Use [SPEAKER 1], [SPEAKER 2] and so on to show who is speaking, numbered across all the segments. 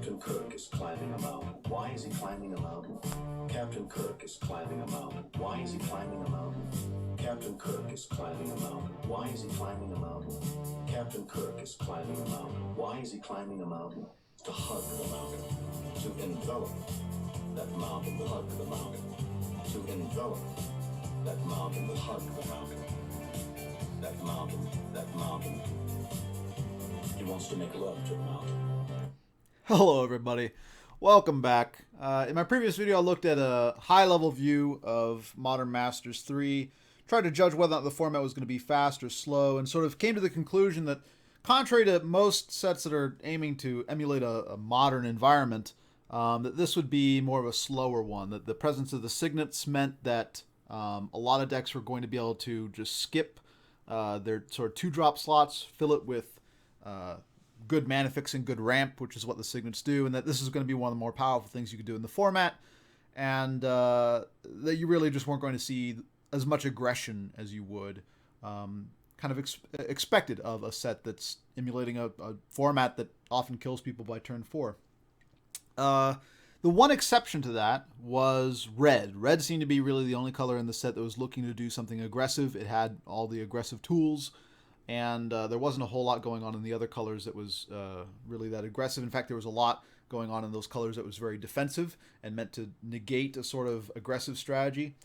[SPEAKER 1] Captain Kirk is climbing a mountain. Why is he climbing a mountain? Captain Kirk is climbing a mountain. Why is he climbing a mountain? Captain Kirk is climbing a mountain. Why is he climbing a mountain? Captain Kirk is climbing a mountain. Why is he climbing a mountain? To hug the mountain. To envelop that mountain will hug the mountain. To envelop that mountain will hug the mountain. That mountain, that mountain. He wants to make love to the mountain.
[SPEAKER 2] Hello everybody, welcome back. In my previous video I looked at a high-level view of Modern Masters 3, tried to judge whether or not the format was going to be fast or slow, and sort of came to the conclusion that contrary to most sets that are aiming to emulate a modern environment, that this would be more of a slower one, that the presence of the signets meant that a lot of decks were going to be able to just skip their sort of 2-drop slots, fill it with good mana fixing, good ramp, which is what the signets do, and that this is going to be one of the more powerful things you could do in the format, and that you really just weren't going to see as much aggression as you would kind of expected of a set that's emulating a format that often kills people by turn 4. The one exception to that was red. Red seemed to be really the only color in the set that was looking to do something aggressive. It had all the aggressive tools, and there wasn't a whole lot going on in the other colors that was really that aggressive. In fact, there was a lot going on in those colors that was very defensive and meant to negate a sort of aggressive strategy.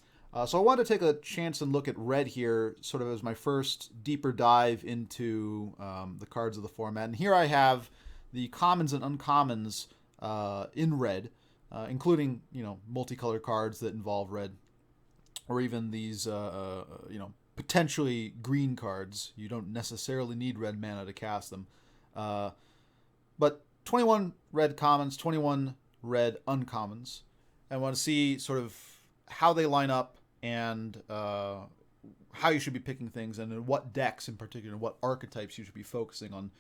[SPEAKER 2] So I wanted to take a chance and look at red here, sort of as my first deeper dive into the cards of the format. And here I have the commons and uncommons in red, including, multicolored cards that involve red, or even these, potentially green cards. You don't necessarily need red mana to cast them. But 21 red commons, 21 red uncommons. I want to see sort of how they line up and how you should be picking things, and in what decks in particular, what archetypes you should be focusing on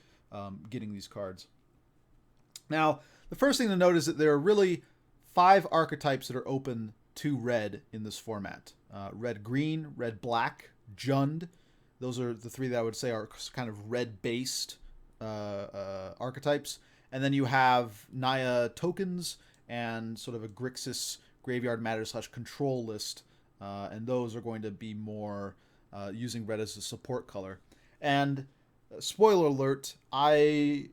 [SPEAKER 2] getting these cards. Now, the first thing to note is that there are really 5 archetypes that are open to red in this format. Red-green, red-black, Jund. Those are the 3 that I would say are kind of red-based archetypes. And then you have Naya tokens and sort of a Grixis Graveyard Matter / control list. And those are going to be more using red as a support color. And spoiler alert, I'm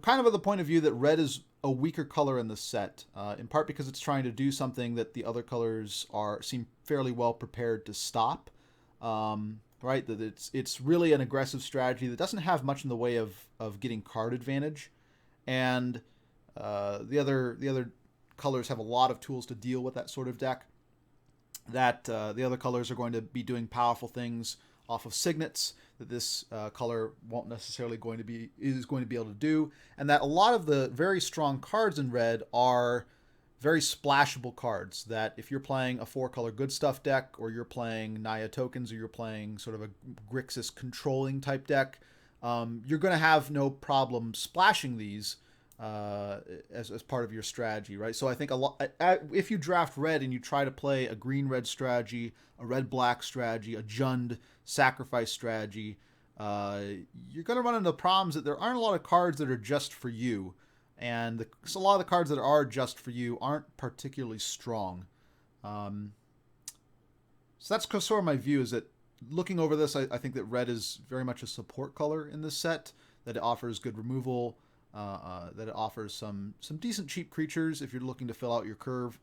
[SPEAKER 2] kind of of the point of view that red is a weaker color in the set, in part because it's trying to do something that the other colors seem fairly well prepared to stop. Right, that it's really an aggressive strategy that doesn't have much in the way of getting card advantage, and the other colors have a lot of tools to deal with that sort of deck. That the other colors are going to be doing powerful things off of signets that this color won't necessarily is going to be able to do, and that a lot of the very strong cards in red are very splashable cards that if you're playing a 4-color good stuff deck, or you're playing Naya tokens, or you're playing sort of a Grixis controlling type deck, you're going to have no problem splashing these as part of your strategy, right? So I think if you draft red and you try to play a green-red strategy, a red-black strategy, a Jund sacrifice strategy, you're going to run into problems that there aren't a lot of cards that are just for you. And a lot of the cards that are just for you aren't particularly strong. So that's sort of my view, is that looking over this, I think that red is very much a support color in this set, that it offers good removal, that it offers some decent cheap creatures if you're looking to fill out your curve.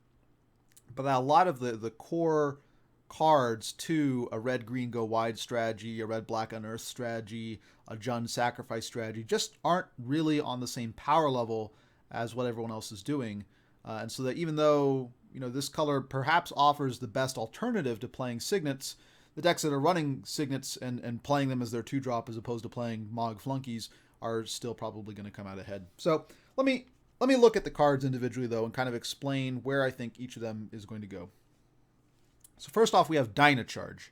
[SPEAKER 2] But a lot of the core cards to a red-green go wide strategy, a red-black unearth strategy, a Jund sacrifice strategy just aren't really on the same power level as what everyone else is doing. And so that even though this color perhaps offers the best alternative to playing signets, the decks that are running signets and playing them as their 2-drop as opposed to playing Mog Flunkies are still probably going to come out ahead. So let me look at the cards individually though, and kind of explain where I think each of them is going to go. So first off, we have Dynacharge.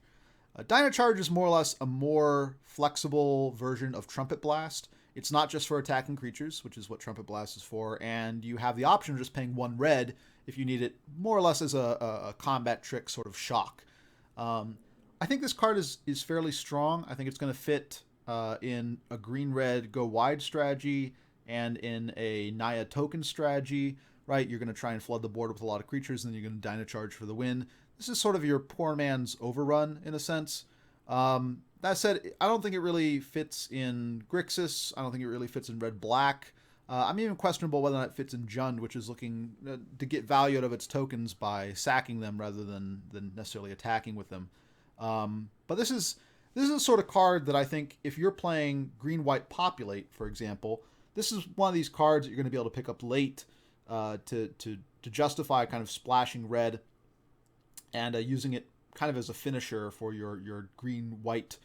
[SPEAKER 2] Dynacharge is more or less a more flexible version of Trumpet Blast. It's not just for attacking creatures, which is what Trumpet Blast is for, and you have the option of just paying 1 red if you need it more or less as a combat trick sort of shock. I think this card is fairly strong. I think it's going to fit in a green-red go wide strategy and in a Naya token strategy, right, you're going to try and flood the board with a lot of creatures, and then you're going to Dynacharge for the win. This is sort of your poor man's Overrun, in a sense. That said, I don't think it really fits in Grixis. I don't think it really fits in Red-Black. I'm even questionable whether or not it fits in Jund, which is looking to get value out of its tokens by sacking them rather than necessarily attacking with them. But this is a sort of card that I think if you're playing Green-White Populate, for example, this is one of these cards that you're going to be able to pick up late to justify kind of splashing red and using it kind of as a finisher for your Green-White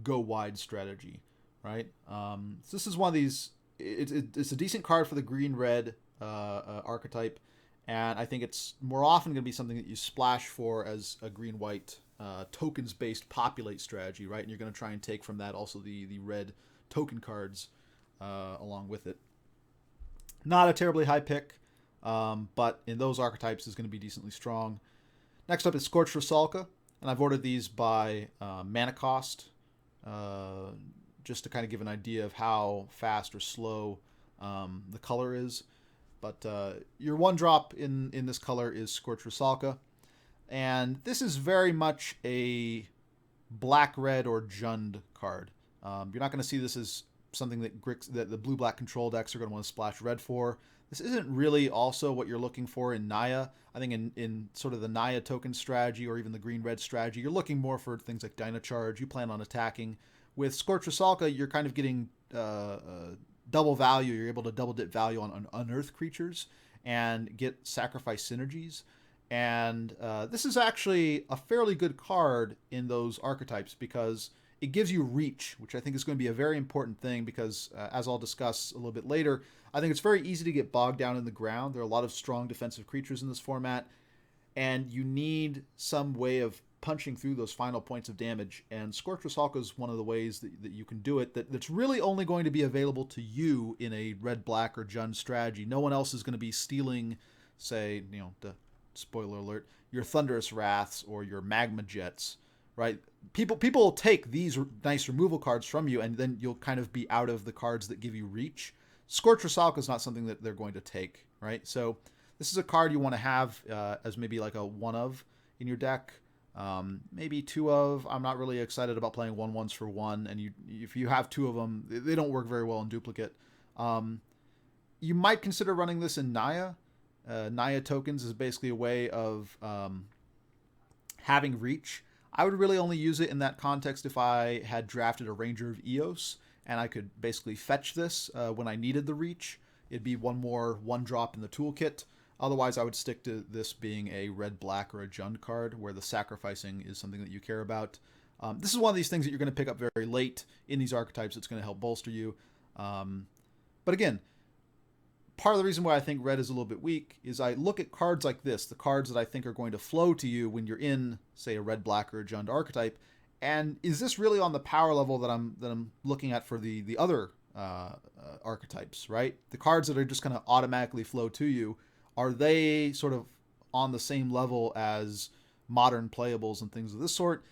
[SPEAKER 2] go wide strategy, right? So this is one of these. It's a decent card for the green-red archetype, and I think it's more often going to be something that you splash for as a green-white tokens-based populate strategy, right? And you're going to try and take from that also the red token cards along with it. Not a terribly high pick, but in those archetypes is going to be decently strong. Next up is Scorched Rusalka, and I've ordered these by mana cost, just to kind of give an idea of how fast or slow the color is. But your one drop in this color is Scorched Rusalka, and this is very much a black-red or Jund card. You're not going to see this as something that the blue-black control decks are going to want to splash red for. This isn't really also what you're looking for in Naya. I think in sort of the Naya token strategy or even the green-red strategy, you're looking more for things like Dynacharge. You plan on attacking. With Scorched Rusalka, you're kind of getting double value. You're able to double dip value on unearthed creatures and get sacrifice synergies. And this is actually a fairly good card in those archetypes because it gives you reach, which I think is going to be a very important thing because, as I'll discuss a little bit later, I think it's very easy to get bogged down in the ground. There are a lot of strong defensive creatures in this format, and you need some way of punching through those final points of damage. And Scorched Rusalka is one of the ways that you can do it that's really only going to be available to you in a red-black or Jund strategy. No one else is going to be stealing, say, the spoiler alert, your Thunderous Wraths or your Magma Jets, right? People will take these nice removal cards from you, and then you'll kind of be out of the cards that give you reach. Scorched Rusalka is not something that they're going to take, right? So this is a card you want to have as maybe like a one of in your deck. Maybe two of. I'm not really excited about playing 1/1s for one, and if you have two of them, they don't work very well in duplicate. You might consider running this in Naya. Naya tokens is basically a way of having reach. I would really only use it in that context if I had drafted a Ranger of Eos, and I could basically fetch this when I needed the reach. It'd be one more one drop in the toolkit. Otherwise, I would stick to this being a red-black or a Jund card where the sacrificing is something that you care about. This is one of these things that you're going to pick up very late in these archetypes. It's going to help bolster you. But again, part of the reason why I think red is a little bit weak is I look at cards like this, the cards that I think are going to flow to you when you're in, say, a red-black or a Jund archetype, and is this really on the power level that I'm looking at for the other archetypes, right? The cards that are just going to automatically flow to you, are they sort of on the same level as modern playables and things of this sort?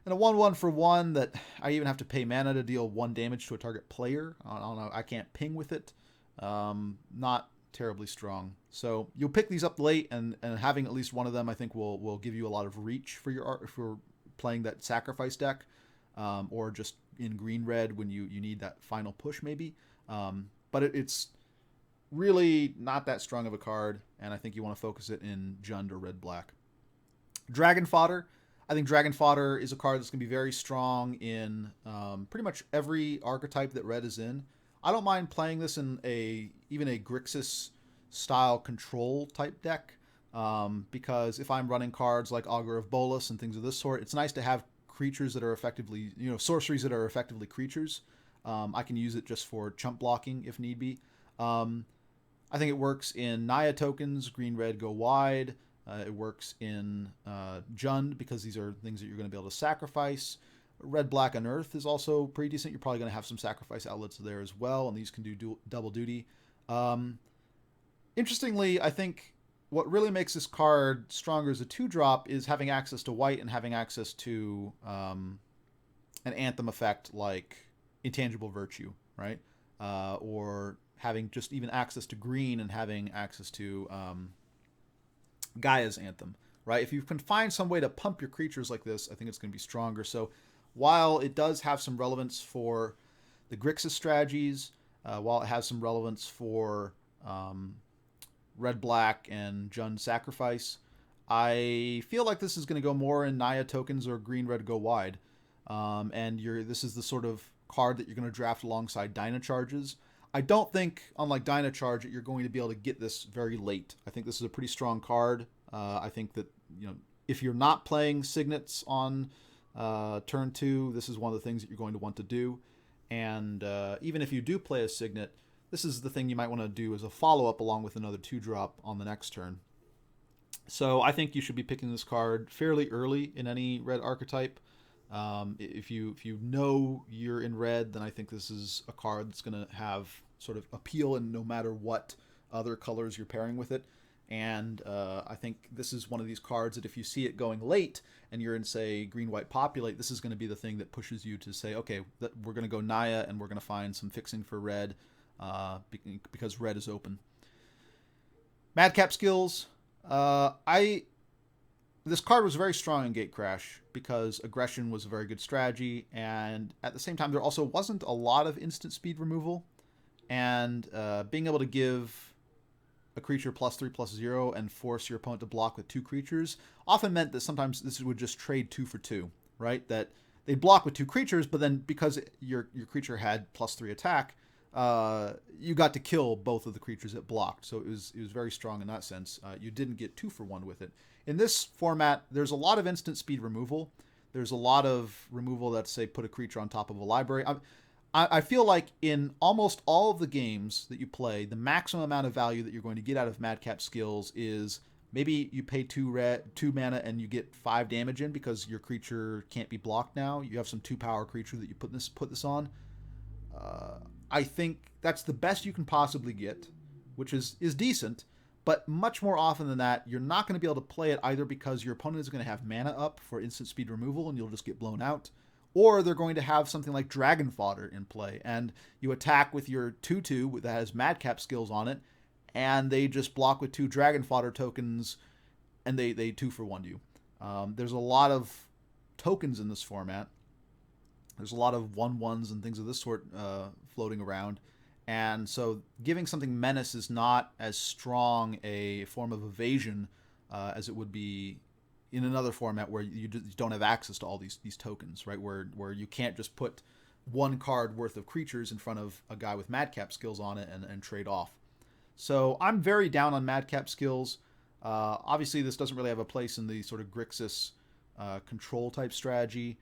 [SPEAKER 2] And a 1/1 for one that I even have to pay mana to deal 1 damage to a target player. I don't know. I can't ping with it. Not terribly strong. So you'll pick these up late, and having at least one of them, I think, will give you a lot of reach for playing that sacrifice deck, or just in green-red when you need that final push maybe. But it's really not that strong of a card, and I think you want to focus it in Jund or red-black. Dragon Fodder. I think Dragon Fodder is a card that's going to be very strong in pretty much every archetype that red is in. I don't mind playing this in even a Grixis-style control type deck, because if I'm running cards like Augur of Bolas and things of this sort, it's nice to have creatures that are effectively, sorceries that are effectively creatures. I can use it just for chump blocking if need be. I think it works in Naya tokens, green-red go wide. It works in Jund because these are things that you're going to be able to sacrifice. Red, black, and earth is also pretty decent. You're probably going to have some sacrifice outlets there as well, and these can do double duty. Interestingly, I think what really makes this card stronger as a 2-drop is having access to white and having access to an anthem effect like Intangible Virtue, right? Or having just even access to green and having access to Gaia's Anthem, right? If you can find some way to pump your creatures like this, I think it's going to be stronger. So while it does have some relevance for the Grixis strategies, while it has some relevance for red-black and Jund Sacrifice, I feel like this is going to go more in Naya tokens or green-red go wide. And this is the sort of card that you're going to draft alongside Dynacharges. I don't think, unlike Dynacharge, that you're going to be able to get this very late. I think this is a pretty strong card. I think that, if you're not playing Signets on turn 2, this is one of the things that you're going to want to do. And even if you do play a Signet, this is the thing you might want to do as a follow-up along with another 2-drop on the next turn. So I think you should be picking this card fairly early in any red archetype. If you know you're in red, then I think this is a card that's going to have sort of appeal in no matter what other colors you're pairing with it. And I think this is one of these cards that if you see it going late and you're in, say, green-white populate, this is going to be the thing that pushes you to say, okay, we're going to go Naya and we're going to find some fixing for red because red is open. Madcap skills. This card was very strong in Gatecrash because aggression was a very good strategy, and at the same time there also wasn't a lot of instant speed removal, and being able to give a creature +3/+0 and force your opponent to block with 2 creatures often meant that sometimes this would just trade 2 for 2, right? That they'd block with 2 creatures, but then because your creature had +3 attack, you got to kill both of the creatures it blocked. So it was very strong in that sense. You didn't get 2 for 1 with it. In this format, there's a lot of instant speed removal. There's a lot of removal that, say, put a creature on top of a library. I feel like in almost all of the games that you play, the maximum amount of value that you're going to get out of Madcap skills is maybe you pay 2 mana and you get 5 damage in because your creature can't be blocked now. You have some 2-power creature that you put this on. I think that's the best you can possibly get, which is decent. But much more often than that, you're not going to be able to play it either because your opponent is going to have mana up for instant speed removal and you'll just get blown out, or they're going to have something like Dragon Fodder in play, and you attack with your 2/2 that has Madcap skills on it, and they just block with 2 Dragon Fodder tokens, and they 2 for 1 you. There's a lot of tokens in this format. There's a lot of 1/1s and things of this sort floating around. And so giving something menace is not as strong a form of evasion as it would be in another format where you don't have access to all these tokens, right? Where you can't just put 1 card worth of creatures in front of a guy with Madcap skills on it and trade off. So I'm very down on Madcap skills. Obviously, this doesn't really have a place in the sort of Grixis control type strategy.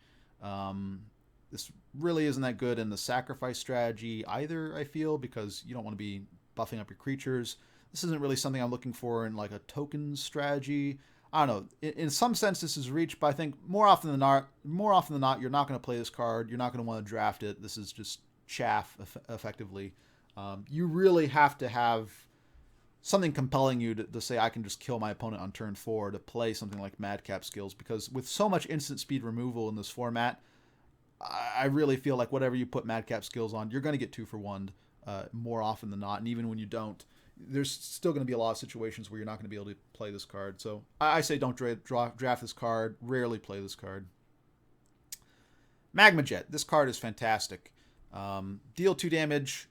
[SPEAKER 2] This really isn't that good in the sacrifice strategy either, I feel, because you don't want to be buffing up your creatures. This isn't really something I'm looking for in like a token strategy. I don't know. In some sense, this is reach, but I think more often than not, you're not going to play this card. You're not going to want to draft it. This is just chaff, effectively. You really have to have something compelling you to say, I can just kill my opponent on turn 4 to play something like Madcap skills, because with so much instant speed removal in this format, I really feel like whatever you put Madcap skills on, you're going to get 2 for 1 more often than not. And even when you don't, there's still going to be a lot of situations where you're not going to be able to play this card. So I say don't draft this card. Rarely play this card. Magma Jet. This card is fantastic. Deal 2 damage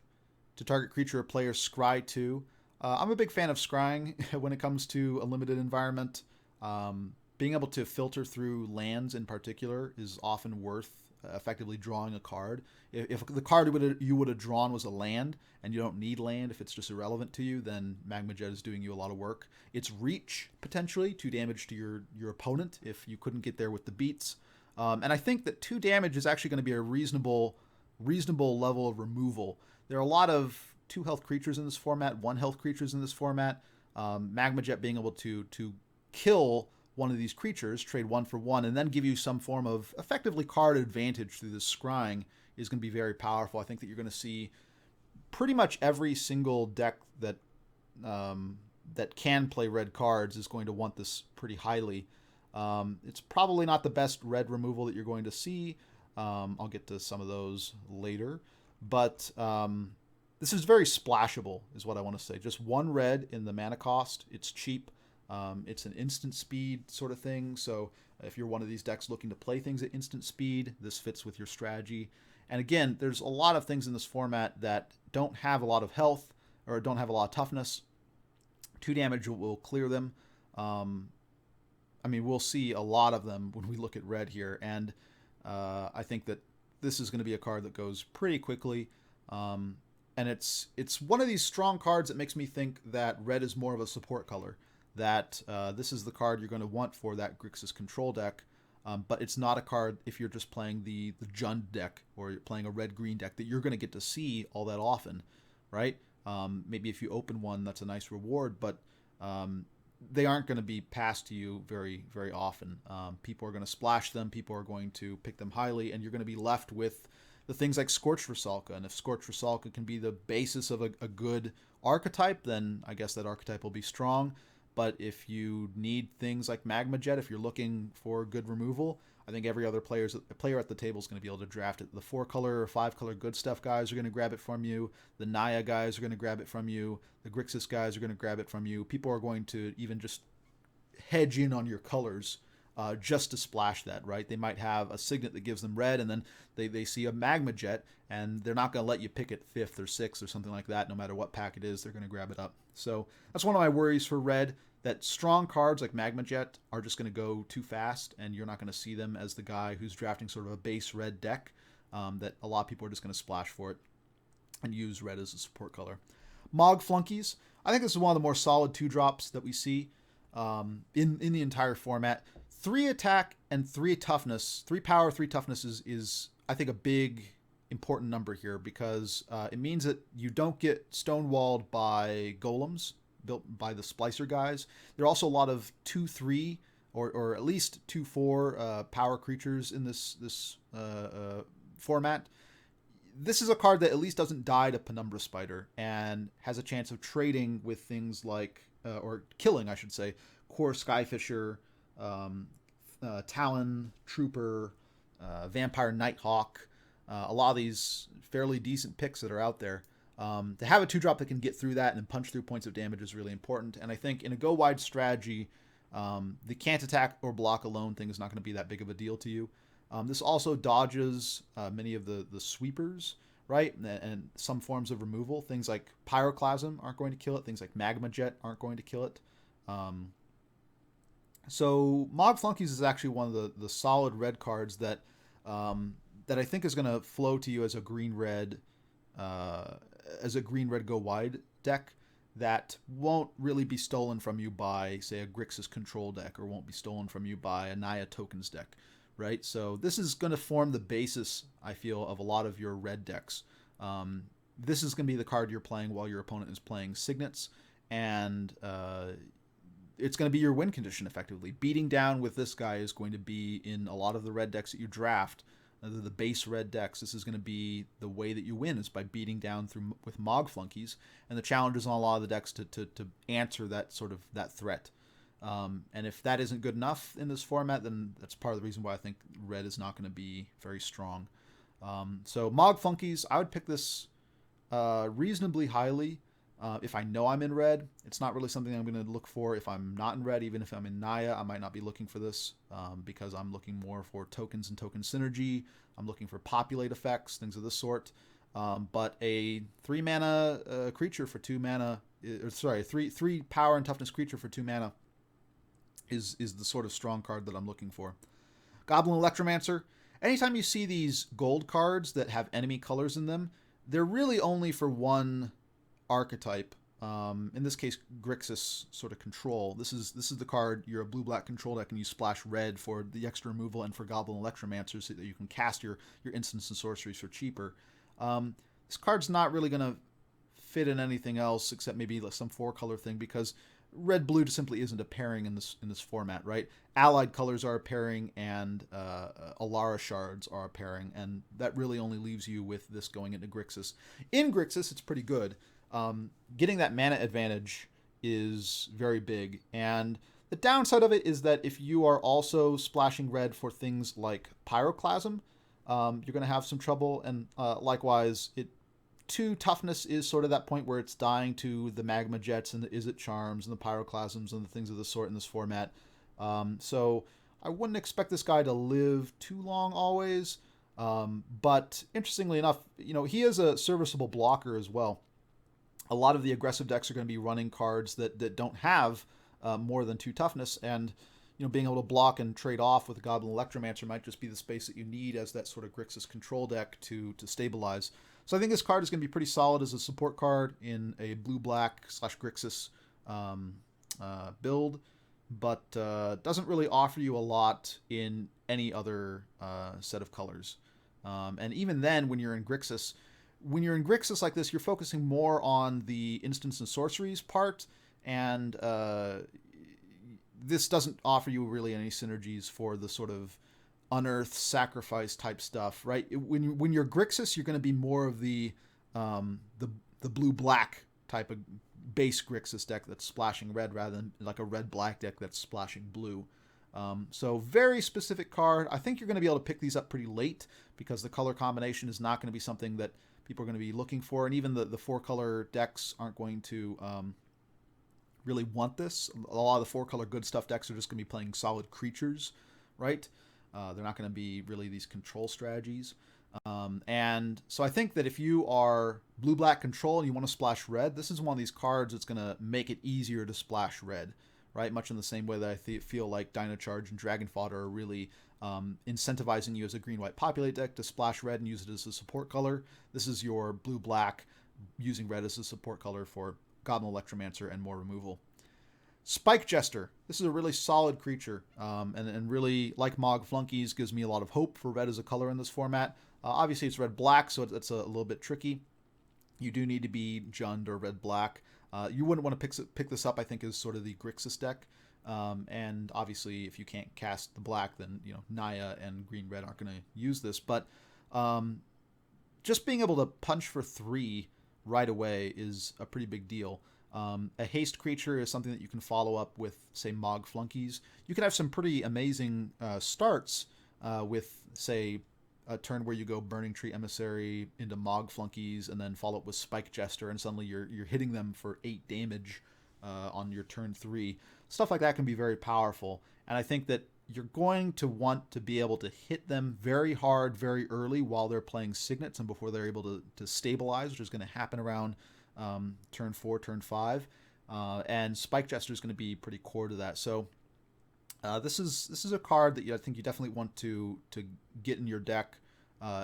[SPEAKER 2] to target creature or player. Scry 2. I'm a big fan of scrying when it comes to a limited environment. Being able to filter through lands in particular is often worth effectively drawing a card. If the card you would have drawn was a land and you don't need land, if it's just irrelevant to you, then Magma Jet is doing you a lot of work. It's reach, potentially, 2 damage to your opponent if you couldn't get there with the beats. And I think that 2 damage is actually going to be a reasonable level of removal. There are a lot of 2 health creatures in this format, 1 health creatures in this format. Magma Jet being able to kill one of these creatures, trade 1 for 1, and then give you some form of effectively card advantage through this scrying is going to be very powerful. I think that you're going to see pretty much every single deck that can play red cards is going to want this pretty highly. It's probably not the best red removal that you're going to see. I'll get to some of those later. But this is very splashable, is what I want to say. Just one red in the mana cost. It's cheap. It's an instant speed sort of thing. So if you're one of these decks looking to play things at instant speed, this fits with your strategy. And again, there's a lot of things in this format that don't have a lot of health or don't have a lot of toughness. 2 damage will clear them. I mean, we'll see a lot of them when we look at red here. And I think that this is going to be a card that goes pretty quickly. And it's one of these strong cards that makes me think that red is more of a support color. That this is the card you're going to want for that Grixis control deck. But it's not a card if you're just playing the Jund deck or you're playing a red-green deck that you're going to get to see all that often, right? Maybe if you open one, that's a nice reward, but they aren't going to be passed to you very, very often. People are going to splash them, people are going to pick them highly, and you're going to be left with the things like Scorched Rusalka. And if Scorched Rusalka can be the basis of a good archetype, then I guess that archetype will be strong. But if you need things like Magma Jet, if you're looking for good removal, I think every other player at the table is going to be able to draft it. The 4-color or 5-color good stuff guys are going to grab it from you. The Naya guys are going to grab it from you. The Grixis guys are going to grab it from you. People are going to even just hedge in on your colors just to splash that, right? They might have a Signet that gives them red, and then they see a Magma Jet, and they're not going to let you pick it 5th or 6th or something like that. No matter what pack it is, they're going to grab it up. So that's one of my worries for red, that strong cards like Magma Jet are just going to go too fast, and you're not going to see them as the guy who's drafting sort of a base red deck, that a lot of people are just going to splash for it and use red as a support color. Mog Flunkies. I think this is one of the more solid 2-drops that we see in the entire format. 3 attack and 3 toughness, 3 power, 3 toughness is I think a big important number here, because it means that you don't get stonewalled by golems built by the splicer guys. There are also a lot of 2/3 or at least 2/4 power creatures in this format. This is a card that at least doesn't die to Penumbra Spider and has a chance of trading with things like or killing, I should say, Core Skyfisher, Talon Trooper, Vampire Nighthawk, a lot of these fairly decent picks that are out there. To have a 2-drop that can get through that and punch through points of damage is really important. And I think in a go-wide strategy, the can't attack or block alone thing is not going to be that big of a deal to you. This also dodges many of the sweepers, right? And some forms of removal. Things like Pyroclasm aren't going to kill it. Things like Magma Jet aren't going to kill it. So Mog Flunkies is actually one of the solid red cards that I think is going to flow to you as a green-red go wide deck that won't really be stolen from you by, say, a Grixis control deck, or won't be stolen from you by a Naya tokens deck, right? So this is going to form the basis, I feel, of a lot of your red decks. This is going to be the card you're playing while your opponent is playing Signets, and it's going to be your win condition, effectively. Beating down with this guy is going to be in a lot of the red decks that you draft. The base red decks, this is going to be the way that you win, is by beating down with Mog Flunkies, and the challenge is on a lot of the decks to answer that threat. And if that isn't good enough in this format, then that's part of the reason why I think red is not going to be very strong. So Mog Flunkies, I would pick this reasonably highly. If I know I'm in red, it's not really something I'm going to look for if I'm not in red. Even if I'm in Naya, I might not be looking for this because I'm looking more for tokens and token synergy. I'm looking for populate effects, things of this sort. But a 3 mana creature for 2 mana, three power and toughness creature for 2 mana is the sort of strong card that I'm looking for. Goblin Electromancer. Anytime you see these gold cards that have enemy colors in them, they're really only for one archetype. In this case, Grixis sort of control. This is the card. You're a blue-black control deck, and you splash red for the extra removal and for Goblin Electromancer, so that you can cast your instants and sorceries for cheaper. This card's not really going to fit in anything else except maybe some 4-color thing, because red-blue just simply isn't a pairing in this format, right? Allied colors are a pairing, and Alara shards are a pairing, and that really only leaves you with this going into Grixis. In Grixis, it's pretty good. Getting that mana advantage is very big, and the downside of it is that if you are also splashing red for things like Pyroclasm, you're going to have some trouble, and likewise, it 2 toughness is sort of that point where it's dying to the magma jets and the is it charms and the pyroclasms and the things of the sort in this format. So I wouldn't expect this guy to live too long always. But interestingly enough, he is a serviceable blocker as well. A lot of the aggressive decks are going to be running cards that don't have more than 2 toughness, and being able to block and trade off with a Goblin Electromancer might just be the space that you need as that sort of Grixis control deck to stabilize. So I think this card is going to be pretty solid as a support card in a blue-black / Grixis build, but doesn't really offer you a lot in any other set of colors. And even then, when you're in Grixis like this, you're focusing more on the instants and sorceries part, and this doesn't offer you really any synergies for the sort of unearth sacrifice type stuff, right? When you're Grixis, you're going to be more of the blue-black type of base Grixis deck that's splashing red rather than like a red-black deck that's splashing blue. So very specific card. I think you're going to be able to pick these up pretty late because the color combination is not going to be something that people are going to be looking for, and even the 4-color decks aren't going to really want this. A lot of the 4-color good stuff decks are just going to be playing solid creatures, right? They're not going to be really these control strategies. And so I think that if you are blue-black control and you want to splash red, this is one of these cards that's going to make it easier to splash red, right? Much in the same way that I feel like Dino Charge and Dragon Fodder are really incentivizing you as a green-white populate deck to splash red and use it as a support color. This is your blue-black using red as a support color for Goblin Electromancer and more removal. Spike Jester. This is a really solid creature, and really, like Mog Flunkies, gives me a lot of hope for red as a color in this format. Obviously, it's red-black, so it's a little bit tricky. You do need to be Jund or red-black. You wouldn't want to pick this up, I think, as sort of the Grixis deck. And obviously, if you can't cast the black, then Naya and green-red aren't going to use this. But just being able to punch for 3 right away is a pretty big deal. A haste creature is something that you can follow up with, say, Mog Flunkies. You can have some pretty amazing starts with, say, a turn where you go Burning Tree Emissary into Mog Flunkies and then follow up with Spike Jester, and suddenly you're hitting them for 8 damage on your turn 3. Stuff like that can be very powerful, and I think that you're going to want to be able to hit them very hard, very early while they're playing Signets and before they're able to stabilize, which is going to happen around turn 4, turn 5, and Spike Jester is going to be pretty core to that. So this is a card that I think you definitely want to get in your deck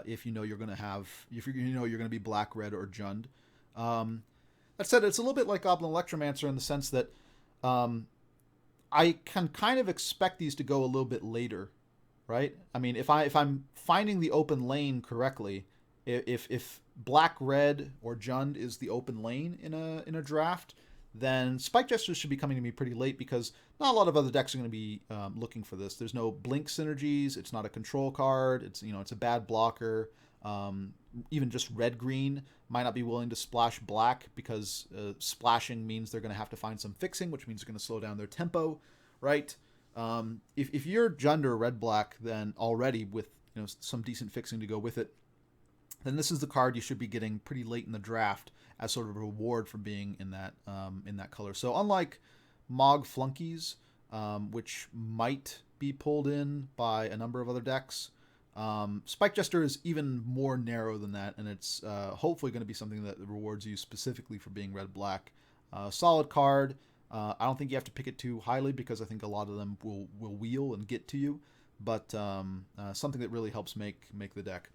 [SPEAKER 2] if you're going to be black, red, or Jund. That said, it's a little bit like Goblin Electromancer in the sense that I can kind of expect these to go a little bit later, right? I mean, if I'm finding the open lane correctly, if black, red, or Jund is the open lane in a draft, then Spike Jester should be coming to me pretty late because not a lot of other decks are going to be looking for this. There's no blink synergies. It's not a control card. It's a bad blocker. Even just red-green might not be willing to splash black because splashing means they're going to have to find some fixing, which means they're going to slow down their tempo, right? If you're Jund or red-black, then already with some decent fixing to go with it, then this is the card you should be getting pretty late in the draft as sort of a reward for being in that color. So unlike Mog Flunkies, which might be pulled in by a number of other decks, Spike Jester is even more narrow than that, and it's hopefully going to be something that rewards you specifically for being red-black. Solid card. I don't think you have to pick it too highly because I think a lot of them will wheel and get to you, but something that really helps make the deck.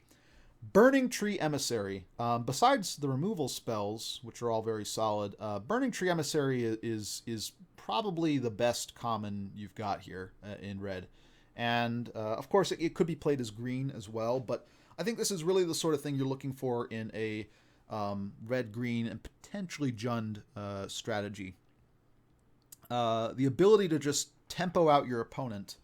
[SPEAKER 2] Burning Tree Emissary. Besides the removal spells, which are all very solid, Burning Tree Emissary is probably the best common you've got here in red. And, of course, it could be played as green as well, but I think this is really the sort of thing you're looking for in a red-green and potentially Jund strategy. The ability to just tempo out your opponent,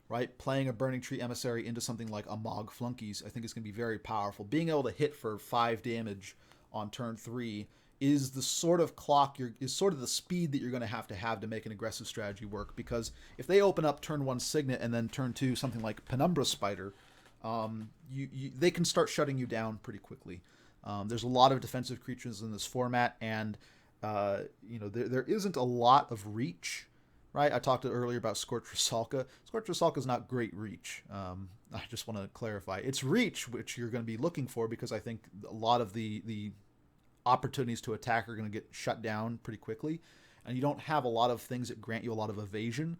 [SPEAKER 2] right? Playing a Burning Tree Emissary into something like a Mog Flunkies, I think is going to be very powerful. Being able to hit for 5 damage on turn 3 is the sort of is sort of the speed that you're going to have to make an aggressive strategy work, because if they open up turn 1 Signet and then turn 2 something like Penumbra Spider, they can start shutting you down pretty quickly. There's a lot of defensive creatures in this format, and there isn't a lot of reach, right? I talked earlier about Scorch Rusalka. Scorch Rusalka is not great reach. I just want to clarify. It's reach, which you're going to be looking for, because I think a lot of the opportunities to attack are going to get shut down pretty quickly, and you don't have a lot of things that grant you a lot of evasion.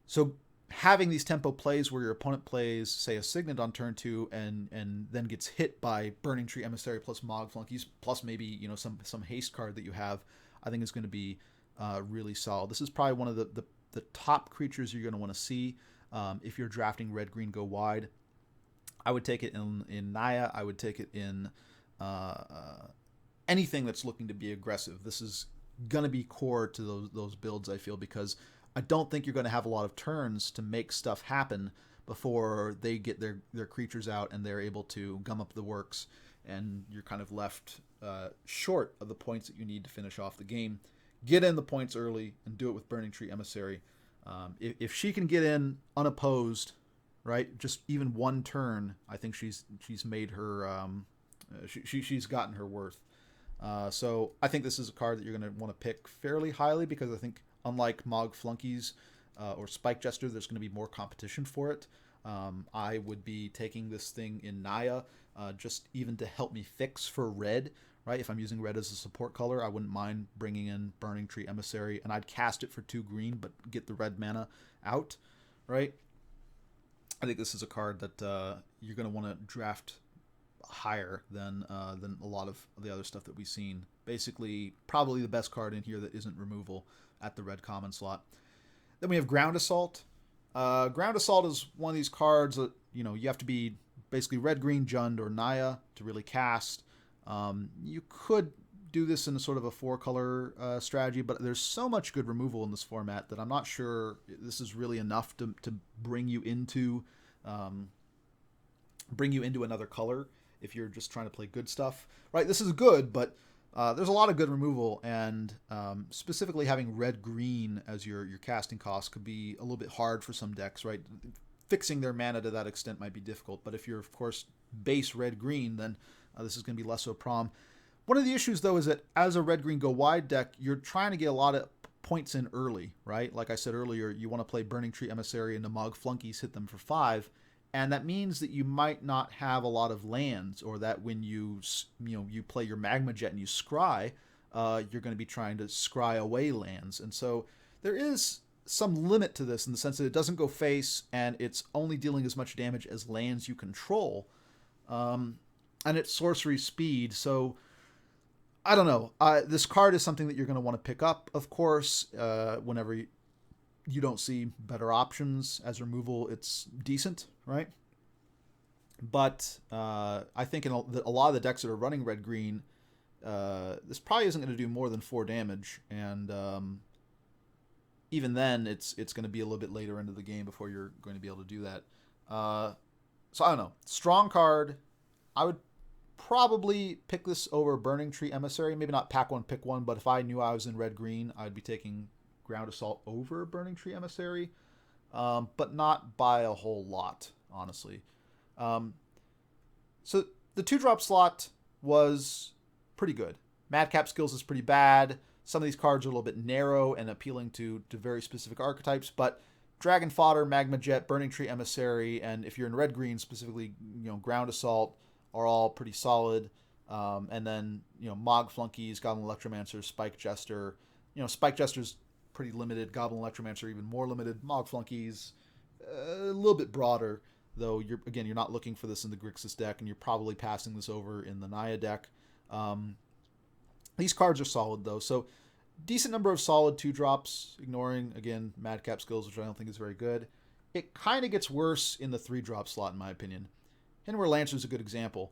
[SPEAKER 2] So having these tempo plays where your opponent plays, say, a Signet on turn 2 and then gets hit by Burning Tree Emissary plus Mog Flunkies plus maybe some haste card that you have, I think is going to be really solid. This is probably one of the top creatures you're going to want to see if you're drafting red green go wide. I would take it in Naya. I would take it in anything that's looking to be aggressive. This is going to be core to those builds, I feel, because I don't think you're going to have a lot of turns to make stuff happen before they get their creatures out and they're able to gum up the works, and you're kind of left short of the points that you need to finish off the game. Get in the points early and do it with Burning Tree Emissary. If she can get in unopposed, right, just even one turn, I think she's made her she's gotten her worth. So I think this is a card that you're going to want to pick fairly highly, because I think, unlike Mog Flunkies or Spike Jester, there's going to be more competition for it. I would be taking this thing in Naya just even to help me fix for red, right? If I'm using red as a support color, I wouldn't mind bringing in Burning Tree Emissary, and I'd cast it for 2 green, but get the red mana out, right? I think this is a card that you're going to want to draft higher than a lot of the other stuff that we've seen. Basically, probably the best card in here that isn't removal at the red common slot. Then we have Ground Assault. Ground Assault is one of these cards that you have to be basically red, green, Jund, or Naya to really cast. You could do this in a sort of a 4-color strategy, but there's so much good removal in this format that I'm not sure this is really enough to bring you into another color if you're just trying to play good stuff, right? This is good, but there's a lot of good removal, and specifically having red-green as your casting cost could be a little bit hard for some decks, right? Fixing their mana to that extent might be difficult, but if you're, of course, base red-green, then this is going to be less so prom. One of the issues, though, is that as a red-green go-wide deck, you're trying to get a lot of points in early, right? Like I said earlier, you want to play Burning Tree Emissary and the Mog Flunkies, hit them for 5, and that means that you might not have a lot of lands, or that when you play your Magma Jet and you scry, you're going to be trying to scry away lands. And so there is some limit to this in the sense that it doesn't go face, and it's only dealing as much damage as lands you control. And it's sorcery speed, so I don't know. This card is something that you're going to want to pick up, of course, whenever you don't see better options as removal. It's decent, right? But I think in a lot of the decks that are running red-green, this probably isn't going to do more than 4 damage, and even then, it's going to be a little bit later into the game before you're going to be able to do that. So I don't know. Strong card. I would probably pick this over Burning Tree Emissary. Maybe not pack one, pick one, but if I knew I was in red-green, I'd be taking Ground Assault over Burning Tree Emissary, but not by a whole lot, honestly. So the 2-drop slot was pretty good. Madcap Skills is pretty bad. Some of these cards are a little bit narrow and appealing to very specific archetypes, but Dragon Fodder, Magma Jet, Burning Tree Emissary, and if you're in red-green, specifically, Ground Assault, are all pretty solid. And then, Mog Flunkies, Goblin Electromancer, Spike Jester. Spike Jester's pretty limited. Goblin Electromancer even more limited. Mog Flunkies a little bit broader, though you're not looking for this in the Grixis deck, and you're probably passing this over in the Naya deck. These cards are solid, though, so decent number of solid 2-drops, ignoring, again, Madcap Skills, which I don't think is very good. It kind of gets worse in the 3-drop slot, in my opinion. Hinwear Lancer is a good example.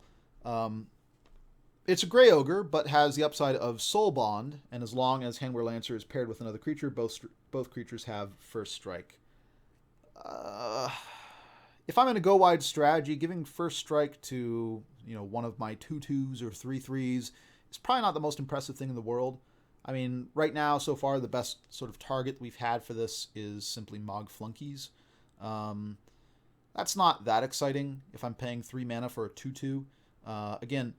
[SPEAKER 2] It's a Grey Ogre, but has the upside of Soul Bond, and as long as Hinwear Lancer is paired with another creature, both creatures have First Strike. If I'm in a go-wide strategy, giving First Strike to one of my 2/2s or 3/3s is probably not the most impressive thing in the world. I mean, right now, so far, the best sort of target we've had for this is simply Mog Flunkies. That's not that exciting if I'm paying 3 mana for a 2/2. Again,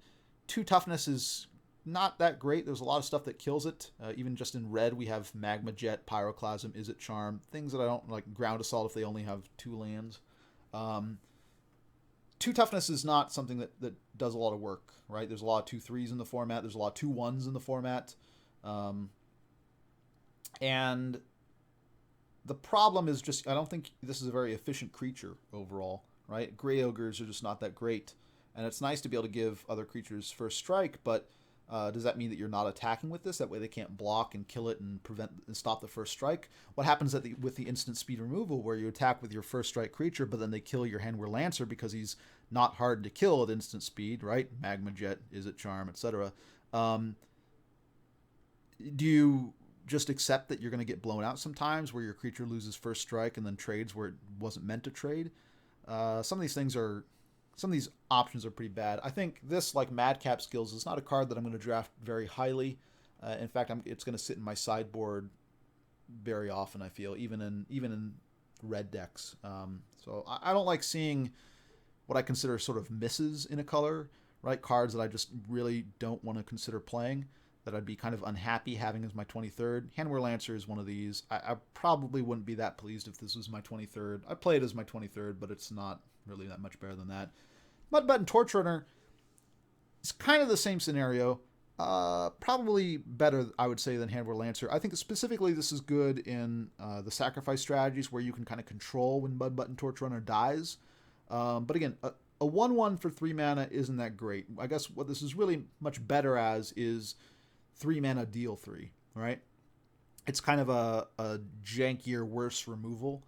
[SPEAKER 2] 2 toughness is not that great. There's a lot of stuff that kills it. Even just in red, we have Magma Jet, Pyroclasm, Is It Charm, things that I don't like. Ground Assault if they only have 2 lands. 2 toughness is not something that does a lot of work, right? There's a lot of 2/3s in the format. There's a lot of 2/1s in the format. And the problem is just, I don't think this is a very efficient creature overall, right? Gray Ogres are just not that great. And it's nice to be able to give other creatures first strike, but does that mean that you're not attacking with this? That way they can't block and kill it and prevent and stop the first strike? What happens with the instant speed removal where you attack with your first strike creature, but then they kill your Handwer Lancer because he's not hard to kill at instant speed, right? Magma Jet, Is It Charm, etc. Do you just accept that you're going to get blown out sometimes where your creature loses first strike and then trades where it wasn't meant to trade? Some of these options are pretty bad. I think this, like Madcap Skills, is not a card that I'm going to draft very highly. In fact, it's going to sit in my sideboard very often, I feel, even in red decks. So I don't like seeing what I consider sort of misses in a color, right? Cards that I just really don't want to consider playing, that I'd be kind of unhappy having as my 23rd. Handwer Lancer is one of these. I probably wouldn't be that pleased if this was my 23rd. I play it as my 23rd, but it's not really that much better than that. Mudbutton Torch Runner is kind of the same scenario. Probably better, I would say, than Handwer Lancer. I think specifically this is good in the sacrifice strategies where you can kind of control when Mudbutton Torch Runner dies. But again, a 1/1 for 3 mana isn't that great. I guess what this is really much better as is 3 mana deal 3, right? It's kind of a jankier, worse removal.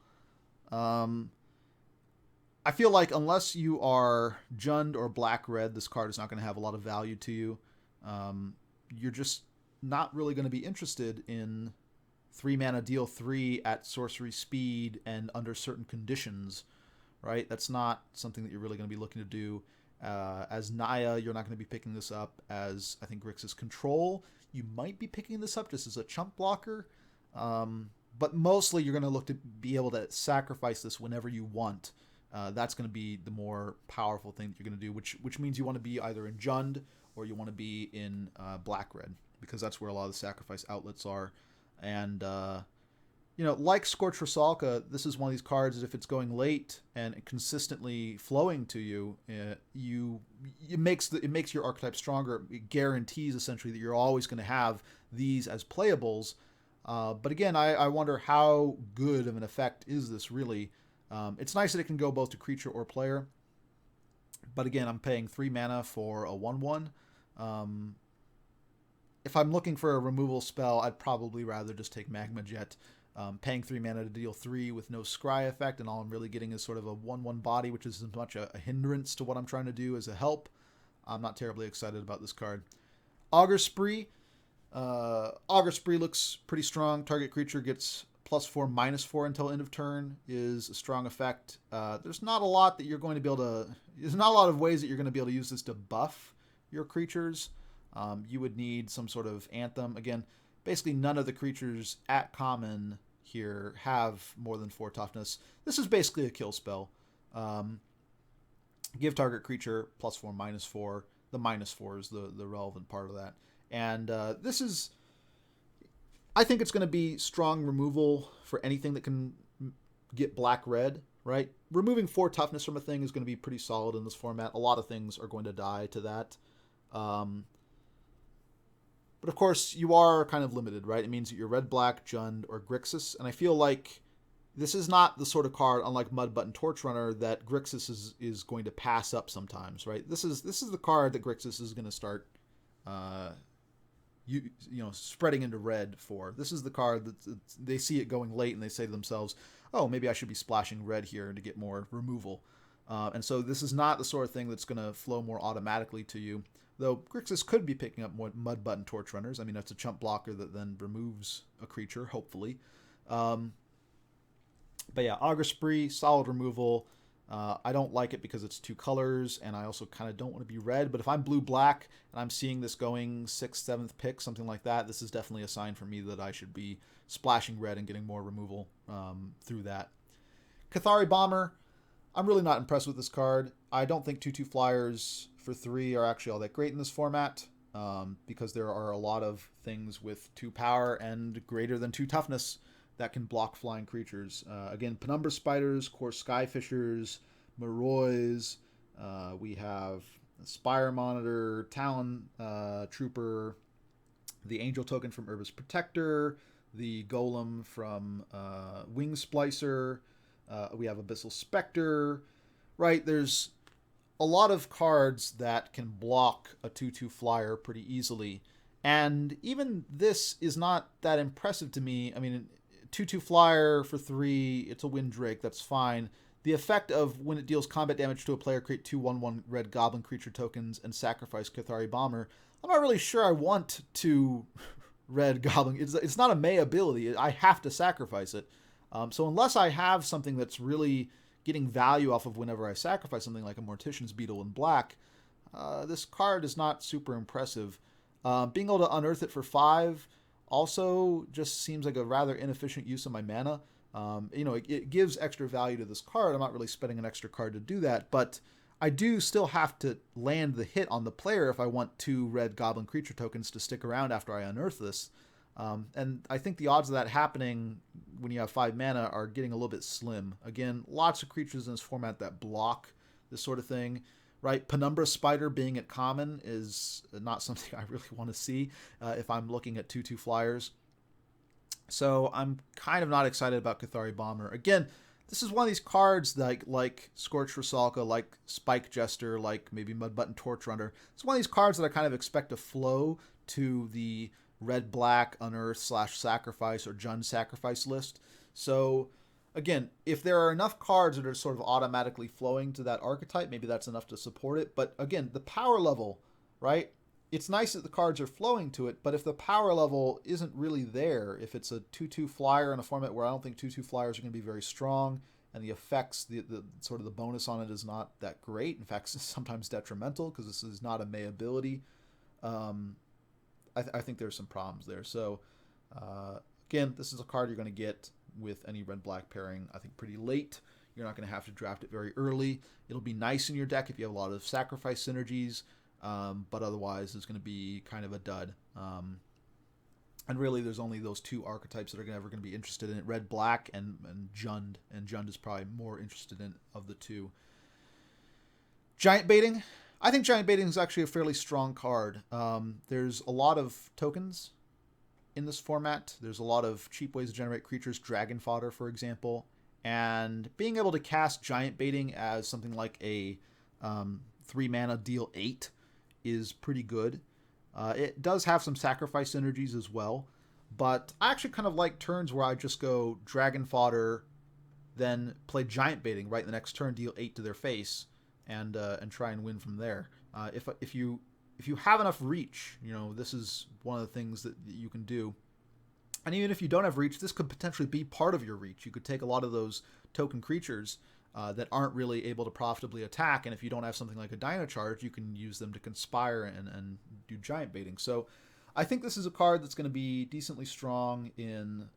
[SPEAKER 2] I feel like unless you are Jund or Black-Red, this card is not going to have a lot of value to you. You're just not really going to be interested in 3 mana deal 3 at sorcery speed and under certain conditions, right? That's not something that you're really going to be looking to do. As Naya, you're not going to be picking this up. As, I think, Grixis Control, you might be picking this up just as a chump blocker. But mostly you're going to look to be able to sacrifice this whenever you want. That's going to be the more powerful thing that you're going to do, which means you want to be either in Jund or you want to be in Black-Red, because that's where a lot of the sacrifice outlets are. And, like Scorch Rusalka, this is one of these cards that if it's going late and consistently flowing to you, it makes your archetype stronger. It guarantees essentially that you're always going to have these as playables. But again, I wonder how good of an effect is this really. It's nice that it can go both to creature or player. But again, I'm paying 3 mana for a 1/1. If I'm looking for a removal spell, I'd probably rather just take Magma Jet. Paying 3 mana to deal 3 with no scry effect, and all I'm really getting is sort of a 1/1 body, which is as much a hindrance to what I'm trying to do as a help. I'm not terribly excited about this card. Augur Spree. Augur Spree looks pretty strong. Target creature gets +4/-4 until end of turn is a strong effect. There's not a lot that you're going to be able to. There's not a lot of ways that you're going to be able to use this to buff your creatures. You would need some sort of anthem. Again, basically none of the creatures at common here have more than 4 toughness. This is basically a kill spell. Give target creature +4/-4. The -4 is the relevant part of that. And this is, I think it's going to be strong removal for anything that can get Black-Red, right? Removing 4 toughness from a thing is going to be pretty solid in this format. A lot of things are going to die to that. But of course, you are kind of limited, right? It means that you're red, black, Jund, or Grixis. And I feel like this is not the sort of card, unlike Mudbutton Torch Runner, that Grixis is going to pass up sometimes, right? This is the card that Grixis is going to start spreading into red for. This is the card that they see it going late and they say to themselves, oh, maybe I should be splashing red here to get more removal. And so this is not the sort of thing that's going to flow more automatically to you. Though Grixis could be picking up more Mudbutton Torch Runners. I mean, that's a chump blocker that then removes a creature, hopefully. But yeah, Augur Spree, solid removal. I don't like it because it's 2 colors, and I also kind of don't want to be red. But if I'm blue-black and I'm seeing this going 6th, 7th pick, something like that, this is definitely a sign for me that I should be splashing red and getting more removal through that. Cathari Bomber, I'm really not impressed with this card. I don't think 2/2 flyers for 3 are actually all that great in this format, because there are a lot of things with 2 power and greater than 2 toughness that can block flying creatures. Again, Penumbra Spiders, Core Skyfishers, Moroys, we have Spire Monitor, Talon Trooper, the Angel token from Urbis Protector, the Golem from Wing Splicer, we have Abyssal Spectre, right? There's a lot of cards that can block a 2/2 flyer pretty easily. And even this is not that impressive to me. I mean, 2/2 flyer for 3, it's a Windrake, that's fine. The effect of when it deals combat damage to a player, create 2 1/1 red goblin creature tokens and sacrifice Cathari Bomber. I'm not really sure I want 2 red goblin. It's not a May ability. I have to sacrifice it. So unless I have something that's really getting value off of whenever I sacrifice something like a Mortician's Beetle in black, this card is not super impressive. Being able to unearth it for 5 also just seems like a rather inefficient use of my mana. It gives extra value to this card. I'm not really spending an extra card to do that, but I do still have to land the hit on the player if I want 2 red goblin creature tokens to stick around after I unearth this. And I think the odds of that happening when you have 5 mana are getting a little bit slim. Again, lots of creatures in this format that block this sort of thing, right? Penumbra Spider being at common is not something I really want to see if I'm looking at 2/2 flyers. So I'm kind of not excited about Cathari Bomber. Again, this is one of these cards like Scorched Rusalka, like Spike Jester, like maybe Mudbutton Torch Runner. It's one of these cards that I kind of expect to flow to the red-black unearth / sacrifice or Jund sacrifice list. So again, if there are enough cards that are sort of automatically flowing to that archetype, maybe that's enough to support it. But again, the power level, right? It's nice that the cards are flowing to it, but if the power level isn't really there, if it's a 2/2 flyer in a format where I don't think 2/2 flyers are going to be very strong, and the effects, the sort of the bonus on it is not that great, in fact, it's sometimes detrimental because this is not a May ability, I think there's some problems there. So, again, this is a card you're going to get with any red-black pairing, I think, pretty late. You're not going to have to draft it very early. It'll be nice in your deck if you have a lot of sacrifice synergies, but otherwise it's going to be kind of a dud. And really, there's only those 2 archetypes that are ever going to be interested in it, red-black and Jund, and Jund is probably more interested in of the 2. Giant Baiting. I think Giant Baiting is actually a fairly strong card. There's a lot of tokens in this format. There's a lot of cheap ways to generate creatures, Dragon Fodder, for example. And being able to cast Giant Baiting as something like a 3 mana deal 8 is pretty good. It does have some sacrifice synergies as well. But I actually kind of like turns where I just go Dragon Fodder, then play Giant Baiting right the next turn, deal 8 to their face, and try and win from there. If you have enough reach, this is one of the things that you can do. And even if you don't have reach, this could potentially be part of your reach. You could take a lot of those token creatures that aren't really able to profitably attack, and if you don't have something like a Dino Charge, you can use them to conspire and do Giant Baiting. So I think this is a card that's going to be decently strong in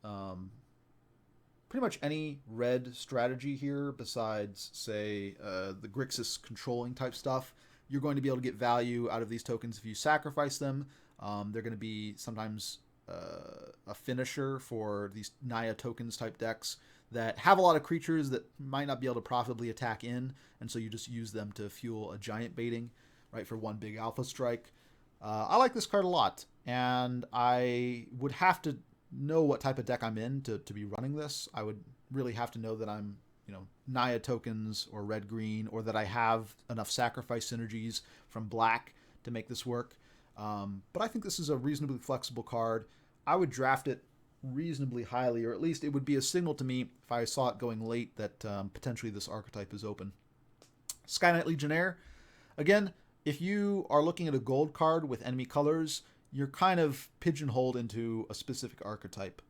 [SPEAKER 2] pretty much any red strategy here besides, say, the Grixis controlling type stuff. You're going to be able to get value out of these tokens if you sacrifice them. They're going to be sometimes a finisher for these Naya tokens type decks that have a lot of creatures that might not be able to profitably attack in, and so you just use them to fuel a Giant Baiting, right, for one big alpha strike. I like this card a lot, and I would have to know what type of deck I'm in to be running this. I would really have to know that I'm, Naya tokens or red-green, or that I have enough sacrifice synergies from black to make this work. But I think this is a reasonably flexible card. I would draft it reasonably highly, or at least it would be a signal to me if I saw it going late that potentially this archetype is open. Sky Knight Legionnaire. Again, if you are looking at a gold card with enemy colors, you're kind of pigeonholed into a specific archetype.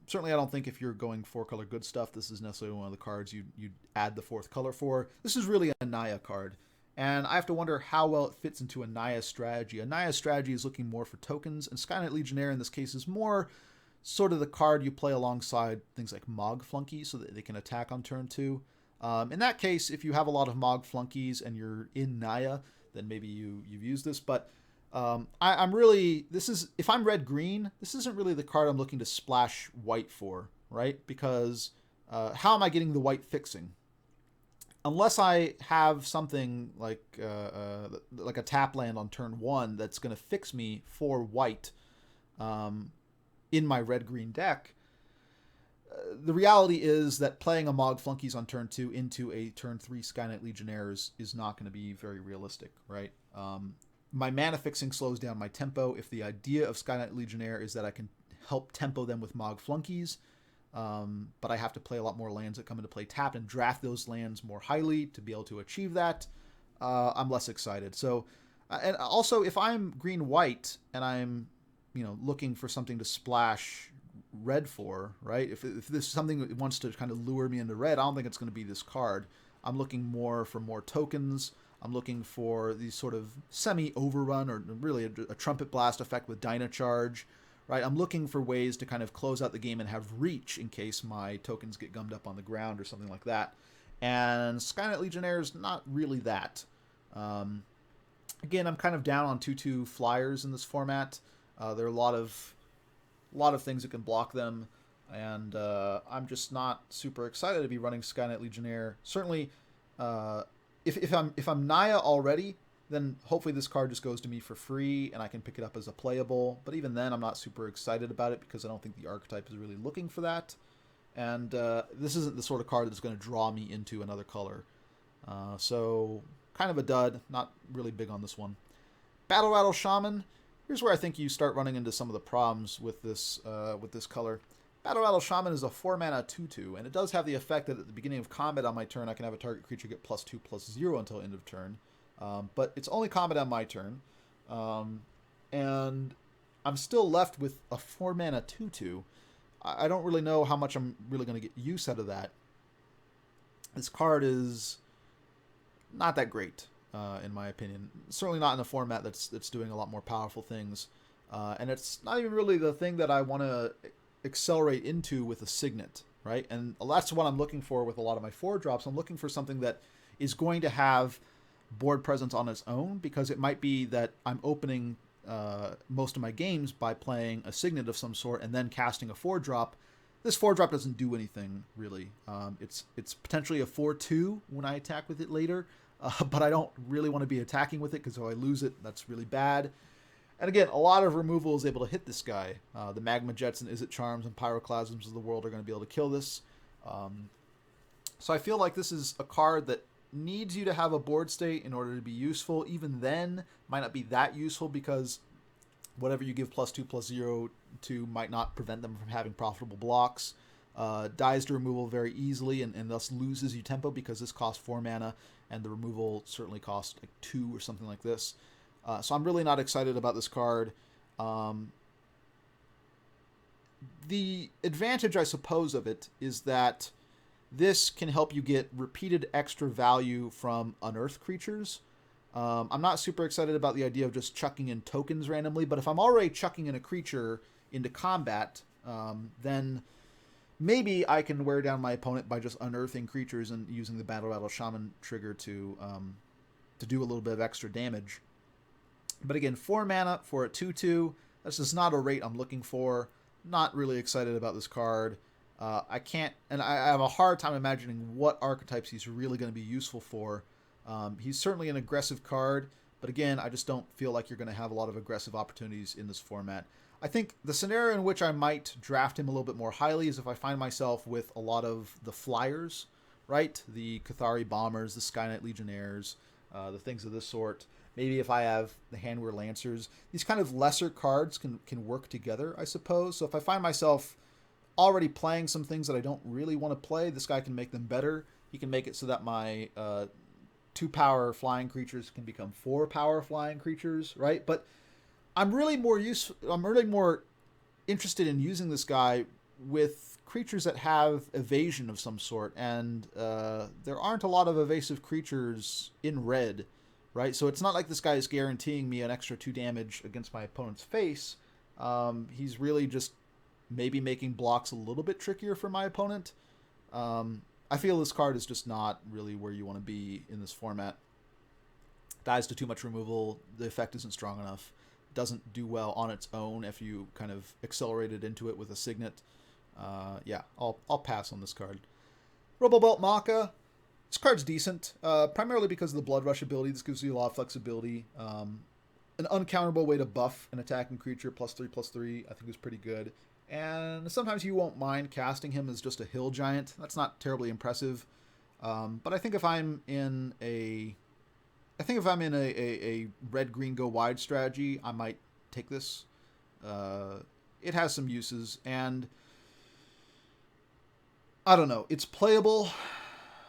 [SPEAKER 2] Certainly, I don't think if you're going 4-color good stuff, this is necessarily one of the cards you'd add the 4th color for. This is really a Naya card. And I have to wonder how well it fits into a Naya strategy. A Naya strategy is looking more for tokens, and Sky Knight Legionnaire in this case is more sort of the card you play alongside things like Mog Flunky so that they can attack on turn 2. In that case, if you have a lot of Mog Flunkies and you're in Naya, then maybe you've used this. But I'm really, this is, if I'm red green, this isn't really the card I'm looking to splash white for, right? Because how am I getting the white fixing? Unless I have something like a tap land on turn 1 that's going to fix me for white in my red-green deck, the reality is that playing a Mog Flunkies on turn 2 into a turn 3 Skynight Legionnaires is not going to be very realistic, right? My mana fixing slows down my tempo. If the idea of Skynight Legionnaire is that I can help tempo them with Mog Flunkies, but I have to play a lot more lands that come into play tapped and draft those lands more highly to be able to achieve that, I'm less excited. So, and also if I'm green-white and I'm, looking for something to splash red for, right? If this is something that wants to kind of lure me into red, I don't think it's going to be this card. I'm looking more for more tokens. I'm looking for these sort of semi-overrun or really a Trumpet Blast effect with Dynacharge, right? I'm looking for ways to kind of close out the game and have reach in case my tokens get gummed up on the ground or something like that. And Skynight Legionnaire is not really that. Again, I'm kind of down on 2/2 flyers in this format. There are a lot of things that can block them, and I'm just not super excited to be running Skynight Legionnaire. Certainly, if I'm Naya already, then hopefully this card just goes to me for free and I can pick it up as a playable. But even then, I'm not super excited about it because I don't think the archetype is really looking for that. And this isn't the sort of card that's going to draw me into another color. So kind of a dud. Not really big on this one. Battle Rattle Shaman. Here's where I think you start running into some of the problems with this color. Battle Rattle Shaman is a 4-mana 2/2, and it does have the effect that at the beginning of combat on my turn, I can have a target creature get +2/+0 until end of turn. But it's only combat on my turn. And I'm still left with a 4-mana 2/2. I don't really know how much I'm really going to get use out of that. This card is not that great, in my opinion. Certainly not in a format that's doing a lot more powerful things. And it's not even really the thing that I want to accelerate into with a Signet, right? And that's what I'm looking for with a lot of my 4-drops. I'm looking for something that is going to have board presence on its own, because it might be that I'm opening most of my games by playing a Signet of some sort and then casting a 4-drop. This 4-drop doesn't do anything, really. It's potentially a 4/2 when I attack with it later, but I don't really want to be attacking with it because if I lose it, that's really bad. And again, a lot of removal is able to hit this guy. The Magma Jets and Izzet Charms and Pyroclasms of the world are going to be able to kill this. So I feel like this is a card that needs you to have a board state in order to be useful. Even then, might not be that useful because whatever you give +2/+0 to might not prevent them from having profitable blocks. Dies to removal very easily and thus loses you tempo because this costs 4 mana and the removal certainly costs like 2 or something like this. So I'm really not excited about this card. The advantage, I suppose, of it is that this can help you get repeated extra value from unearthed creatures. I'm not super excited about the idea of just chucking in tokens randomly, but if I'm already chucking in a creature into combat, then maybe I can wear down my opponent by just unearthing creatures and using the Battle Rattle Shaman trigger to do a little bit of extra damage. But again, 4 mana for a 2/2. That's just not a rate I'm looking for. Not really excited about this card. I can't, and I have a hard time imagining what archetypes he's really going to be useful for. He's certainly an aggressive card, but again, I just don't feel like you're going to have a lot of aggressive opportunities in this format. I think the scenario in which I might draft him a little bit more highly is if I find myself with a lot of the flyers, right? The Cathari Bombers, the Skynight Legionnaires, the things of this sort. Maybe if I have the Handwear Lancers. These kind of lesser cards can work together, I suppose. So if I find myself already playing some things that I don't really want to play, this guy can make them better. He can make it so that my 2-power flying creatures can become 4-power flying creatures, right? But I'm really more interested in using this guy with creatures that have evasion of some sort, and there aren't a lot of evasive creatures in red, right? So it's not like this guy is guaranteeing me an extra 2 damage against my opponent's face. He's really just maybe making blocks a little bit trickier for my opponent. I feel this card is just not really where you want to be in this format. dies to too much removal. The effect isn't strong enough. Doesn't do well on its own if you kind of accelerated into it with a Signet. Yeah, I'll pass on this card. Robobolt Maka. This card's decent, primarily because of the Blood Rush ability. This gives you a lot of flexibility. An uncounterable way to buff an attacking creature, +3/+3, I think is pretty good. And sometimes you won't mind casting him as just a hill giant. That's not terribly impressive. But I think if I'm in a red green go wide strategy, I might take this. It has some uses, and I don't know. It's playable,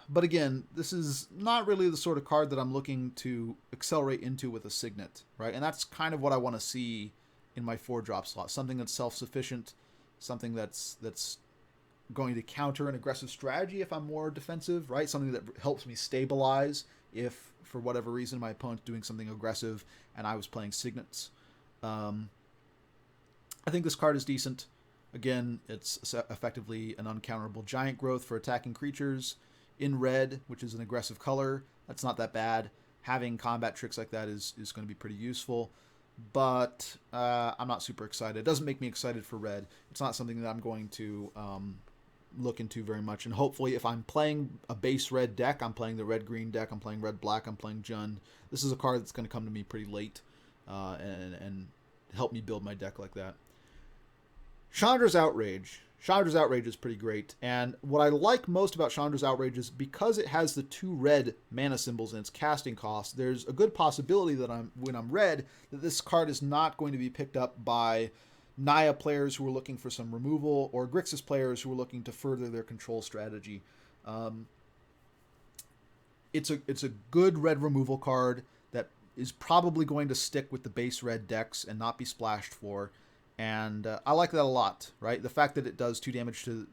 [SPEAKER 2] but again, this is not really the sort of card that I'm looking to accelerate into with a Signet, right? And that's kind of what I want to see in my 4-drop slot. Something that's self-sufficient, something that's going to counter an aggressive strategy if I'm more defensive, right? Something that helps me stabilize if, for whatever reason, my opponent's doing something aggressive and I was playing Signets. I think this card is decent. Again, it's effectively an uncounterable giant growth for attacking creatures in red, which is an aggressive color. That's not that bad. Having combat tricks like that is going to be pretty useful. But I'm not super excited. It doesn't make me excited for red. It's not something that I'm going to look into very much. And hopefully, if I'm playing a base red deck, I'm playing the red-green deck, I'm playing red-black, I'm playing Jund, this is a card that's going to come to me pretty late and help me build my deck like that. Chandra's Outrage. Chandra's Outrage is pretty great. And what I like most about Chandra's Outrage is because it has the 2 red mana symbols in its casting cost, there's a good possibility that when I'm red, that this card is not going to be picked up by Naya players who are looking for some removal, or Grixis players who are looking to further their control strategy. It's a good red removal card that is probably going to stick with the base red decks and not be splashed for. And I like that a lot, right? The fact that it does 2 damage to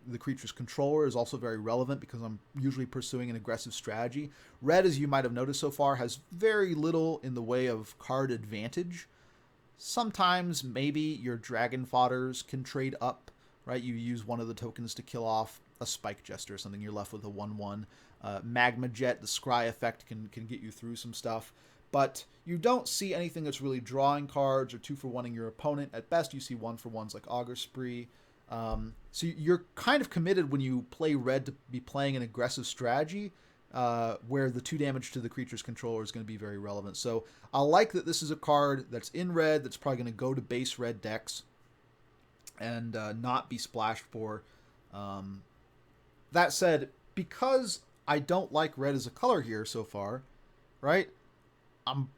[SPEAKER 2] the creature's controller is also very relevant because I'm usually pursuing an aggressive strategy. Red, as you might have noticed so far, has very little in the way of card advantage. Sometimes maybe your dragon fodders can trade up, right? You use one of the tokens to kill off a Spike Jester or something. You're left with a 1/1. Magma Jet, the Scry effect can get you through some stuff. But you don't see anything that's really drawing cards or 2-for-1ing your opponent. At best, you see 1-for-1s like Augur Spree. So you're kind of committed when you play red to be playing an aggressive strategy where the 2 damage to the creature's controller is going to be very relevant. So I like that this is a card that's in red that's probably going to go to base red decks and not be splashed for. That said, because I don't like red as a color here so far, right? I'm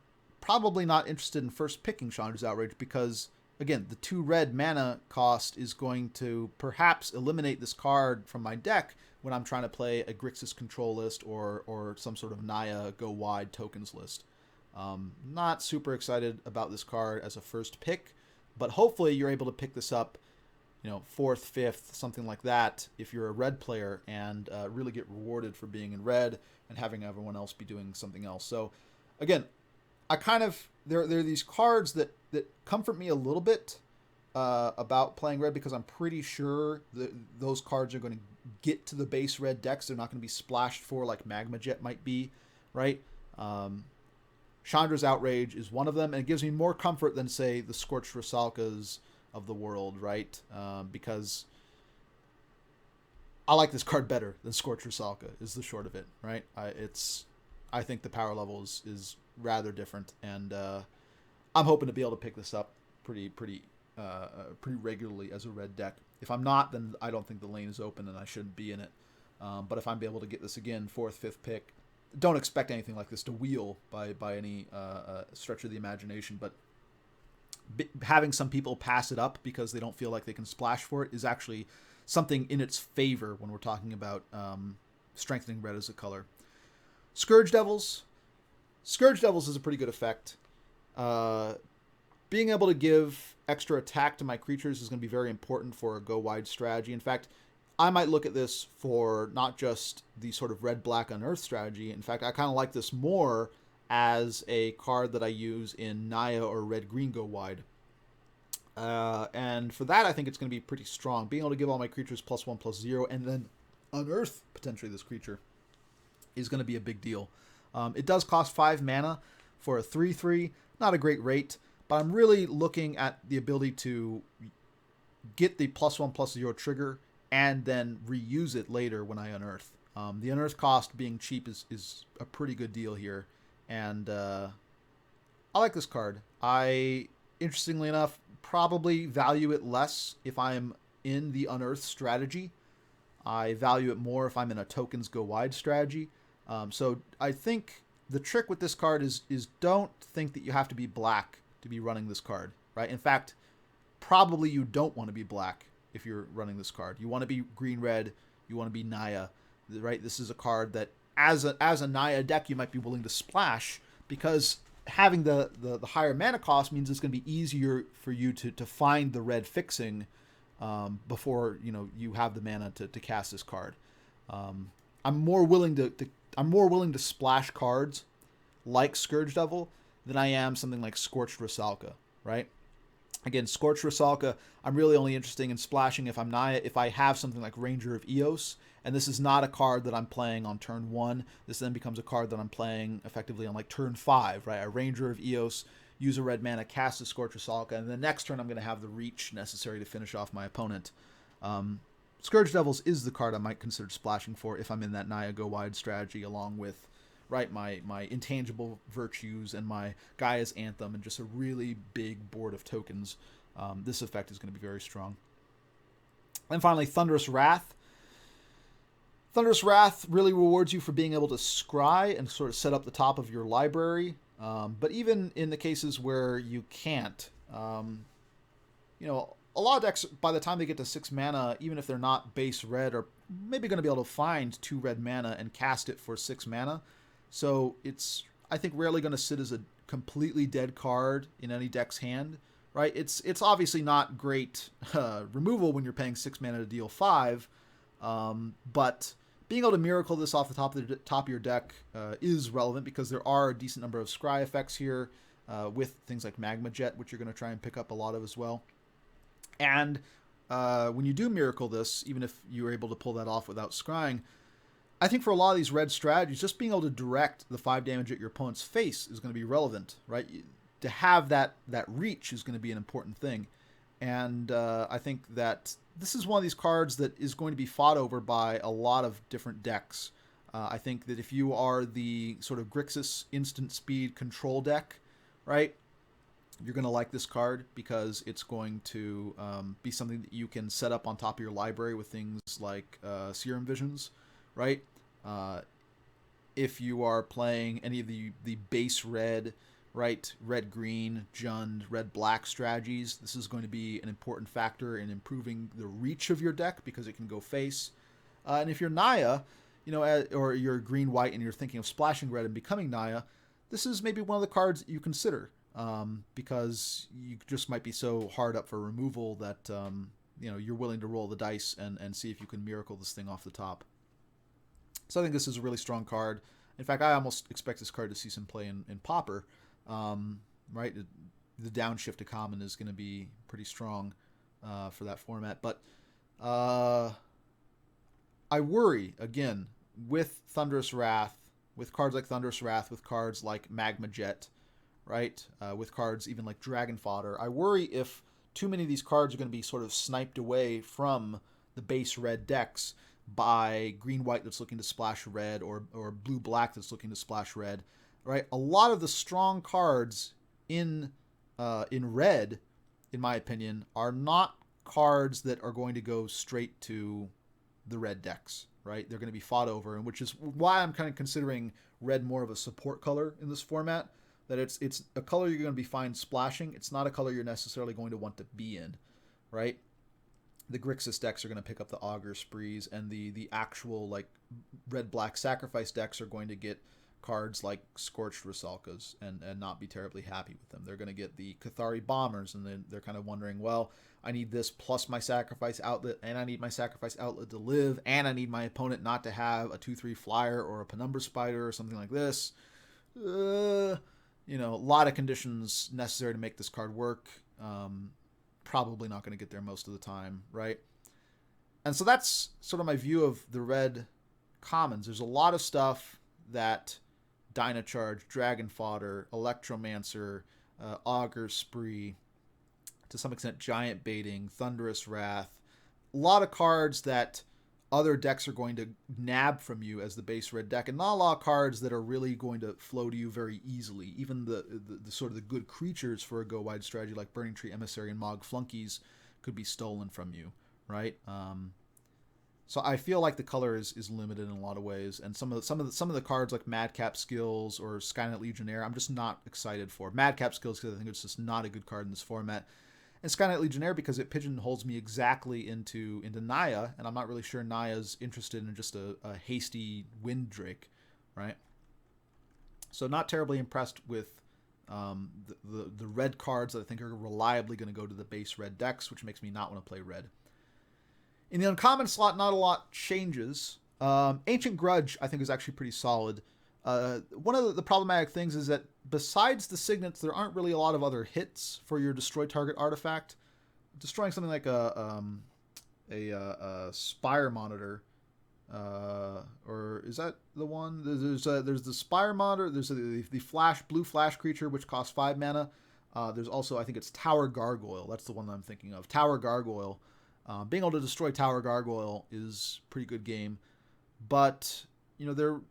[SPEAKER 2] probably not interested in first picking Chandra's Outrage because, again, the 2 red mana cost is going to perhaps eliminate this card from my deck when I'm trying to play a Grixis control list or some sort of Naya go wide tokens list. Not super excited about this card as a first pick, but hopefully you're able to pick this up, 4th, 5th, something like that, if you're a red player and really get rewarded for being in red and having everyone else be doing something else. So, again, there are these cards that comfort me a little bit about playing red because I'm pretty sure that those cards are going to get to the base red decks. They're not going to be splashed for like Magma Jet might be, right? Chandra's Outrage is one of them, and it gives me more comfort than, say, the Scorched Rusalkas of the world, right? Because I like this card better than Scorched Rusalka is the short of it, right? I think the power level is rather different, and I'm hoping to be able to pick this up pretty regularly as a red deck. If I'm not, then I don't think the lane is open and I shouldn't be in it. But if I'm able to get this again, 4th, 5th pick, don't expect anything like this to wheel by any stretch of the imagination. But having some people pass it up because they don't feel like they can splash for it is actually something in its favor when we're talking about strengthening red as a color. Scourge Devils. Scourge Devils is a pretty good effect. Being able to give extra attack to my creatures is going to be very important for a go-wide strategy. In fact, I might look at this for not just the sort of red-black unearth strategy. In fact, I kind of like this more as a card that I use in Naya or red-green go-wide. And for that, I think it's going to be pretty strong. Being able to give all my creatures +1/+0 and then unearth potentially this creature is going to be a big deal. It does cost 5 mana for a 3/3, not a great rate, but I'm really looking at the ability to get the +1/+0 trigger and then reuse it later when I unearth. The unearth cost being cheap is a pretty good deal here, and I like this card. Interestingly enough, probably value it less if I'm in the unearth strategy. I value it more if I'm in a tokens go wide strategy. So I think the trick with this card is don't think that you have to be black to be running this card, right? In fact, probably you don't want to be black if you're running this card. You want to be green-red. You want to be Naya, right? This is a card that, as a Naya deck, you might be willing to splash because having the higher mana cost means it's going to be easier for you to find the red fixing before you have the mana to cast this card. I'm more willing to splash cards like Scourge Devil than I am something like Scorched Rusalka, right? Again, Scorched Rusalka, I'm really only interested in splashing if I'm Naya, if I have something like Ranger of Eos, and this is not a card that I'm playing on turn 1. This then becomes a card that I'm playing effectively on like turn 5, right? A Ranger of Eos, use a red mana, cast a Scorched Rusalka, and the next turn I'm going to have the reach necessary to finish off my opponent. Scourge Devils is the card I might consider splashing for if I'm in that Naya go wide strategy, along with my intangible virtues and my Gaia's Anthem and just a really big board of tokens. This effect is going to be very strong. And finally, Thunderous Wrath. Thunderous Wrath really rewards you for being able to scry and sort of set up the top of your library. But even in the cases where you can't, a lot of decks, by the time they get to 6 mana, even if they're not base red, are maybe going to be able to find 2 red mana and cast it for 6 mana. So it's, I think, rarely going to sit as a completely dead card in any deck's hand, right? It's obviously not great removal when you're paying 6 mana to deal 5, but being able to miracle this off the top of your deck is relevant because there are a decent number of scry effects here with things like Magma Jet, which you're going to try and pick up a lot of as well. And when you do miracle this, even if you're able to pull that off without scrying, I think for a lot of these red strategies, just being able to direct the 5 damage at your opponent's face is going to be relevant, right? To have that reach is going to be an important thing. And I think that this is one of these cards that is going to be fought over by a lot of different decks. I think that if you are the sort of Grixis instant speed control deck, right, you're going to like this card because it's going to be something that you can set up on top of your library with things like Serum Visions, right? If you are playing any of the base red, right, red-green, Jund, red-black strategies, this is going to be an important factor in improving the reach of your deck because it can go face. And if you're Naya, or you're green-white and you're thinking of splashing red and becoming Naya, this is maybe one of the cards that you consider because you just might be so hard up for removal that you're willing to roll the dice and see if you can miracle this thing off the top. So I think this is a really strong card. In fact, I almost expect this card to see some play in Pauper. Right? The downshift to common is going to be pretty strong for that format. But I worry, again, with Thunderous Wrath, with cards like Thunderous Wrath, with cards like Magma Jet, right? With cards even like Dragon Fodder. I worry if too many of these cards are going to be sort of sniped away from the base red decks by green-white that's looking to splash red or blue-black that's looking to splash red, right? A lot of the strong cards in red, in my opinion, are not cards that are going to go straight to the red decks, right? They're going to be fought over, and which is why I'm kind of considering red more of a support color in this format, that it's a color you're going to be fine splashing. It's not a color you're necessarily going to want to be in, right? The Grixis decks are going to pick up the Augur Sprees, and the actual like red-black sacrifice decks are going to get cards like Scorched Rusalkas and not be terribly happy with them. They're going to get the Cathari Bombers, and then they're kind of wondering, well, I need this plus my sacrifice outlet, and I need my sacrifice outlet to live, and I need my opponent not to have a 2/3 flyer or a Penumbra Spider or something like this. A lot of conditions necessary to make this card work. Probably not going to get there most of the time, right? And so that's sort of my view of the red commons. There's a lot of stuff that Dynacharge, Dragon Fodder, Electromancer, Augur Spree, to some extent Giant Baiting, Thunderous Wrath. A lot of cards that other decks are going to nab from you as the base red deck, and not a lot of cards that are really going to flow to you very easily. Even the sort of the good creatures for a go wide strategy like Burning Tree Emissary and Mog Flunkies could be stolen from you, right? So I feel like the color is limited in a lot of ways, and some of the cards like Madcap Skills or Skynet Legionnaire, I'm just not excited for. Madcap Skills because I think it's just not a good card in this format, and Skynet Legionnaire because it pigeonholes me exactly into Naya, and I'm not really sure Naya's interested in just a hasty Wind Drake, right? So not terribly impressed with the red cards that I think are reliably going to go to the base red decks, which makes me not want to play red. In the uncommon slot, not a lot changes. Ancient Grudge, I think, is actually pretty solid. One of the problematic things is that besides the signets, there aren't really a lot of other hits for your destroy target artifact. Destroying something like a Spire Monitor, or is that the one? There's the Spire Monitor. There's the blue flash creature which costs 5 mana. There's also, I think it's Tower Gargoyle. That's the one that I'm thinking of. Tower Gargoyle. Being able to destroy Tower Gargoyle is a pretty good game, but there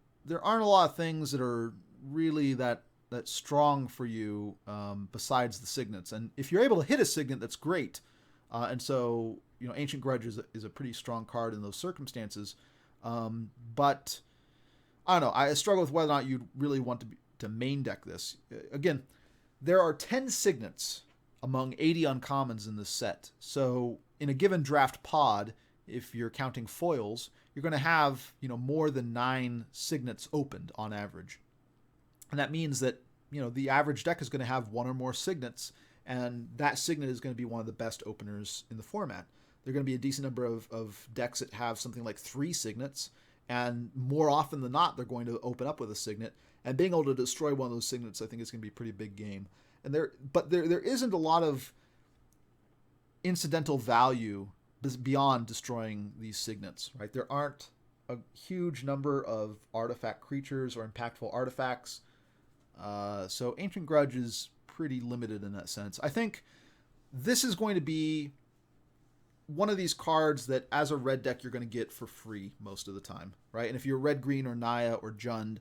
[SPEAKER 2] aren't a lot of things that are really that strong for you besides the signets. And if you're able to hit a signet, that's great. And so Ancient Grudge is a pretty strong card in those circumstances. But I don't know. I struggle with whether or not you'd really want to main deck this. Again, there are 10 signets among 80 uncommons in this set. So in a given draft pod, if you're counting foils, you're going to have more than 9 signets opened on average, and that means that the average deck is going to have 1 or more signets, and that signet is going to be one of the best openers in the format. There are going to be a decent number of decks that have something like 3 signets, and more often than not, they're going to open up with a signet, and being able to destroy one of those signets, I think, is going to be a pretty big game. And there isn't a lot of incidental value beyond destroying these signets, right? There aren't a huge number of artifact creatures or impactful artifacts, so Ancient Grudge is pretty limited in that sense. I think this is going to be one of these cards that as a red deck you're going to get for free most of the time, right? And if you're red, green, or Naya or Jund,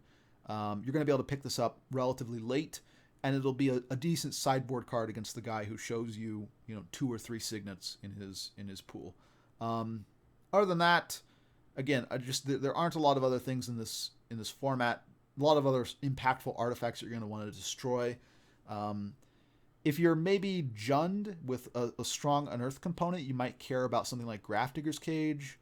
[SPEAKER 2] you're going to be able to pick this up relatively late, and it'll be a decent sideboard card against the guy who shows you 2 or 3 signets in his pool. Other than that, again, there aren't a lot of other things in this format. A lot of other impactful artifacts that you're going to want to destroy. If you're maybe Jund with a strong unearth component, you might care about something like Grafdigger's Cage.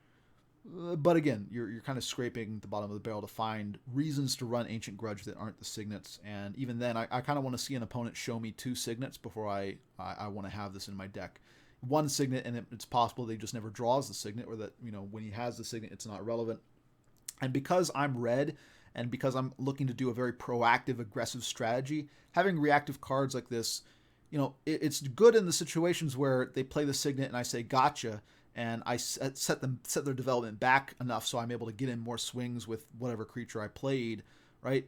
[SPEAKER 2] But again, you're kind of scraping the bottom of the barrel to find reasons to run Ancient Grudge that aren't the signets. And even then, I kind of want to see an opponent show me 2 signets before I want to have this in my deck. 1 signet, and it's possible they just never draws the signet, or that when he has the signet, it's not relevant. And because I'm red, and because I'm looking to do a very proactive, aggressive strategy, having reactive cards like this, it's good in the situations where they play the signet and I say gotcha, and I set their development back enough so I'm able to get in more swings with whatever creature I played, right?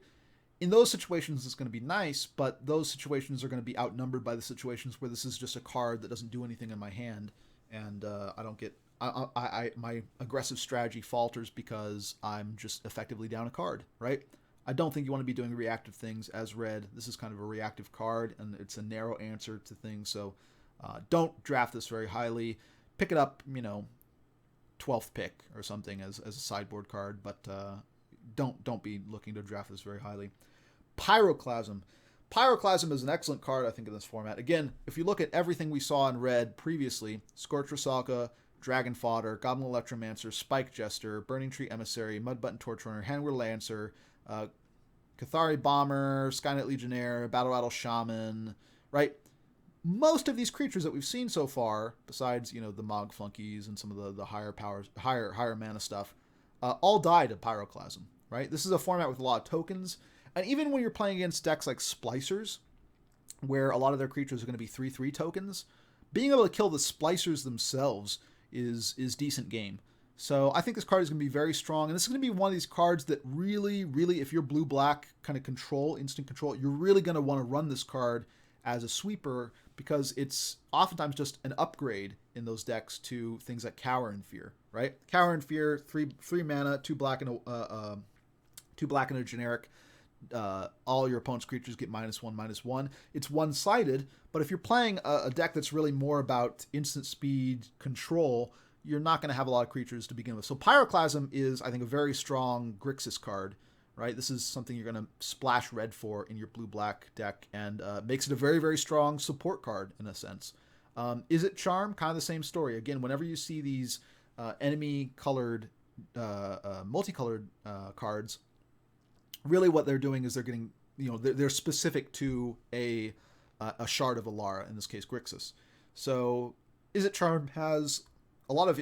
[SPEAKER 2] In those situations, it's going to be nice, but those situations are going to be outnumbered by the situations where this is just a card that doesn't do anything in my hand, and I don't get... my aggressive strategy falters because I'm just effectively down a card, right? I don't think you want to be doing reactive things as red. This is kind of a reactive card, and it's a narrow answer to things, so don't draft this very highly. Pick it up, 12th pick or something as a sideboard card, but don't be looking to draft this very highly. Pyroclasm. Pyroclasm is an excellent card, I think, in this format. Again, if you look at everything we saw in red previously, Scorch Rusalka, Dragon Fodder, Goblin Electromancer, Spike Jester, Burning Tree Emissary, Mudbutton Torchrunner, Handwheel Lancer, Cathari Bomber, Skynet Legionnaire, Battle Rattle Shaman, right? Most of these creatures that we've seen so far, besides, the Mog Flunkies and some of the higher powers, higher mana stuff, all died of Pyroclasm, right? This is a format with a lot of tokens, and even when you're playing against decks like Splicers, where a lot of their creatures are going to be 3/3 tokens, being able to kill the Splicers themselves is decent game. So I think this card is going to be very strong, and this is going to be one of these cards that really, really, if you're blue-black kind of control, instant control, you're really going to want to run this card as a sweeper because it's oftentimes just an upgrade in those decks to things like Cower and Fear, right? Cower and Fear, three mana, two black and a generic. All your opponent's creatures get -1/-1. It's one-sided, but if you're playing a deck that's really more about instant speed control, you're not going to have a lot of creatures to begin with. So Pyroclasm is, I think, a very strong Grixis card, right? This is something you're going to splash red for in your blue-black deck, and makes it a very, very strong support card in a sense. Is it Charm? Kind of the same story. Again, whenever you see these enemy-colored, multicolored cards, really what they're doing is they're getting, they're specific to a shard of Alara, in this case Grixis. So Is It Charm has a lot of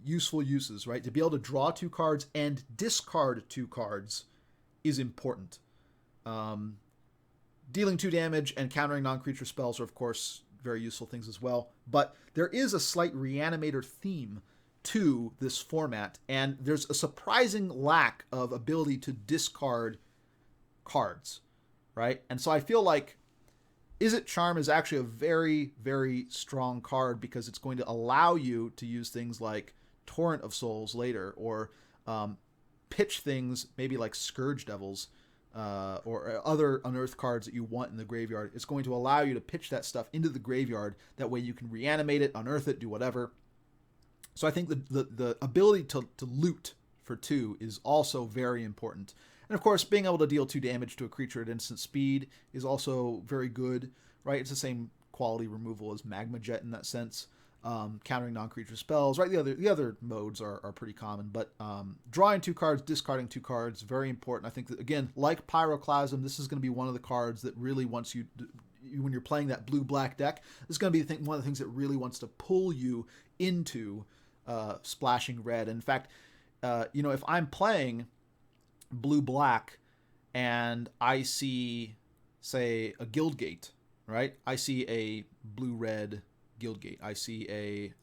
[SPEAKER 2] useful uses, right? To be able to draw 2 cards and discard 2 cards is important. Dealing 2 damage and countering non-creature spells are, of course, very useful things as well. But there is a slight Reanimator theme to this format, and there's a surprising lack of ability to discard cards, right? And so I feel like Is It Charm is actually a very, very strong card because it's going to allow you to use things like Torrent of Souls later, or pitch things maybe like Scourge Devils, or other unearthed cards that you want in the graveyard. It's going to allow you to pitch that stuff into the graveyard. That way you can reanimate it, unearth it, do whatever. So I think the ability to loot for 2 is also very important. And of course, being able to deal 2 damage to a creature at instant speed is also very good, right? It's the same quality removal as Magma Jet in that sense. Countering non-creature spells, right? The other modes are pretty common, but drawing 2 cards, discarding 2 cards, very important. I think that, again, like Pyroclasm, this is going to be one of the cards that really wants you, when you're playing that blue-black deck, this is going to be one of the things that really wants to pull you into splashing red. And in fact, if I'm playing blue-black and I see, say, a Guildgate, right? I see a blue-red Guildgate. I see a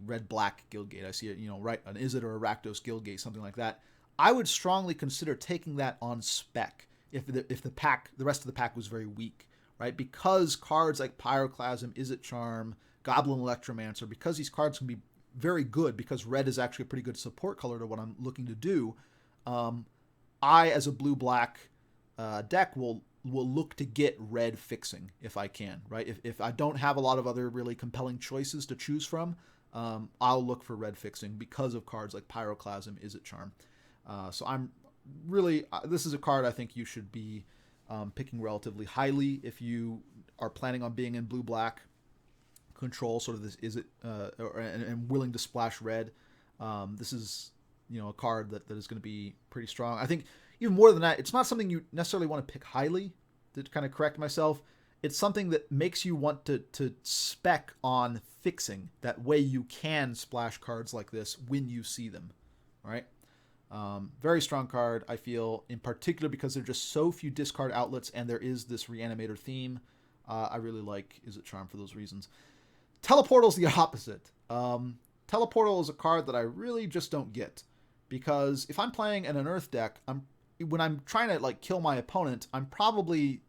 [SPEAKER 2] red-black Guildgate. I see an Izzet or a Rakdos Guildgate, something like that. I would strongly consider taking that on spec if the rest of the pack was very weak, right? Because cards like Pyroclasm, Is It Charm, Goblin Electromancer, because these cards can be very good, because red is actually a pretty good support color to what I'm looking to do. I, as a blue-black deck, will look to get red fixing if I can, right? If I don't have a lot of other really compelling choices to choose from, I'll look for red fixing because of cards like Pyroclasm, Is It Charm. So I'm really, this is a card I think you should be picking relatively highly if you are planning on being in blue-black control, sort of this and willing to splash red. This is a card that is going to be pretty strong. I think even more than that, it's not something you necessarily want to pick highly, to kind of correct myself. It's something that makes you want to spec on fixing. That way you can splash cards like this when you see them, right? Very strong card, I feel, in particular because there are just so few discard outlets and there is this Reanimator theme. I really like Is It Charm for those reasons. Teleportal's the opposite. Teleportal is a card that I really just don't get, because if I'm playing an Unearth deck, when I'm trying to kill my opponent, I'm probably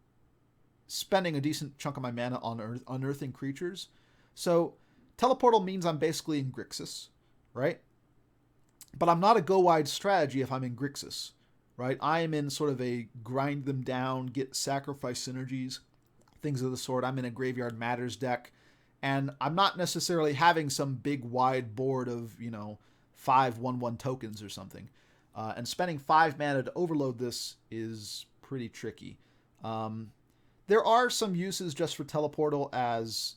[SPEAKER 2] spending a decent chunk of my mana on unearthing creatures. So Teleportal means I'm basically in Grixis, right? But I'm not a go-wide strategy if I'm in Grixis, right? I am in sort of a grind them down, get sacrifice synergies, things of the sort. I'm in a Graveyard Matters deck, and I'm not necessarily having some big wide board of, 5 1/1 tokens or something. And spending 5 mana to overload this is pretty tricky. There are some uses just for Teleportal as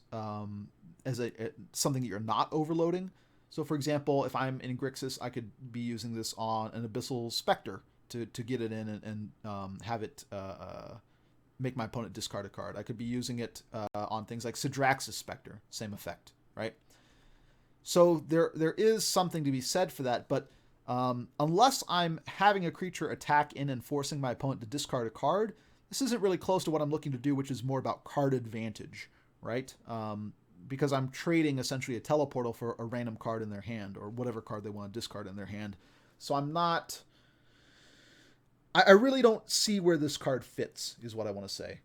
[SPEAKER 2] something that you're not overloading. So, for example, if I'm in Grixis, I could be using this on an Abyssal Spectre to get it in and have it make my opponent discard a card. I could be using it on things like Sidrax's Spectre, same effect, right? So there is something to be said for that, but unless I'm having a creature attack in and forcing my opponent to discard a card, this isn't really close to what I'm looking to do, which is more about card advantage, right? because I'm trading essentially a teleportal for a random card in their hand or whatever card they want to discard in their hand. So I'm not. I really don't see where this card fits, is what I want to say.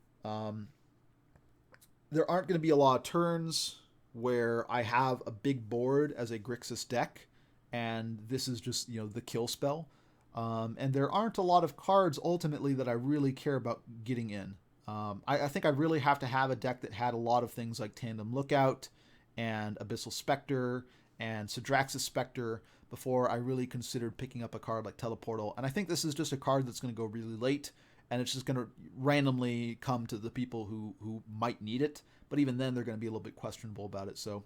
[SPEAKER 2] There aren't going to be a lot of turns where I have a big board as a Grixis deck, and this is just, the kill spell. And there aren't a lot of cards ultimately that I really care about getting in. I think I really have to have a deck that had a lot of things like Tandem Lookout and Abyssal Spectre and Sidraxis Spectre before I really considered picking up a card like Teleportal. And I think this is just a card that's going to go really late, and it's just going to randomly come to the people who might need it. But even then, they're going to be a little bit questionable about it. So,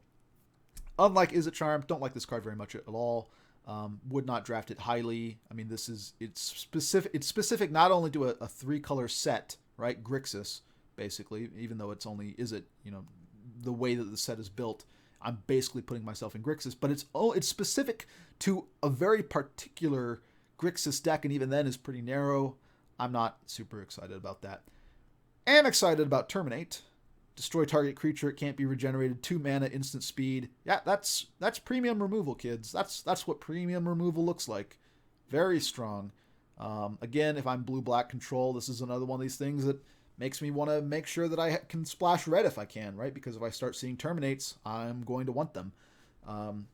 [SPEAKER 2] unlike Is It Charm, don't like this card very much at all. Would not draft it highly. I mean, it's specific not only to a 3-color set, right? Grixis, basically, even though it's only the way that the set is built. I'm basically putting myself in Grixis, but it's specific to a very particular Grixis deck, and even then is pretty narrow. I'm not super excited about that. Am excited about Terminate. Destroy target creature. It can't be regenerated. 2 mana, instant speed. Yeah, that's premium removal, kids. That's what premium removal looks like. Very strong. Again, if I'm blue-black control, this is another one of these things that makes me want to make sure that I can splash red if I can, right? Because if I start seeing Terminates, I'm going to want them.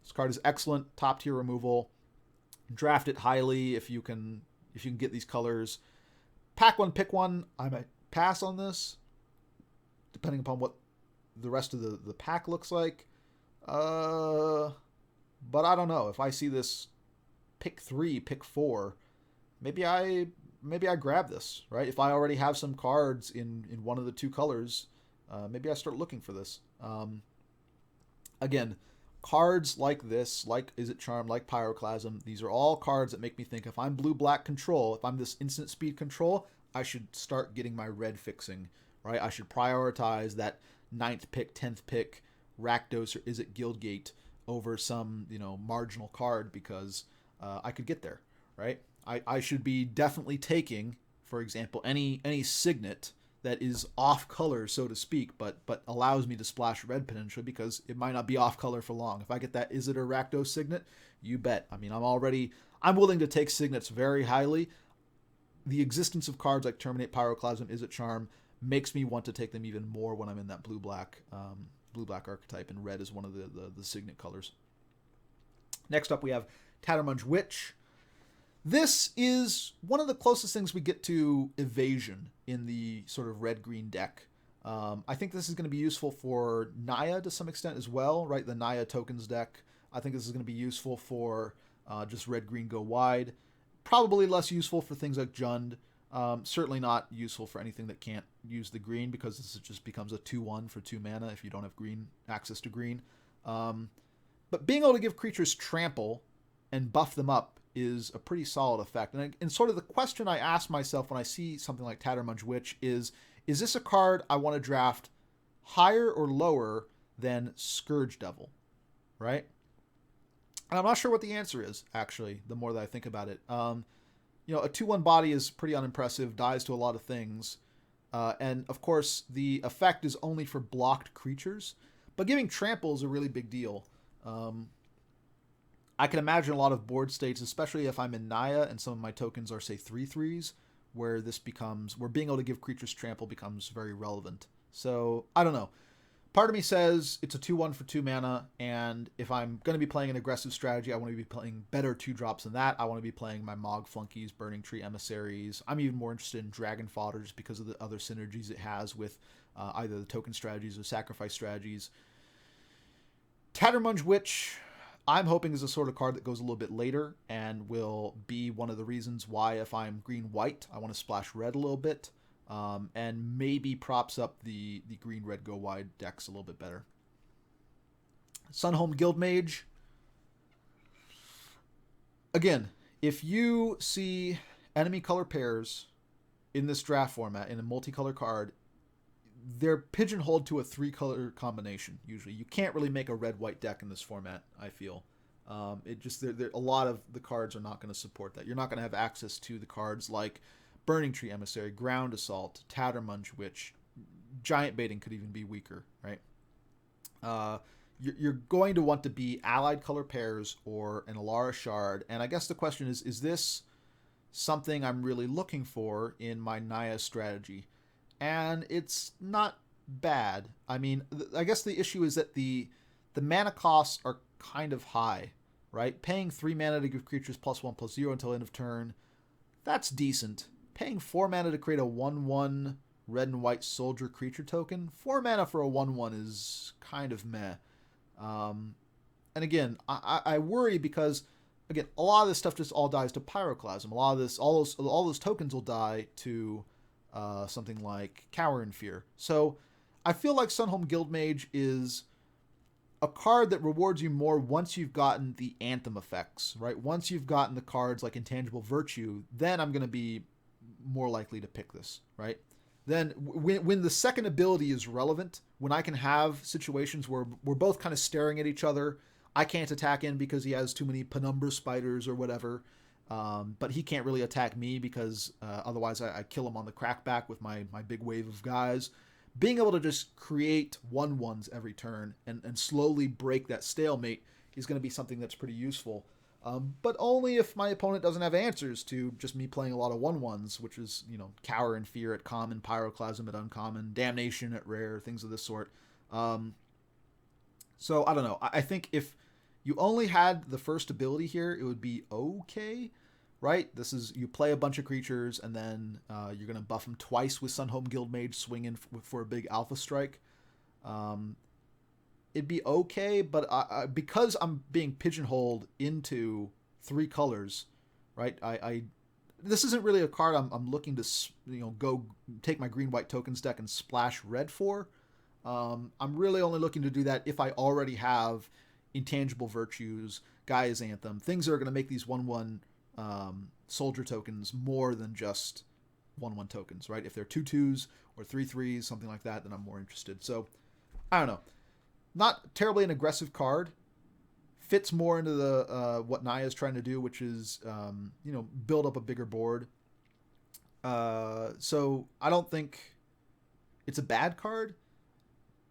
[SPEAKER 2] This card is excellent. Top-tier removal. Draft it highly if you can get these colors. Pack one, pick one. I might pass on this, depending upon what the rest of the pack looks like. But I don't know. If I see this pick 3, pick 4, maybe I grab this, right? If I already have some cards in one of the 2 colors, maybe I start looking for this. Again, cards like this, like Is It Charm, like Pyroclasm, these are all cards that make me think if I'm blue-black control, if I'm this instant speed control, I should start getting my red fixing, right? I should prioritize that 9th pick, 10th pick, Rakdos or Is It Guildgate over some, marginal card because I could get there, right? I should be definitely taking, for example, any Signet that is off color, so to speak, but allows me to splash red potentially because it might not be off color for long. If I get that Is It a Rakdos Signet, you bet. I mean, I'm willing to take Signets very highly. The existence of cards like Terminate, Pyroclasm, Is It Charm makes me want to take them even more when I'm in that blue-black archetype, and red is one of the Signet colors. Next up, we have Tattermunge Witch. This is one of the closest things we get to evasion in the sort of red-green deck. I think this is going to be useful for Naya to some extent as well, right? The Naya tokens deck. I think this is going to be useful for just red-green go wide. Probably less useful for things like Jund. Certainly not useful for anything that can't use the green, because this just becomes a 2/1 for 2 mana if you don't have access to green. But being able to give creatures trample and buff them up is a pretty solid effect. And sort of the question I ask myself when I see something like Tattermunge Witch is this a card I want to draft higher or lower than Scourge Devil, right? And I'm not sure what the answer is, actually, the more that I think about it. A 2/1 body is pretty unimpressive, dies to a lot of things. And, of course, the effect is only for blocked creatures. But giving trample is a really big deal. I can imagine a lot of board states, especially if I'm in Naya and some of my tokens are, say, 3/3s, where being able to give creatures trample becomes very relevant. So, I don't know. Part of me says it's a 2/1 for 2 mana, and if I'm going to be playing an aggressive strategy, I want to be playing better 2-drops than that. I want to be playing my Mog Flunkies, Burning Tree Emissaries. I'm even more interested in Dragon Fodders because of the other synergies it has with either the token strategies or sacrifice strategies. Tattermunge Witch, I'm hoping, is a sort of card that goes a little bit later and will be one of the reasons why, if I'm green-white, I want to splash red a little bit. And maybe props up the green-red go-wide decks a little bit better. Sunhome Guildmage. Again, if you see enemy color pairs in this draft format, in a multicolor card, they're pigeonholed to a 3-color combination, usually. You can't really make a red-white deck in this format, I feel. A lot of the cards are not going to support that. You're not going to have access to the cards like Burning Tree Emissary, Ground Assault, Tattermunge Witch. Giant Baiting could even be weaker, right? You're going to want to be allied color pairs or an Alara Shard. And I guess the question is this something I'm really looking for in my Naya strategy? And it's not bad. I mean, I guess the issue is that the mana costs are kind of high, right? Paying 3 mana to give creatures +1/+0 until end of turn, that's decent. Paying 4 mana to create a 1/1 red and white soldier creature token, 4 mana for a 1/1 is kind of meh. And again, I worry because, again, a lot of this stuff just all dies to Pyroclasm. A lot of this, all those tokens will die to something like Cower in Fear. So I feel like Sunhome Guildmage is a card that rewards you more once you've gotten the Anthem effects, right? Once you've gotten the cards like Intangible Virtue, then I'm going to be more likely to pick this, right? Then when the second ability is relevant, when I can have situations where we're both kind of staring at each other, I can't attack him because he has too many penumbra spiders or whatever, but he can't really attack me because otherwise I kill him on the crackback with my big wave of guys. Being able to just create 1/1s every turn and slowly break that stalemate is going to be something that's pretty useful. But only if my opponent doesn't have answers to just me playing a lot of 1/1s, which is, Cower and Fear at common, Pyroclasm at uncommon, Damnation at rare, things of this sort. So I don't know. I think if you only had the first ability here, it would be okay, right? This is, you play a bunch of creatures and then you're going to buff them twice with Sunhome Guildmage swinging for a big alpha strike. It'd be okay, but because I'm being pigeonholed into 3 colors, right? This isn't really a card I'm looking to go take my green-white tokens deck and splash red for. I'm really only looking to do that if I already have Intangible Virtues, Gaia's Anthem, things that are going to make these 1/1 soldier tokens more than just 1/1 tokens, right? If they're 2/2s or 3/3s, something like that, then I'm more interested. So I don't know. Not terribly an aggressive card. Fits more into the what Naya is trying to do, which is build up a bigger board. So I don't think it's a bad card,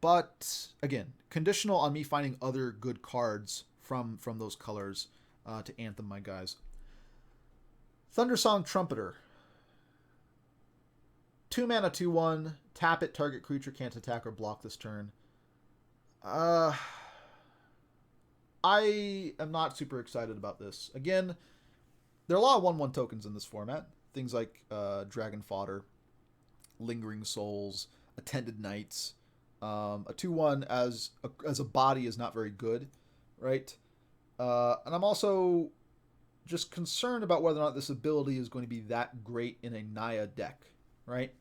[SPEAKER 2] but again, conditional on me finding other good cards from those colors to Anthem my guys. Thundersong Trumpeter. 2 mana 2/1. Tap it. Target creature can't attack or block this turn. I am not super excited about this. Again, there are a lot of 1/1 tokens in this format. Things like Dragon Fodder, Lingering Souls, Attended Knights. A 2/1 as a body is not very good, right? And I'm also just concerned about whether or not this ability is going to be that great in a Naya deck, right?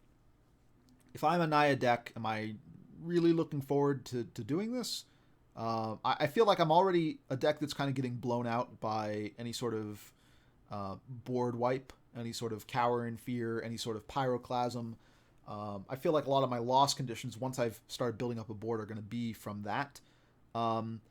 [SPEAKER 2] If I'm a Naya deck, am I really looking forward to doing this? I feel like I'm already a deck that's kind of getting blown out by any sort of board wipe, any sort of Cower in Fear, any sort of Pyroclasm. I feel like a lot of my loss conditions, once I've started building up a board, are going to be from that. And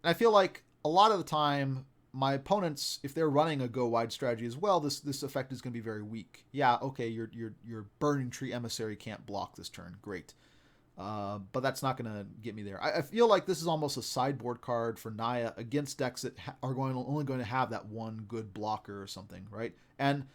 [SPEAKER 2] I feel like a lot of the time, my opponents, if they're running a go wide strategy as well, this effect is going to be very weak. Yeah, okay, your Burning Tree Emissary can't block this turn. Great. But that's not going to get me there. I feel like this is almost a sideboard card for Naya against decks that are only going to have that one good blocker or something, right? And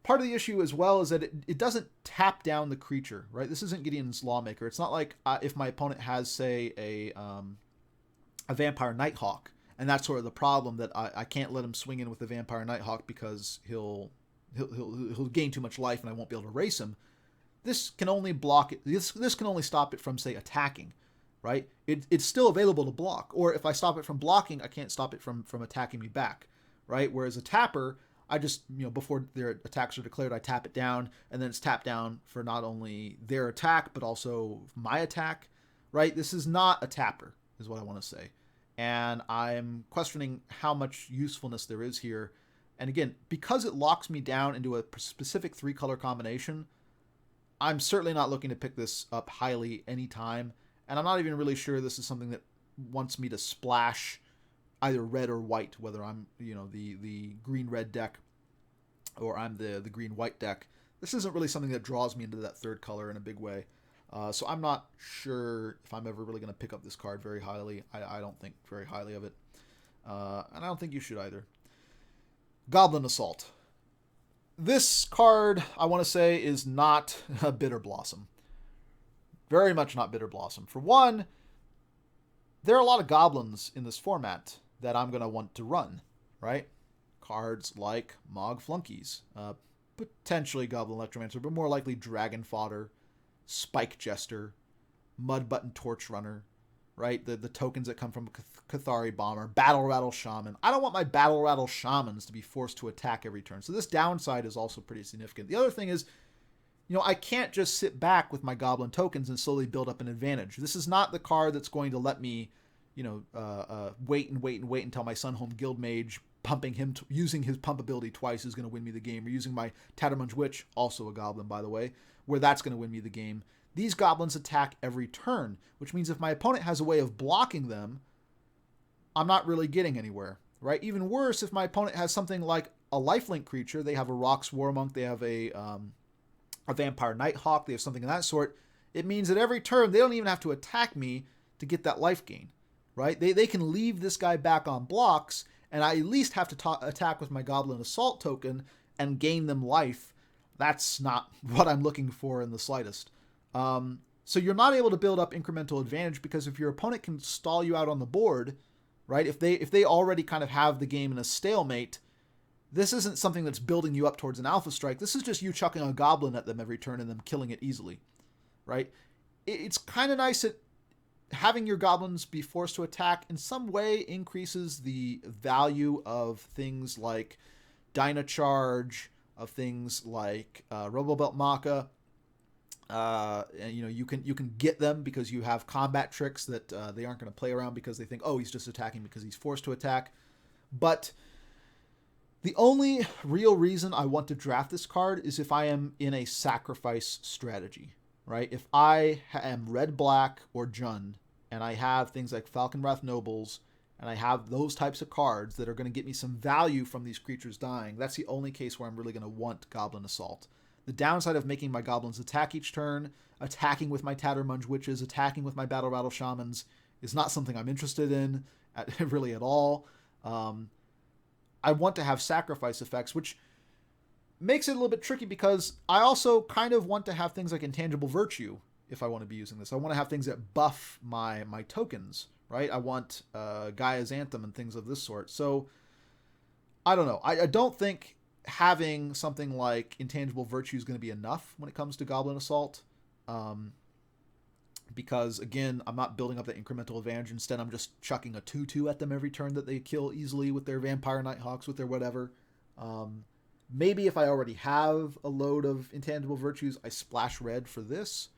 [SPEAKER 2] part of the issue as well is that it doesn't tap down the creature, right? This isn't Gideon's Lawmaker. It's not like if my opponent has, say, a Vampire Nighthawk, and that's sort of the problem, that I can't let him swing in with the Vampire Nighthawk because he'll gain too much life and I won't be able to race him. This can only block it. This can only stop it from, say, attacking, right? It's still available to block. Or if I stop it from blocking, I can't stop it from attacking me back, right? Whereas a tapper, I just, before their attacks are declared, I tap it down, and then it's tapped down for not only their attack, but also my attack, right? This is not a tapper, is what I want to say. And I'm questioning how much usefulness there is here. And again, because it locks me down into a specific 3-color combination, I'm certainly not looking to pick this up highly anytime. And I'm not even really sure this is something that wants me to splash either red or white, whether I'm, the green-red deck or I'm the green-white deck. This isn't really something that draws me into that 3rd color in a big way. So I'm not sure if I'm ever really going to pick up this card very highly. I don't think very highly of it. And I don't think you should either. Goblin Assault. This card, I want to say, is not a Bitter Blossom. Very much not Bitter Blossom. For one, there are a lot of goblins in this format that I'm going to want to run, right? Cards like Mog Flunkies, potentially Goblin Electromancer, but more likely Dragon Fodder, Spike Jester, Mud Button Torch Runner, right? The tokens that come from Cathari Bomber, Battle Rattle Shaman. I don't want my Battle Rattle Shamans to be forced to attack every turn. So this downside is also pretty significant. The other thing is, I can't just sit back with my Goblin tokens and slowly build up an advantage. This is not the card that's going to let me, wait until my Sunhome Guildmage pumping him, using his pump ability twice is going to win me the game, or using my Tattermunge Witch, also a Goblin, by the way, where that's going to win me the game. These goblins attack every turn, which means if my opponent has a way of blocking them, I'm not really getting anywhere, right? Even worse, if my opponent has something like a lifelink creature, they have a Rox Warmonk, they have a Vampire Nighthawk, they have something of that sort, it means that every turn they don't even have to attack me to get that life gain, right? They can leave this guy back on blocks, and I at least have to attack with my Goblin Assault token and gain them life. That's not what I'm looking for in the slightest. So you're not able to build up incremental advantage, because if your opponent can stall you out on the board, right? If they already kind of have the game in a stalemate, this isn't something that's building you up towards an alpha strike. This is just you chucking a goblin at them every turn and them killing it easily, right? It's kind of nice that having your goblins be forced to attack in some way increases the value of things like Dynacharge, of things like Robobelt Maka. And you can get them because you have combat tricks that they aren't going to play around, because they think, oh, he's just attacking because he's forced to attack. But the only real reason I want to draft this card is if I am in a sacrifice strategy, right? If I am red-black or Jund, and I have things like Falconwrath Nobles, and I have those types of cards that are going to get me some value from these creatures dying, that's the only case where I'm really going to want Goblin Assault. The downside of making my goblins attack each turn, attacking with my Tattermunge Witches, attacking with my Battle Rattle Shamans, is not something I'm interested in really at all. I want to have sacrifice effects, which makes it a little bit tricky, because I also kind of want to have things like Intangible Virtue if I want to be using this. I want to have things that buff my tokens, right? I want Gaia's Anthem and things of this sort. So I don't know. I don't think having something like Intangible Virtue is going to be enough when it comes to Goblin Assault, because again, I'm not building up that incremental advantage. Instead, I'm just chucking a 2/2 at them every turn that they kill easily with their Vampire Nighthawks, with their whatever. Maybe if I already have a load of Intangible Virtues, I splash red for this.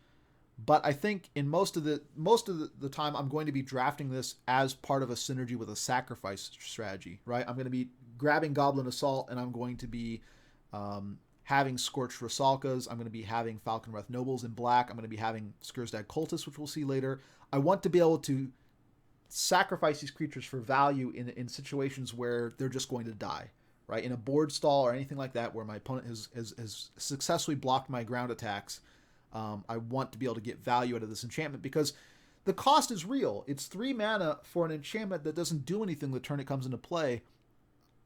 [SPEAKER 2] But I think in most of the time, I'm going to be drafting this as part of a synergy with a sacrifice strategy, right? I'm going to be grabbing Goblin Assault, and I'm going to be having Scorched Rusalkas. I'm going to be having Falconwrath Nobles in black. I'm going to be having Skursdad Cultists, which we'll see later. I want to be able to sacrifice these creatures for value in situations where they're just going to die, right? In a board stall or anything like that, where my opponent has successfully blocked my ground attacks. I want to be able to get value out of this enchantment, because the cost is real. It's 3 mana for an enchantment that doesn't do anything the turn it comes into play.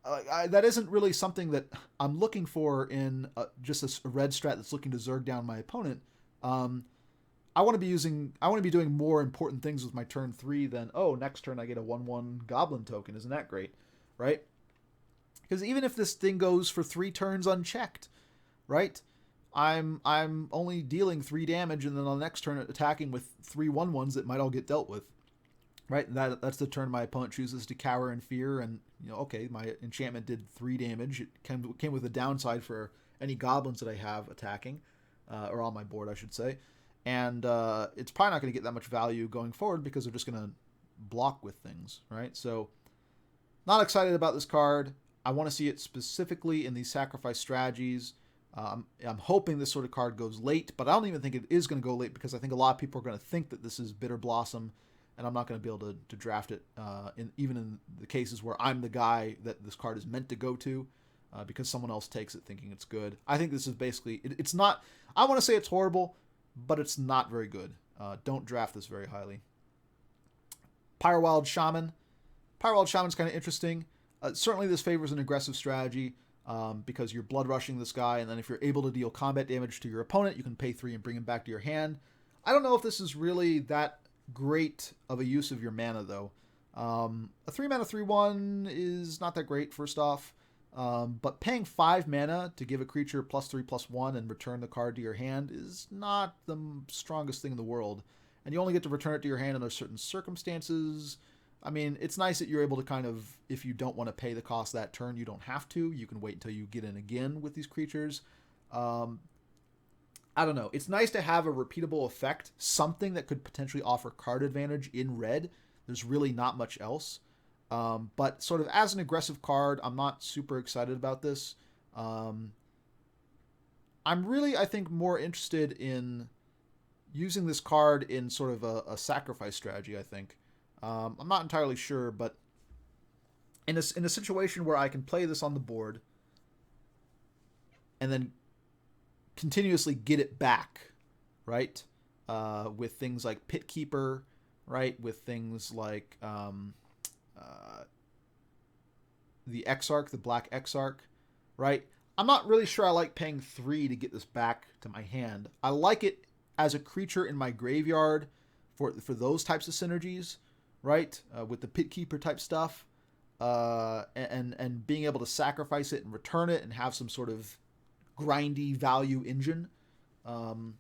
[SPEAKER 2] That isn't really something that I'm looking for in just a red strat that's looking to Zerg down my opponent. I want to be doing more important things with my turn 3 than, oh, next turn I get a 1/1 Goblin token. Isn't that great, right? Because even if this thing goes for 3 turns unchecked, right? I'm only dealing 3 damage, and then on the next turn attacking with 3 1/1s that might all get dealt with, right? That's the turn my opponent chooses to cower in fear, and okay, my enchantment did 3 damage. It came with a downside for any goblins that I have attacking, or on my board, I should say, and it's probably not going to get that much value going forward, because they're just going to block with things, right? So, not excited about this card. I want to see it specifically in these sacrifice strategies. I'm hoping this sort of card goes late, but I don't even think it is going to go late, because I think a lot of people are going to think that this is Bitter Blossom, and I'm not going to be able to draft it, even in the cases where I'm the guy that this card is meant to go to, because someone else takes it thinking it's good. I think this is basically, it's not, I want to say it's horrible, but it's not very good. Don't draft this very highly. Pyrowild Shaman. Pyrowild Shaman's kind of interesting. Certainly this favors an aggressive strategy because you're blood rushing this guy, and then if you're able to deal combat damage to your opponent, you can pay 3 and bring him back to your hand. I don't know if this is really that great of a use of your mana, though. A 3 mana 3/1 is not that great, first off. But paying 5 mana to give a creature +3/+1 and return the card to your hand is not the strongest thing in the world. And you only get to return it to your hand under certain circumstances. I mean, it's nice that you're able to kind of, if you don't want to pay the cost that turn, you don't have to. You can wait until you get in again with these creatures. I don't know. It's nice to have a repeatable effect, something that could potentially offer card advantage in red. There's really not much else. But sort of as an aggressive card, I'm not super excited about this. I'm really, I think, more interested in using this card in sort of a sacrifice strategy, I think. I'm not entirely sure, but in a situation where I can play this on the board and then continuously get it back, right? With things like Pit Keeper, right? With things like the Exarch, the Black Exarch, right? I'm not really sure I like paying 3 to get this back to my hand. I like it as a creature in my graveyard for those types of synergies, right? With the Pit Keeper type stuff, and being able to sacrifice it and return it and have some sort of grindy value engine. I'm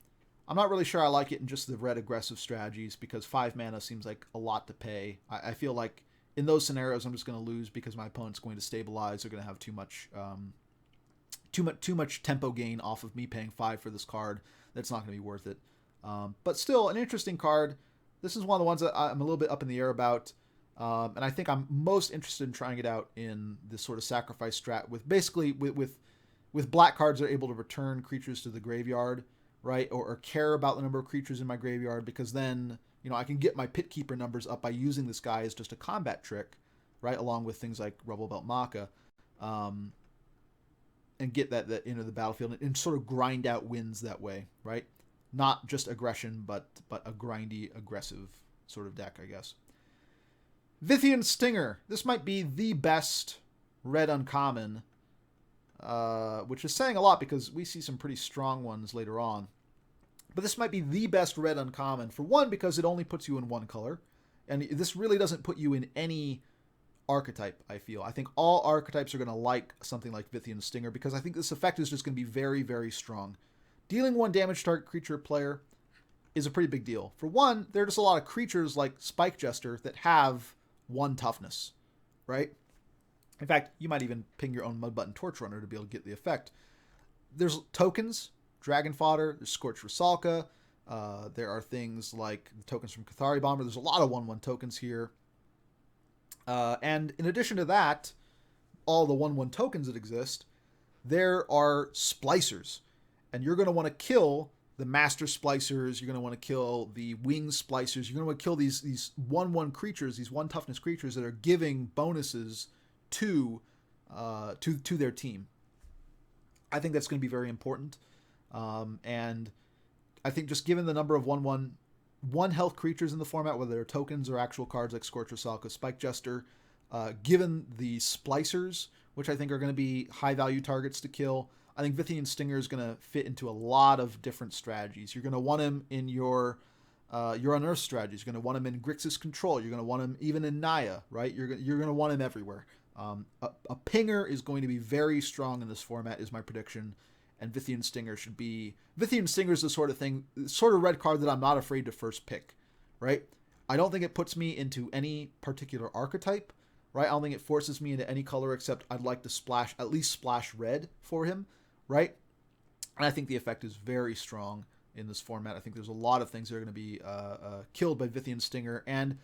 [SPEAKER 2] not really sure I like it in just the red aggressive strategies because 5 mana seems like a lot to pay. I feel like in those scenarios I'm just going to lose because my opponent's going to stabilize. They're going to have too much tempo gain off of me paying 5 for this card. That's not going to be worth it. But still, an interesting card. This is one of the ones that I'm a little bit up in the air about. And I think I'm most interested in trying it out in this sort of sacrifice strat with basically with black cards that are able to return creatures to the graveyard, right? Or care about the number of creatures in my graveyard, because then, you know, I can get my Pit Keeper numbers up by using this guy as just a combat trick, right? Along with things like Rubble Belt Maka, and get that into the battlefield and sort of grind out wins that way, right? Not just aggression, but a grindy, aggressive sort of deck, I guess. Vithian Stinger. This might be the best red uncommon, which is saying a lot because we see some pretty strong ones later on. But this might be the best red uncommon. For one, because it only puts you in one color. And this really doesn't put you in any archetype, I feel. I think all archetypes are going to like something like Vithian Stinger because I think this effect is just going to be very, very strong. Dealing 1 damage to target creature player is a pretty big deal. For one, there are just a lot of creatures like Spike Jester that have 1 toughness, right? In fact, you might even ping your own Mudbutton Torch Runner to be able to get the effect. There's tokens, Dragon Fodder, there's Scorched Rusalka, there are things like the tokens from Cathari Bomber. There's a lot of 1/1 tokens here. And in addition to that, all the 1/1 tokens that exist, there are splicers. And you're going to want to kill the Master Splicers, you're going to want to kill the Wing Splicers, you're going to want to kill these 1/1 creatures, these 1 toughness creatures that are giving bonuses to their team. I think that's going to be very important. And I think just given the number of 1 health creatures in the format, whether they're tokens or actual cards like Scorched Rusalka, Spike Jester, given the Splicers, which I think are going to be high value targets to kill, I think Vithian Stinger is going to fit into a lot of different strategies. You're going to want him in your Unearth strategies. You're going to want him in Grixis Control. You're going to want him even in Naya, right? You're going to want him everywhere. A pinger is going to be very strong in this format, is my prediction. And Vithian Stinger should be... Vithian Stinger is the sort of red card that I'm not afraid to first pick, right? I don't think it puts me into any particular archetype, right? I don't think it forces me into any color except I'd like to at least splash red for him, right? And I think the effect is very strong in this format. I think there's a lot of things that are going to be killed by Vithian Stinger. And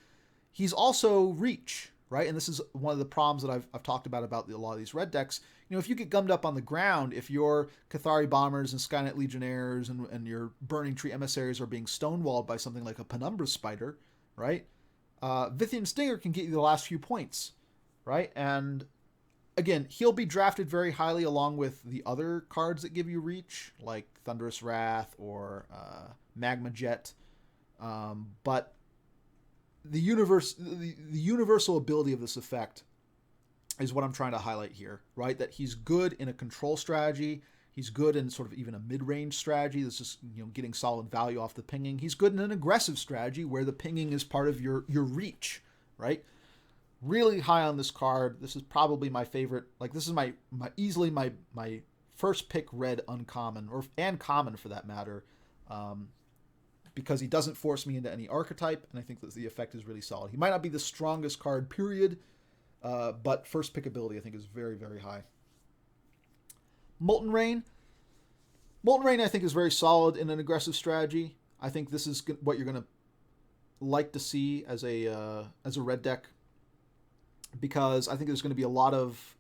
[SPEAKER 2] he's also reach, right? And this is one of the problems that I've talked about a lot of these red decks. You know, if you get gummed up on the ground, if your Cathari Bombers and Skynet Legionnaires and your Burning Tree Emissaries are being stonewalled by something like a Penumbra Spider, right? Vithian Stinger can get you the last few points, right? And again, he'll be drafted very highly along with the other cards that give you reach, like Thunderous Wrath or Magma Jet. But the universal ability of this effect is what I'm trying to highlight here, right? That he's good in a control strategy. He's good in sort of even a mid-range strategy that's just, getting solid value off the pinging. He's good in an aggressive strategy where the pinging is part of your reach, right? Really high on this card. This is probably my favorite. Like, this is my easily my first pick red uncommon, and common for that matter, because he doesn't force me into any archetype, and I think that the effect is really solid. He might not be the strongest card, period, but first pick ability I think is very, very high. Molten Rain. Molten Rain I think is very solid in an aggressive strategy. I think this is what you're going to like to see as a red deck, because I think there's going to be a lot of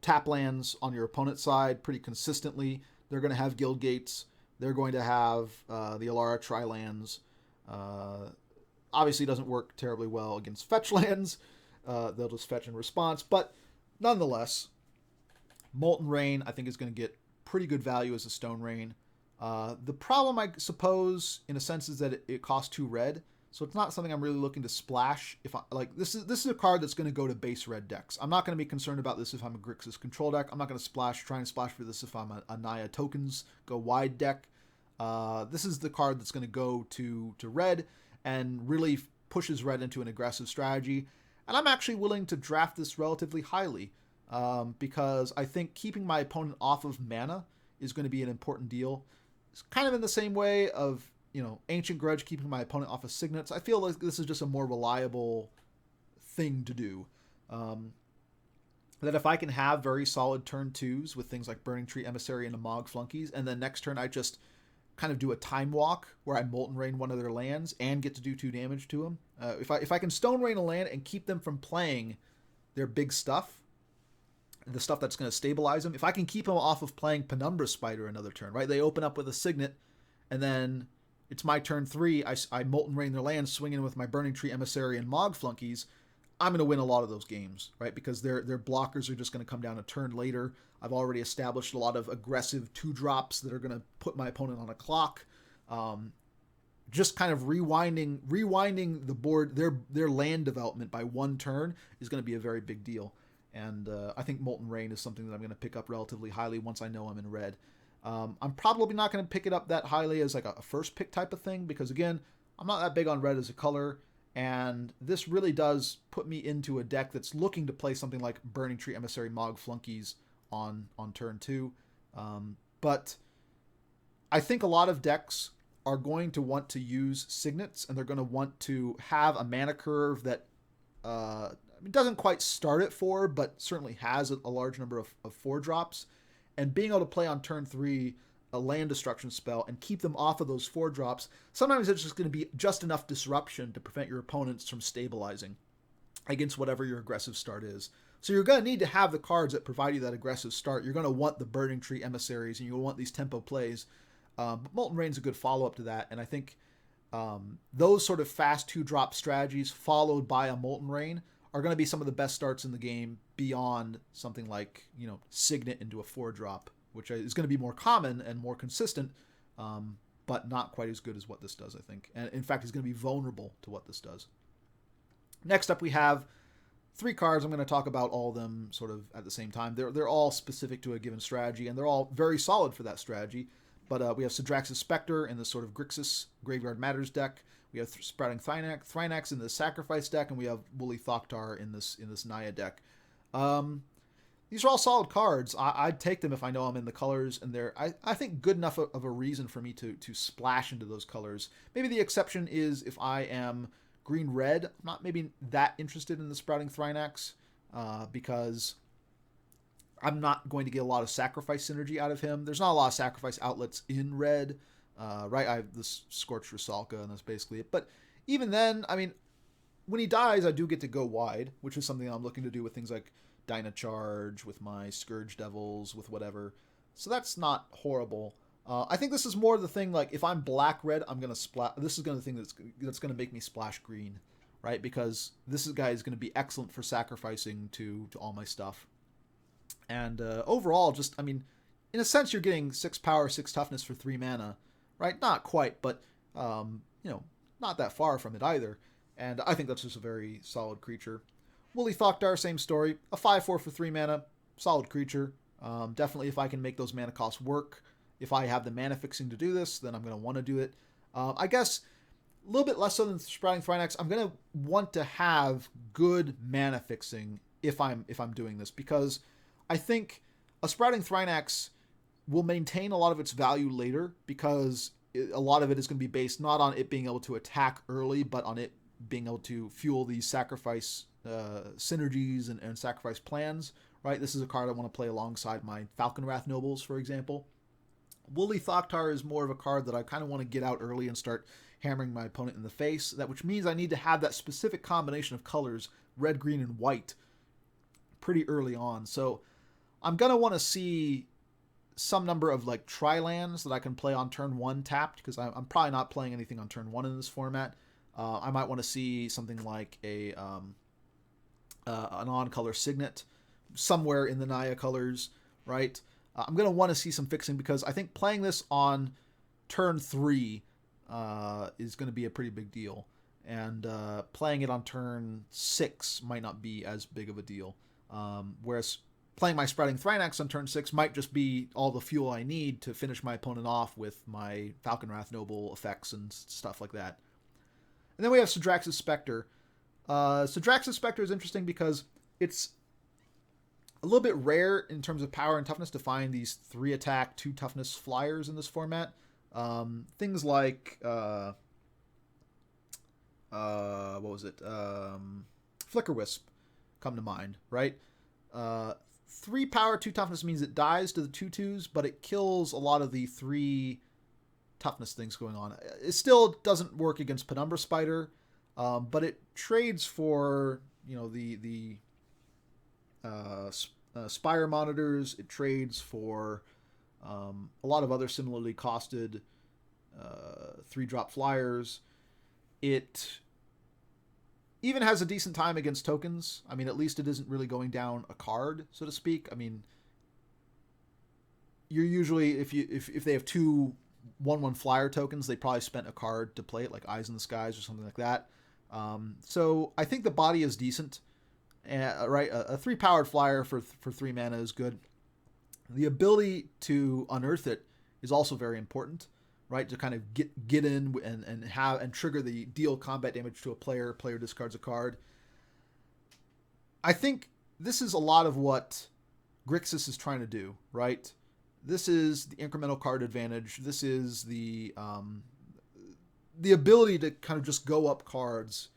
[SPEAKER 2] tap lands on your opponent's side pretty consistently. They're going to have Guild Gates. They're going to have the Alara Tri-lands. Obviously doesn't work terribly well against fetch lands. They'll just fetch in response. But nonetheless, Molten Rain I think is going to get pretty good value as a Stone Rain. The problem, I suppose, in a sense, is that it costs 2 red. So it's not something I'm really looking to splash. If I like, this is a card that's going to go to base red decks. I'm not going to be concerned about this if I'm a Grixis control deck. I'm not going to try and splash for this if I'm a Naya tokens go wide deck. This is the card that's going to go to red and really pushes red into an aggressive strategy. And I'm actually willing to draft this relatively highly, because I think keeping my opponent off of mana is going to be an important deal. It's kind of in the same way of Ancient Grudge keeping my opponent off of signets. I feel like this is just a more reliable thing to do. That if I can have very solid turn 2s with things like Burning Tree, Emissary, and Amog Flunkies, and then next turn I just kind of do a time walk where I Molten Rain one of their lands and get to do 2 damage to them. If I can Stone Rain a land and keep them from playing their big stuff, the stuff that's going to stabilize them, if I can keep them off of playing Penumbra Spider another turn, right? They open up with a Signet, and then it's my turn 3. I Molten Rain their land, swing in with my Burning Tree, Emissary, and Mog Flunkies. I'm going to win a lot of those games, right? Because their blockers are just going to come down a turn later. I've already established a lot of aggressive 2-drops that are going to put my opponent on a clock. Just kind of rewinding the board, their land development by 1 turn is going to be a very big deal. And I think Molten Rain is something that I'm going to pick up relatively highly once I know I'm in red. I'm probably not going to pick it up that highly as like a first pick type of thing, because again, I'm not that big on red as a color, and this really does put me into a deck that's looking to play something like Burning Tree, Emissary, Mog Flunkies on turn 2. But I think a lot of decks are going to want to use signets, and they're going to want to have a mana curve that doesn't quite start at 4, but certainly has a large number of 4-drops. And being able to play on turn 3 a land destruction spell and keep them off of those 4-drops, sometimes it's just going to be just enough disruption to prevent your opponents from stabilizing against whatever your aggressive start is. So you're going to need to have the cards that provide you that aggressive start. You're going to want the Burning Tree Emissaries, and you'll want these tempo plays. But Molten Rain's a good follow-up to that, and I think those sort of fast 2-drop strategies followed by a Molten Rain are going to be some of the best starts in the game beyond something like, Signet into a 4-drop, which is going to be more common and more consistent, but not quite as good as what this does, I think. And in fact, it's going to be vulnerable to what this does. Next up, we have 3 cards. I'm going to talk about all of them sort of at the same time. They're all specific to a given strategy, and they're all very solid for that strategy. But we have Sidrax's Spectre in this sort of Grixis Graveyard Matters deck. We have Sprouting Thynax in the Sacrifice deck, and we have Woolly Thoktar in this Naya deck. These are all solid cards. I'd take them if I know I'm in the colors, and they're, I think, good enough of a reason for me to splash into those colors. Maybe the exception is if I am green-red. I'm not maybe that interested in the Sprouting Thynax, because I'm not going to get a lot of Sacrifice synergy out of him. There's not a lot of Sacrifice outlets in red. Right, I have this Scorched Rusalka, and that's basically it. But even then, I mean, when he dies, I do get to go wide, which is something I'm looking to do with things like Dyna Charge, with my Scourge Devils, with whatever. So that's not horrible. I think this is more the thing, like, if I'm black-red, I'm going to splash. This is going to the thing that's going to make me splash green, right? Because this guy is going to be excellent for sacrificing to all my stuff. And overall, just, I mean, in a sense, you're getting 6 power, 6 toughness for 3 mana, right? Not quite, but, not that far from it either. And I think that's just a very solid creature. Woolly Thokdar, same story. A 5/4 for 3 mana, solid creature. Definitely, if I can make those mana costs work, if I have the mana fixing to do this, then I'm going to want to do it. I guess a little bit less so than Sprouting Thrynax. I'm going to want to have good mana fixing if I'm doing this, because I think a Sprouting Thrynax will maintain a lot of its value later, because a lot of it is going to be based not on it being able to attack early, but on it being able to fuel these sacrifice synergies and sacrifice plans, right? This is a card I want to play alongside my Falconwrath Nobles, for example. Woolly Thokdar is more of a card that I kind of want to get out early and start hammering my opponent in the face, which means I need to have that specific combination of colors, red, green, and white, pretty early on. So I'm going to want to see some number of like tri-lands that I can play on turn 1 tapped, because I'm probably not playing anything on turn 1 in this format. I might want to see something like an on-color Signet somewhere in the Naya colors, right? I'm going to want to see some fixing, because I think playing this on turn 3 is going to be a pretty big deal. And playing it on turn 6 might not be as big of a deal. Whereas playing my Sprouting Thrynax on turn 6 might just be all the fuel I need to finish my opponent off with my Falconwrath Noble effects and stuff like that. And then we have Sidrax's Spectre. Sidrax's Spectre is interesting because it's a little bit rare in terms of power and toughness to find these 3 attack, 2 toughness flyers in this format. Things like, what was it? Flicker Wisp come to mind, right? 3 power, 2 toughness means it dies to the 2/2s, but it kills a lot of the 3 toughness things going on. It still doesn't work against Penumbra Spider, but it trades for, the Spire Monitors. It trades for a lot of other similarly costed 3-drop flyers. It even has a decent time against tokens. I mean, at least it isn't really going down a card, so to speak. I mean, you're usually, if they have 2 1/1 flyer tokens, they probably spent a card to play it, like Eyes in the Skies or something like that. So I think the body is decent. Right, a 3-powered flyer for 3 mana is good. The ability to unearth it is also very important, right? To kind of get in and trigger the deal combat damage to a player. Player discards a card. I think this is a lot of what Grixis is trying to do, right? This is the incremental card advantage. This is the ability to kind of just go up cards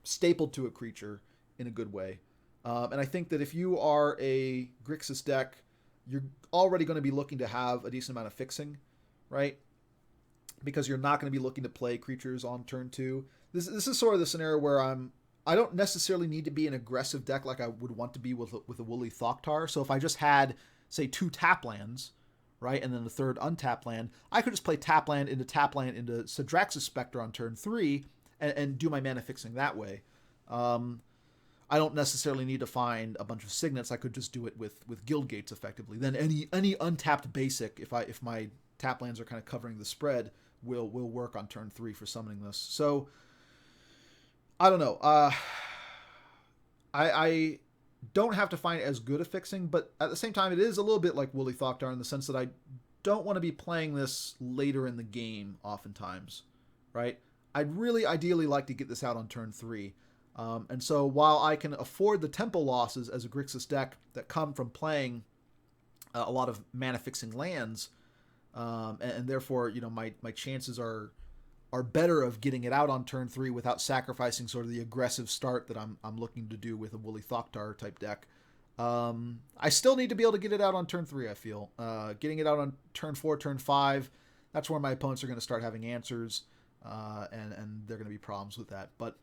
[SPEAKER 2] stapled to a creature in a good way. And I think that if you are a Grixis deck, you're already going to be looking to have a decent amount of fixing, right? Because you're not going to be looking to play creatures on turn 2. This is sort of the scenario where I don't necessarily need to be an aggressive deck like I would want to be with a Woolly Thokdar. So if I just had, say, 2 tap lands, right, and then the 3rd untap land, I could just play tap land into Sidrax's Spectre on turn 3 and do my mana fixing that way. I don't necessarily need to find a bunch of signets. I could just do it with Guild Gates effectively. Then any untapped basic, if my tap lands are kind of covering the spread, will work on turn 3 for summoning this. So I don't know. I don't have to find as good a fixing, but at the same time, it is a little bit like Woolly Thokdar in the sense that I don't want to be playing this later in the game oftentimes, right? I'd really ideally like to get this out on turn 3. And so while I can afford the tempo losses as a Grixis deck that come from playing a lot of mana fixing lands, and therefore, my chances are better of getting it out on turn 3 without sacrificing sort of the aggressive start that I'm looking to do with a Woolly Thokdar type deck. I still need to be able to get it out on turn 3, I feel. Getting it out on turn 4, turn 5, that's where my opponents are going to start having answers, and there are going to be problems with that. But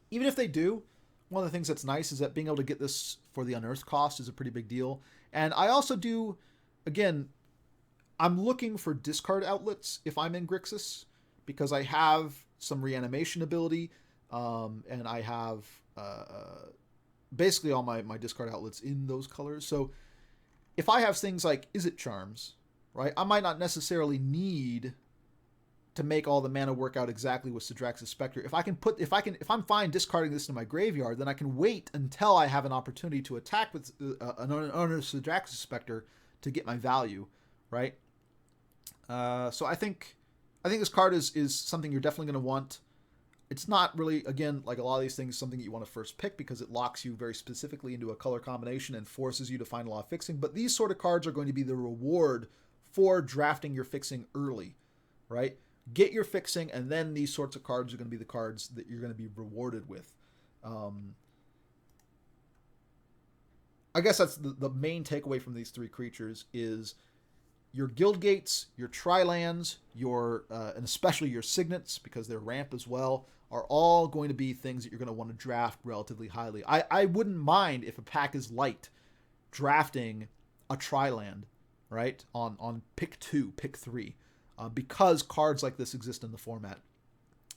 [SPEAKER 2] even if they do, one of the things that's nice is that being able to get this for the unearthed cost is a pretty big deal. And I also do, again, I'm looking for discard outlets if I'm in Grixis, because I have some reanimation ability, and I have basically all my discard outlets in those colors. So if I have things like Is It Charms, right, I might not necessarily need to make all the mana work out exactly with Sidrax's Spectre. If I'm fine discarding this in my graveyard, then I can wait until I have an opportunity to attack with another Sidrax's Spectre to get my value, right? So I think this card is something you're definitely going to want. It's not really, again, like a lot of these things, something that you want to first pick because it locks you very specifically into a color combination and forces you to find a lot of fixing. But these sort of cards are going to be the reward for drafting your fixing early, right? Get your fixing, and then these sorts of cards are going to be the cards that you're going to be rewarded with. I guess that's the main takeaway from these three creatures is your guild gates, your tri-lands, and especially your signets, because they're ramp as well, are all going to be things that you're going to want to draft relatively highly. I wouldn't mind if a pack is light drafting a tri-land, right, on pick 2, pick 3, because cards like this exist in the format.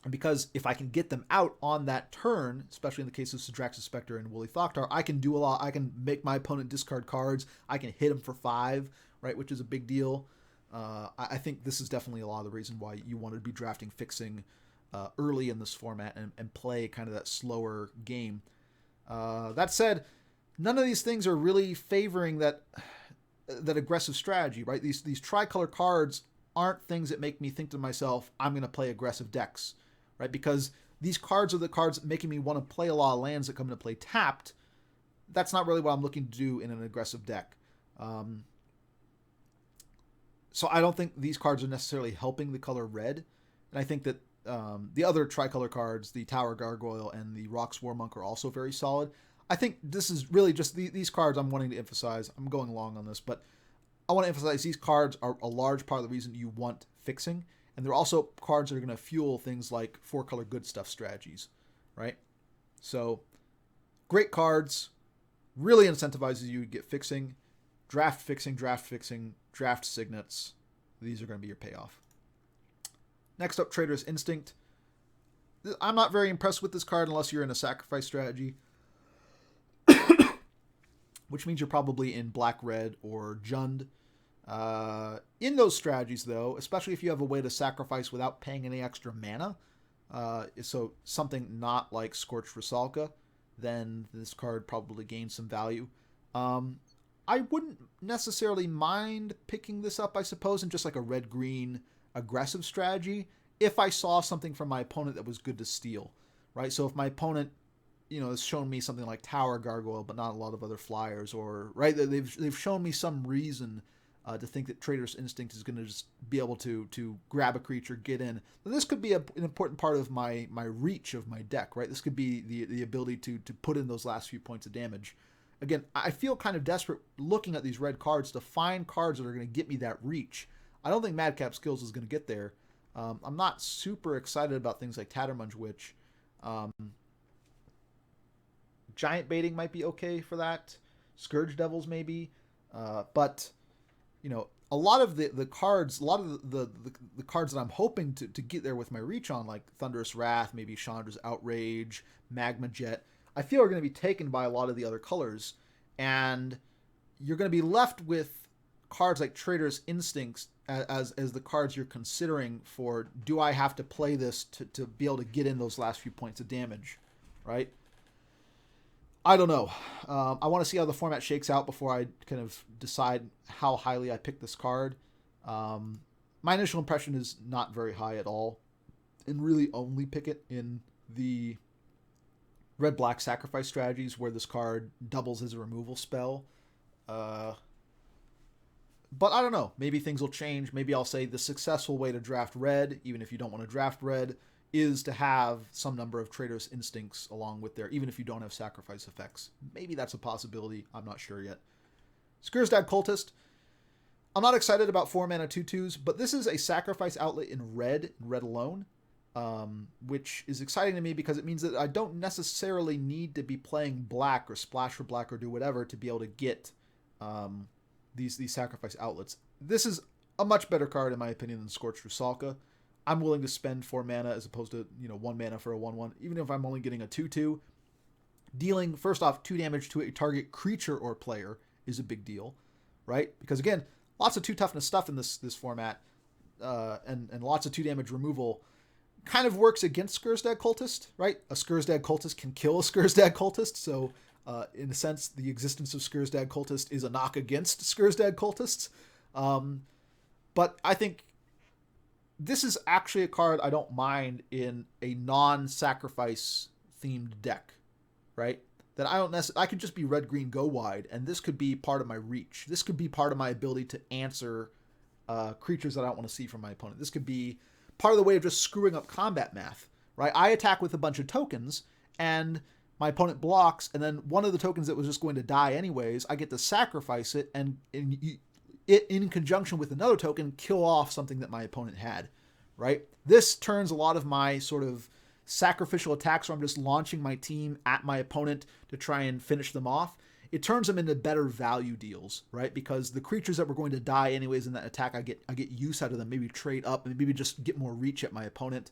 [SPEAKER 2] And because if I can get them out on that turn, especially in the case of Sidrax's Spectre and Woolly Thoktar, I can do a lot. I can make my opponent discard cards. I can hit him for 5, right, which is a big deal. I think this is definitely a lot of the reason why you want to be drafting fixing early in this format and play kind of that slower game. That said, none of these things are really favoring that aggressive strategy, right? These tricolor cards aren't things that make me think to myself, I'm going to play aggressive decks, right? Because these cards are the cards making me want to play a lot of lands that come into play tapped. That's not really what I'm looking to do in an aggressive deck. So I don't think these cards are necessarily helping the color red. And I think that the other tricolor cards, the Tower Gargoyle and the Rock Swarmonk, are also very solid. I think this is really just these cards I'm wanting to emphasize. I'm going along on this, but I want to emphasize these cards are a large part of the reason you want fixing. And they're also cards that are going to fuel things like 4-color good stuff strategies, right? So great cards, really incentivizes you to get fixing, draft fixing, draft signets. These are going to be your payoff. Next up, Trader's Instinct. I'm not very impressed with this card unless you're in a sacrifice strategy, which means you're probably in black-red or Jund. In those strategies, though, especially if you have a way to sacrifice without paying any extra mana, so something not like Scorched Rusalka, then this card probably gains some value. I wouldn't necessarily mind picking this up, I suppose, in just like a red-green aggressive strategy if I saw something from my opponent that was good to steal, right? So if my opponent, has shown me something like Tower Gargoyle, but not a lot of other flyers, or right, they've shown me some reason to think that Trader's Instinct is going to just be able to grab a creature, get in. Then this could be an important part of my reach of my deck, right? This could be the ability to put in those last few points of damage. Again, I feel kind of desperate looking at these red cards to find cards that are going to get me that reach. I don't think Madcap Skills is going to get there. I'm not super excited about things like Tattermunge Witch. Giant Baiting might be okay for that. Scourge Devils maybe. But a lot of the cards, the cards that I'm hoping to get there with my reach on, like Thunderous Wrath, maybe Chandra's Outrage, Magma Jet, I feel are going to be taken by a lot of the other colors, and you're going to be left with cards like Trader's Instincts as the cards you're considering for, do I have to play this to be able to get in those last few points of damage, right? I don't know. I want to see how the format shakes out before I kind of decide how highly I pick this card. My initial impression is not very high at all, and really only pick it in the red-black sacrifice strategies where this card doubles as a removal spell. But I don't know. Maybe things will change. Maybe I'll say the successful way to draft red, even if you don't want to draft red, is to have some number of Trader's Instincts along with there, even if you don't have sacrifice effects. Maybe that's a possibility. I'm not sure yet. Skursdad Cultist. I'm not excited about 4-mana 2/2s, but this is a sacrifice outlet in red alone, which is exciting to me because it means that I don't necessarily need to be playing black or splash for black or do whatever to be able to get these sacrifice outlets. This is a much better card, in my opinion, than Scorched Rusalka. I'm willing to spend 4 mana as opposed to 1 mana for a 1/1, even if I'm only getting a 2/2. Dealing, first off, 2 damage to a target creature or player is a big deal, right? Because again, lots of 2 toughness stuff in this format, and lots of 2 damage removal kind of works against Skursdad Cultist, right? A Skursdad Cultist can kill a Skursdad Cultist, so in a sense, the existence of Skursdad Cultist is a knock against Skursdad Cultists. But I think this is actually a card I don't mind in a non-sacrifice themed deck, right? That I don't necessarily, I could just be red, green, go wide, and this could be part of my reach. This could be part of my ability to answer creatures that I don't want to see from my opponent. This could be part of the way of just screwing up combat math, right? I attack with a bunch of tokens, and my opponent blocks, and then one of the tokens that was just going to die anyways, I get to sacrifice it, and it in conjunction with another token, kill off something that my opponent had, right? This turns a lot of my sort of sacrificial attacks where I'm just launching my team at my opponent to try and finish them off. It turns them into better value deals, right? Because the creatures that were going to die anyways in that attack, I get use out of them, maybe trade up and maybe just get more reach at my opponent.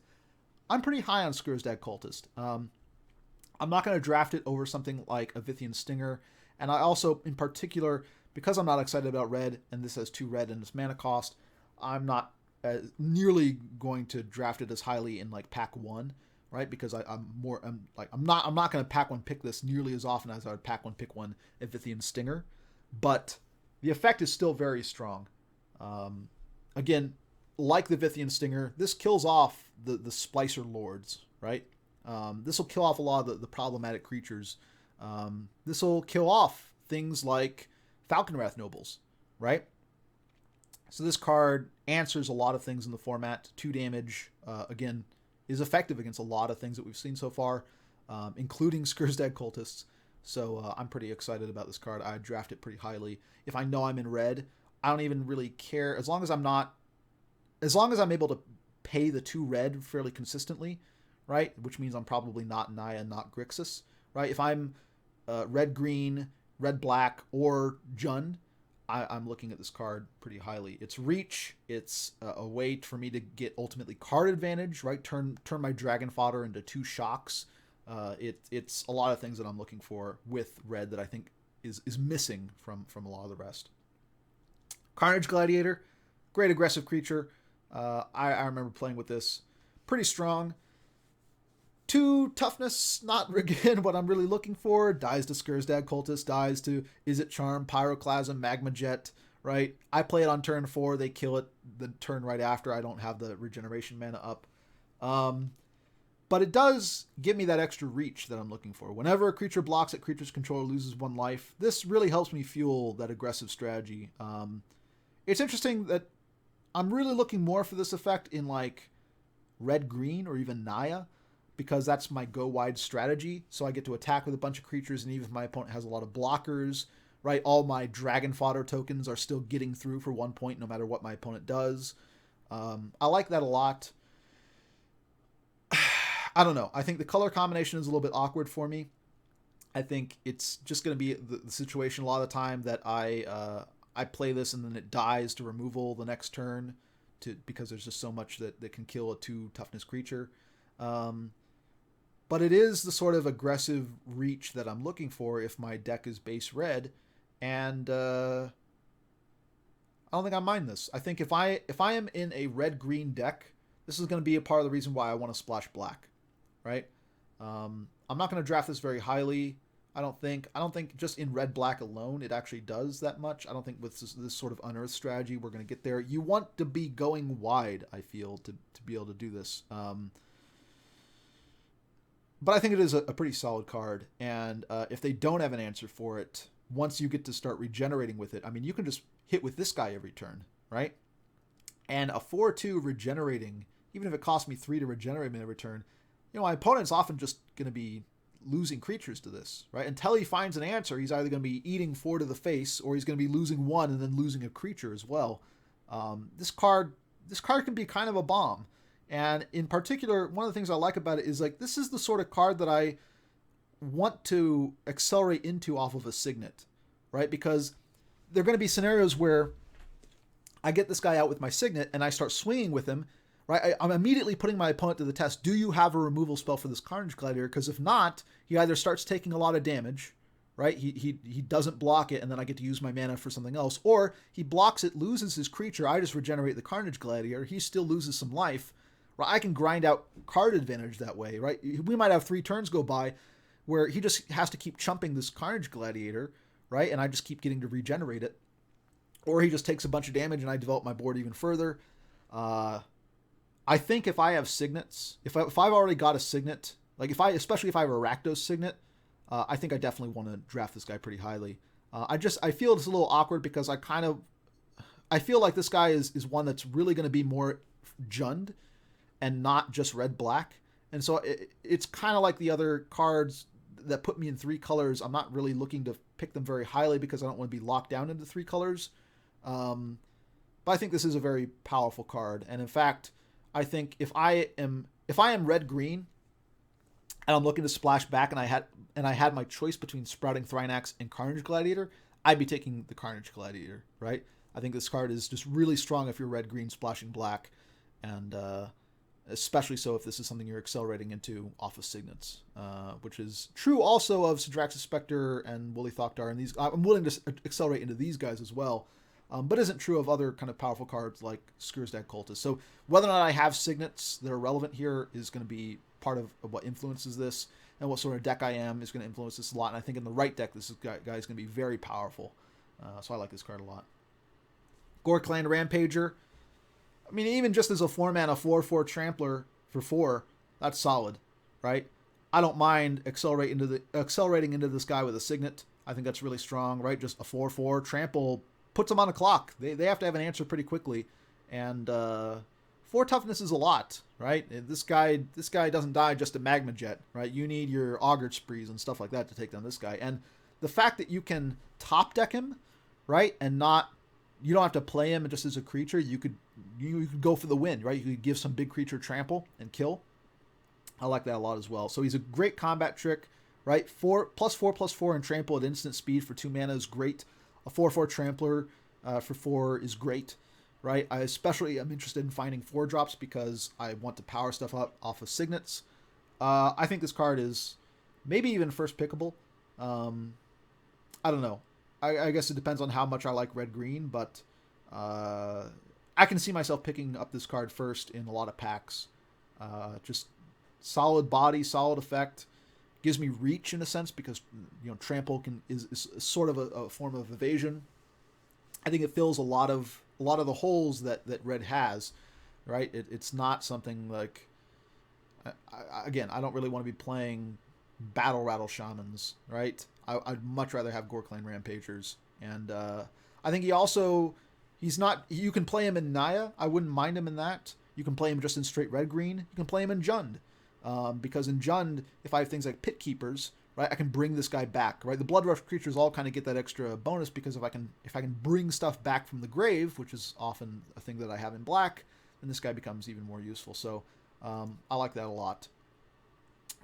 [SPEAKER 2] I'm pretty high on Skursdad Cultist. I'm not going to draft it over something like a Vithian Stinger. And I also, in particular, because I'm not excited about red, and this has 2 red and its mana cost, I'm not nearly going to draft it as highly in like pack 1, right? Because I'm not going to pack 1 pick this nearly as often as I would pack 1 pick 1 at Vithian Stinger. But the effect is still very strong. Again, like the Vithian Stinger, this kills off the Splicer Lords, right? This will kill off a lot of the problematic creatures. This will kill off things like Falconwrath Nobles, right? So this card answers a lot of things in the format. 2 damage, again, is effective against a lot of things that we've seen so far, including Skursdad Cultists. So I'm pretty excited about this card. I draft it pretty highly. If I know I'm in red, I don't even really care. As long as I'm able to pay the 2 red fairly consistently, right? Which means I'm probably not Naya and not Grixis, right? If I'm red-green, red-black, or Jund, I'm looking at this card pretty highly. It's reach. It's a way for me to get ultimately card advantage, right? Turn my dragon fodder into 2 shocks. It's a lot of things that I'm looking for with red that I think is missing from a lot of the rest. Carnage Gladiator, great aggressive creature. I remember playing with this. Pretty strong. 2 toughness, not again what I'm really looking for. Dies to Skursdad Cultist, dies to Izzet Charm, Pyroclasm, Magma Jet, right? I play it on turn 4, they kill it the turn right after. I don't have the regeneration mana up. But it does give me that extra reach that I'm looking for. Whenever a creature blocks it, creature's controller loses 1 life. This really helps me fuel that aggressive strategy. It's interesting that I'm really looking more for this effect in like red-green or even Naya, because that's my go wide strategy. So I get to attack with a bunch of creatures, and even if my opponent has a lot of blockers, right, all my dragon fodder tokens are still getting through for 1 point no matter what my opponent does. I like that a lot. I don't know. I think the color combination is a little bit awkward for me. I think it's just going to be the situation a lot of the time that I play this and then it dies to removal the next turn because there's just so much that can kill a 2 toughness creature. But it is the sort of aggressive reach that I'm looking for if my deck is base red, and I don't think I mind this. I think if I am in a red-green deck, this is going to be a part of the reason why I want to splash black, right? I'm not going to draft this very highly. I don't think just in red-black alone it actually does that much. I don't think with this sort of unearth strategy we're going to get there. You want to be going wide, I feel, to be able to do this. But I think it is a pretty solid card, and if they don't have an answer for it, once you get to start regenerating with it, I mean, you can just hit with this guy every turn, right? And a 4/2 regenerating, even if it costs me 3 to regenerate me every turn, my opponent's often just going to be losing creatures to this, right? Until he finds an answer, he's either going to be eating 4 to the face, or he's going to be losing 1 and then losing a creature as well. This card can be kind of a bomb. And in particular, one of the things I like about it is like this is the sort of card that I want to accelerate into off of a Signet, right? Because there are going to be scenarios where I get this guy out with my Signet and I start swinging with him, right? I'm immediately putting my opponent to the test. Do you have a removal spell for this Carnage Gladiator? Because if not, he either starts taking a lot of damage, right? He doesn't block it, and then I get to use my mana for something else. Or he blocks it, loses his creature. I just regenerate the Carnage Gladiator. He still loses some life. Right? I can grind out card advantage that way, right? We might have 3 turns go by where he just has to keep chumping this Carnage Gladiator, right? And I just keep getting to regenerate it. Or he just takes a bunch of damage and I develop my board even further. I think if I have signets, if I've already got a signet, like especially if I have a Rakdos signet, I think I definitely want to draft this guy pretty highly. I feel it's a little awkward because I feel like this guy is one that's really going to be more Jund and not just red-black. And so it's kind of like the other cards that put me in 3 colors. I'm not really looking to pick them very highly because I don't want to be locked down into 3 colors. But I think this is a very powerful card. And in fact, I think if I am red-green and I'm looking to splash back and I had my choice between Sprouting Thrynax and Carnage Gladiator, I'd be taking the Carnage Gladiator, right? I think this card is just really strong if you're red-green splashing black, and especially so if this is something you're accelerating into off of signets, which is true also of Sidraxis Spectre and Woolly Thokdar, and these I'm willing to accelerate into these guys as well, but isn't true of other kind of powerful cards like Skursdag Cultist. So whether or not I have signets that are relevant here is going to be part of what influences this, and what sort of deck I am is going to influence this a lot. And I think in the right deck, this guy is going to be very powerful. So I like this card a lot. Gorkland Rampager. I mean, even just as a 4-mana 4/4 Trampler for 4, that's solid, right? I don't mind accelerating into this guy with a Signet. I think that's really strong, right? Just a 4/4 Trample puts them on the clock. They have to have an answer pretty quickly, and 4 toughness is a lot, right? This guy doesn't die just a Magma Jet, right? You need your Augured Sprees and stuff like that to take down this guy, and the fact that you can top deck him, right, and you don't have to play him just as a creature. You could go for the win, right? You could give some big creature trample and kill. I like that a lot as well. So he's a great combat trick, right? 4+4/+4 and trample at instant speed for 2 mana is great. A 4/4 trampler for 4 is great, right? I especially am interested in finding 4-drops because I want to power stuff up off of signets. I think this card is maybe even first pickable. I don't know. I guess it depends on how much I like red-green, but I can see myself picking up this card first in a lot of packs. Just solid body, solid effect. Gives me reach in a sense because trample is sort of a form of evasion. I think it fills a lot of the holes that red has, right? It's not something like I don't really want to be playing Battle Rattle Shamans, right? I'd much rather have Gorkland Rampagers, and I think he's not. You can play him in Naya. I wouldn't mind him in that. You can play him just in straight red-green. You can play him in Jund. Because in Jund, if I have things like Pit Keepers, right, I can bring this guy back, right? The Blood Rush creatures all kind of get that extra bonus because if I can bring stuff back from the grave, which is often a thing that I have in black, then this guy becomes even more useful. So I like that a lot.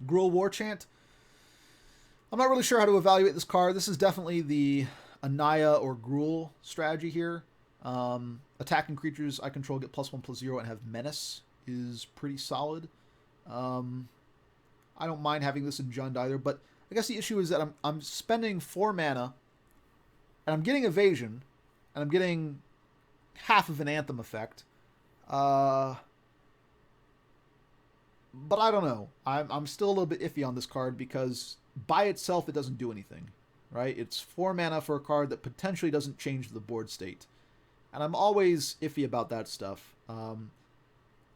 [SPEAKER 2] Gruul Warchant. I'm not really sure how to evaluate this card. This is definitely the Anaya or Gruul strategy here. Attacking creatures I control get +1/+0 and have Menace is pretty solid. I don't mind having this in Jund either, but I guess the issue is that I'm spending 4 mana, and I'm getting evasion, and I'm getting half of an Anthem effect. But I don't know. I'm still a little bit iffy on this card because by itself it doesn't do anything, right? It's 4 mana for a card that potentially doesn't change the board state, and I'm always iffy about that stuff.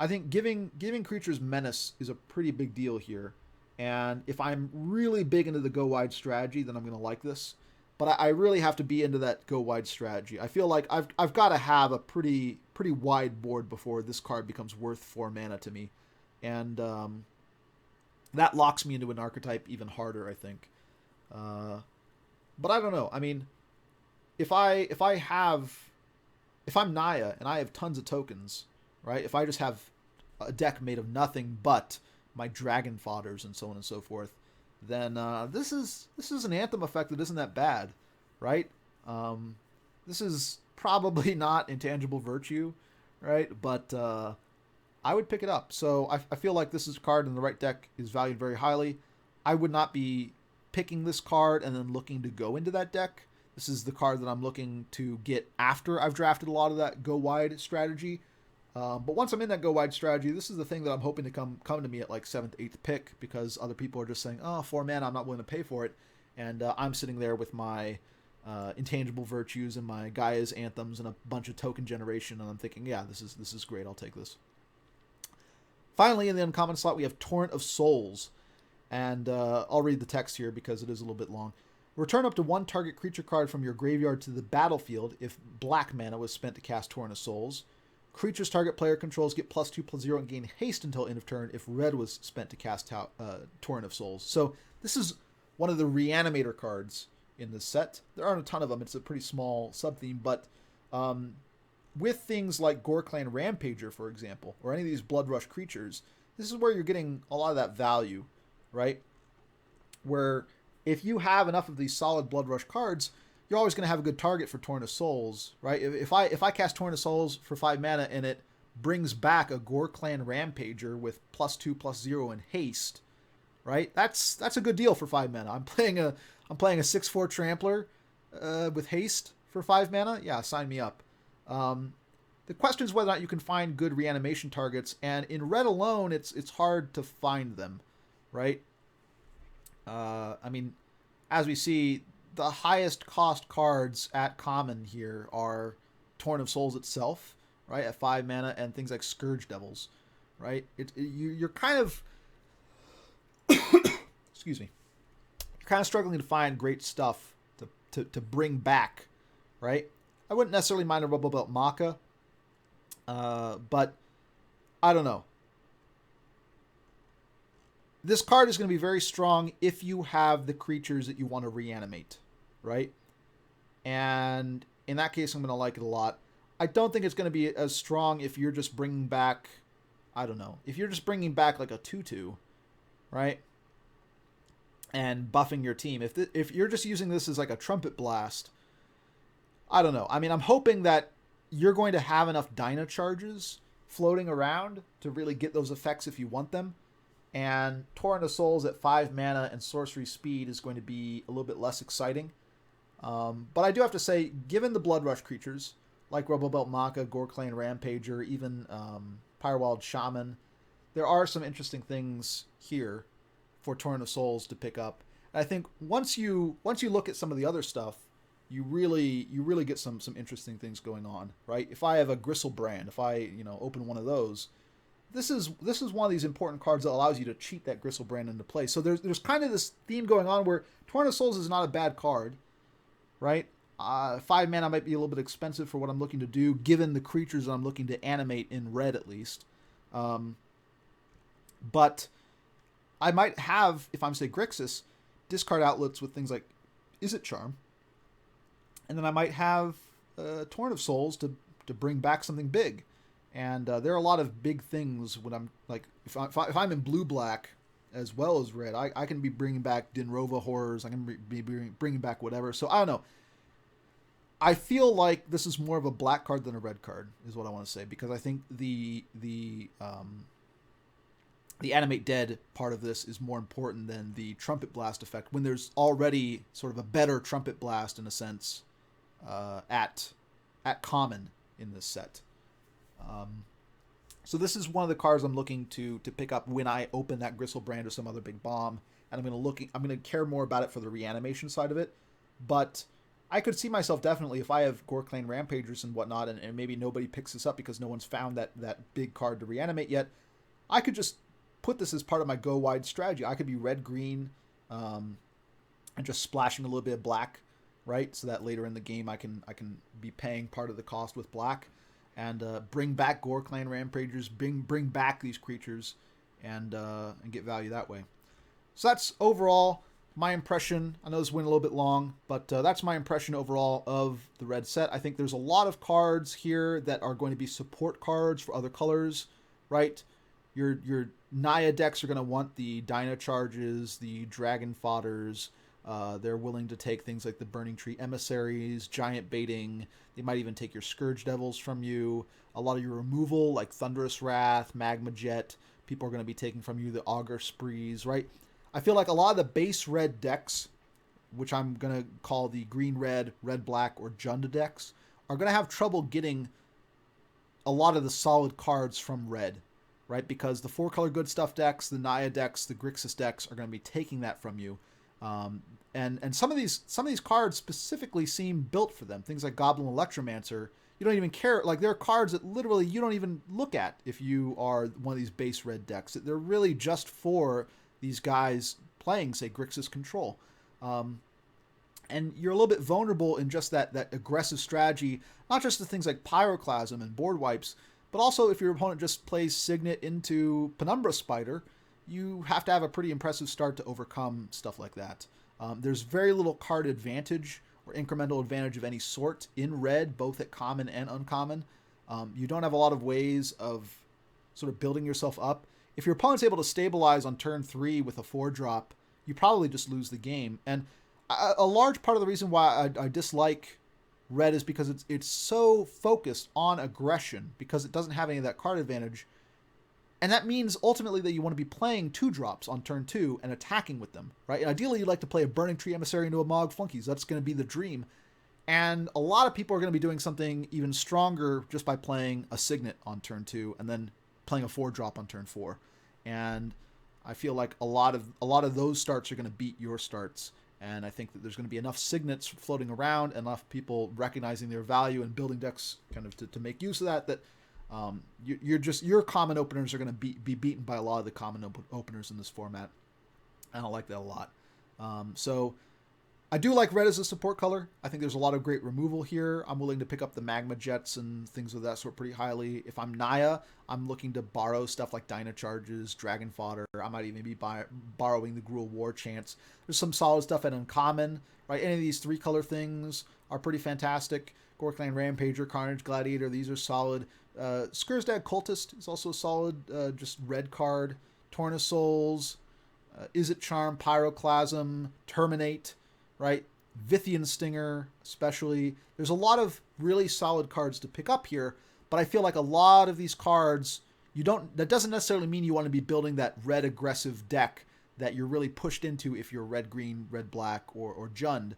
[SPEAKER 2] I think giving creatures menace is a pretty big deal here, and if I'm really big into the go wide strategy, then I'm going to like this. But I really have to be into that go wide strategy. I feel like I've got to have a pretty wide board before this card becomes worth 4 mana to me, and that locks me into an archetype even harder, I think. But I don't know. I mean, if I'm Naya and I have tons of tokens, right? If I just have a deck made of nothing but my dragon fodders and so on and so forth, then this is an Anthem effect that isn't that bad, right? This is probably not Intangible Virtue, right? But I would pick it up. So I feel like this is a card in the right deck is valued very highly. I would not be picking this card and then looking to go into that deck. This is the card that I'm looking to get after I've drafted a lot of that go wide strategy. But once I'm in that go wide strategy, this is the thing that I'm hoping to come to me at like 7th, 8th pick, because other people are just saying, oh, 4 mana, I'm not willing to pay for it. And I'm sitting there with my intangible virtues and my Gaia's anthems and a bunch of token generation, and I'm thinking, yeah, this is great, I'll take this. Finally, in the uncommon slot, we have Torrent of Souls. And I'll read the text here because it is a little bit long. Return up to 1 target creature card from your graveyard to the battlefield if black mana was spent to cast Torrent of Souls. Creatures target player controls get +2/+0 and gain haste until end of turn if red was spent to cast Torrent of Souls. So this is one of the reanimator cards in this set. There aren't a ton of them. It's a pretty small sub-theme, but with things like Gore-Clan Rampager, for example, or any of these Blood Rush creatures, this is where you're getting a lot of that value, right? Where if you have enough of these solid Blood Rush cards, you're always going to have a good target for Torrent of Souls, right? If I cast Torrent of Souls for 5 mana and it brings back a Gore-Clan Rampager with +2/+0 and haste, right? That's a good deal for 5 mana. I'm playing a 6/4 Trampler with haste for 5 mana. Yeah, sign me up. The question is whether or not you can find good reanimation targets, and in red alone, it's hard to find them, right? I mean, as we see, the highest cost cards at common here are Torrent of Souls itself, right, at 5 mana, and things like Scourge Devils, right? You're kind of excuse me, you're kind of struggling to find great stuff to bring back, right? I wouldn't necessarily mind a Rubble Belt Maka, but I don't know. This card is going to be very strong if you have the creatures that you want to reanimate, right? And in that case, I'm going to like it a lot. I don't think it's going to be as strong if you're just bringing back, I don't know, if you're just bringing back like a 2/2, right? And buffing your team. If you're just using this as like a Trumpet Blast, I don't know. I mean, I'm hoping that you're going to have enough Dyna charges floating around to really get those effects if you want them. And Torrent of Souls at 5 mana and sorcery speed is going to be a little bit less exciting. But I do have to say, given the Blood Rush creatures, like Rubble Belt Maka, Gore-Clan Rampager, even Pyrewild Shaman, there are some interesting things here for Torrent of Souls to pick up. And I think once you look at some of the other stuff, you really get some interesting things going on, right? If I have a Gristlebrand, if I open one of those, this is one of these important cards that allows you to cheat that Gristlebrand into play. So there's kind of this theme going on where Torrent of Souls is not a bad card, right? 5 mana might be a little bit expensive for what I'm looking to do, given the creatures that I'm looking to animate in red at least. But I might have, if I'm say Grixis, discard outlets with things like Izzet Charm, and then I might have Torrent of Souls to bring back something big. And there are a lot of big things when I'm like, if I'm in blue-black as well as red, I can be bringing back Dinrova Horrors. I can be bringing back whatever. So I don't know. I feel like this is more of a black card than a red card, is what I want to say, because I think the Animate Dead part of this is more important than the Trumpet Blast effect, when there's already sort of a better Trumpet Blast, in a sense, at common in this set. So this is one of the cards I'm looking to pick up when I open that Gristlebrand or some other big bomb, and I'm going to care more about it for the reanimation side of it. But I could see myself definitely, if I have Gore-Clan Rampagers and whatnot, and maybe nobody picks this up because no one's found that big card to reanimate yet, I could just put this as part of my go wide strategy. I could be red-green and just splashing a little bit of black, right? So that later in the game I can be paying part of the cost with black, and bring back Gore-Clan Rampagers, bring back these creatures, and get value that way. So that's overall my impression. I know this went a little bit long, but that's my impression overall of the red set. I think there's a lot of cards here that are going to be support cards for other colors, right? Your Naya decks are going to want the Dyna charges, the Dragon Fodders. They're willing to take things like the Burning Tree Emissaries, Giant Baiting. They might even take your Scourge Devils from you. A lot of your removal, like Thunderous Wrath, Magma Jet, people are going to be taking from you the Augur Sprees, right? I feel like a lot of the base red decks, which I'm going to call the green red, red black, or Jund decks, are going to have trouble getting a lot of the solid cards from red, right? Because the 4-color good stuff decks, the Naya decks, the Grixis decks are going to be taking that from you. And some of these cards specifically seem built for them. Things like Goblin Electromancer, you don't even care. Like, there are cards that literally you don't even look at if you are one of these base red decks. They're really just for these guys playing, say, Grixis Control. And you're a little bit vulnerable in just that aggressive strategy, not just to things like Pyroclasm and board wipes, but also if your opponent just plays Signet into Penumbra Spider, you have to have a pretty impressive start to overcome stuff like that. There's very little card advantage or incremental advantage of any sort in red, both at common and uncommon. You don't have a lot of ways of sort of building yourself up. If your opponent's able to stabilize on turn 3 with a 4-drop, you probably just lose the game. And a large part of the reason why I dislike red is because it's so focused on aggression, because it doesn't have any of that card advantage. And that means ultimately that you want to be playing 2-drops on turn 2 and attacking with them, right? And ideally, you'd like to play a Burning Tree Emissary into a Mog Flunkies. That's going to be the dream. And a lot of people are going to be doing something even stronger just by playing a Signet on turn 2 and then playing a 4-drop on turn 4. And I feel like a lot of those starts are going to beat your starts. And I think that there's going to be enough Signets floating around, enough people recognizing their value and building decks kind of to make use of that your common openers are going to be beaten by a lot of the common openers in this format. I don't like that a lot. So I do like red as a support color. I think there's a lot of great removal here. I'm willing to pick up the Magma Jets and things of that sort pretty highly. If I'm Naya, I'm looking to borrow stuff like Dyna Charges, Dragon Fodder. I might even be borrowing the Gruul War Chants. There's some solid stuff at uncommon, right? Any of these 3-color things are pretty fantastic. Gorkland Rampager, Carnage Gladiator, these are solid. Skursdag Cultist is also a solid, just red card. Torn of Souls, Izzet Charm, Pyroclasm, Terminate, right? Vithian Stinger, especially. There's a lot of really solid cards to pick up here, but I feel like a lot of these cards, that doesn't necessarily mean you want to be building that red aggressive deck that you're really pushed into if you're red, green, red, black, or Jund.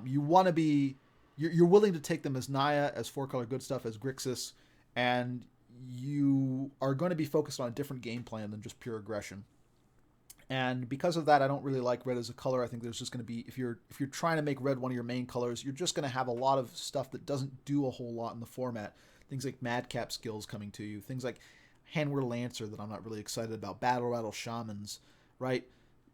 [SPEAKER 2] You want to be, you're willing to take them as Naya, as 4-color good stuff, as Grixis, and you are going to be focused on a different game plan than just pure aggression. And because of that, I don't really like red as a color. I think there's just going to be, if you're trying to make red one of your main colors, you're just going to have a lot of stuff that doesn't do a whole lot in the format. Things like Madcap skills coming to you. Things like Handwer Lancer that I'm not really excited about. Battle Rattle Shamans, right?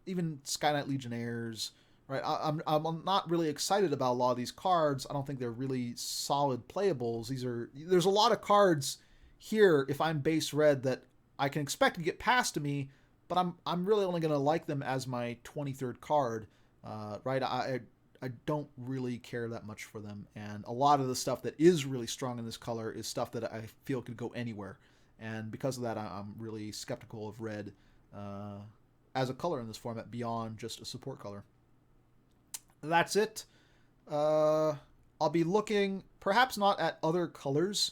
[SPEAKER 2] Even Skyknight Legionnaires, right? I'm not really excited about a lot of these cards. I don't think they're really solid playables. There's a lot of cards here, if I'm base red, that I can expect to get passed to me, but I'm really only going to like them as my 23rd card, right? I don't really care that much for them, and a lot of the stuff that is really strong in this color is stuff that I feel could go anywhere, and because of that, I'm really skeptical of red as a color in this format beyond just a support color. That's it. I'll be looking perhaps not at other colors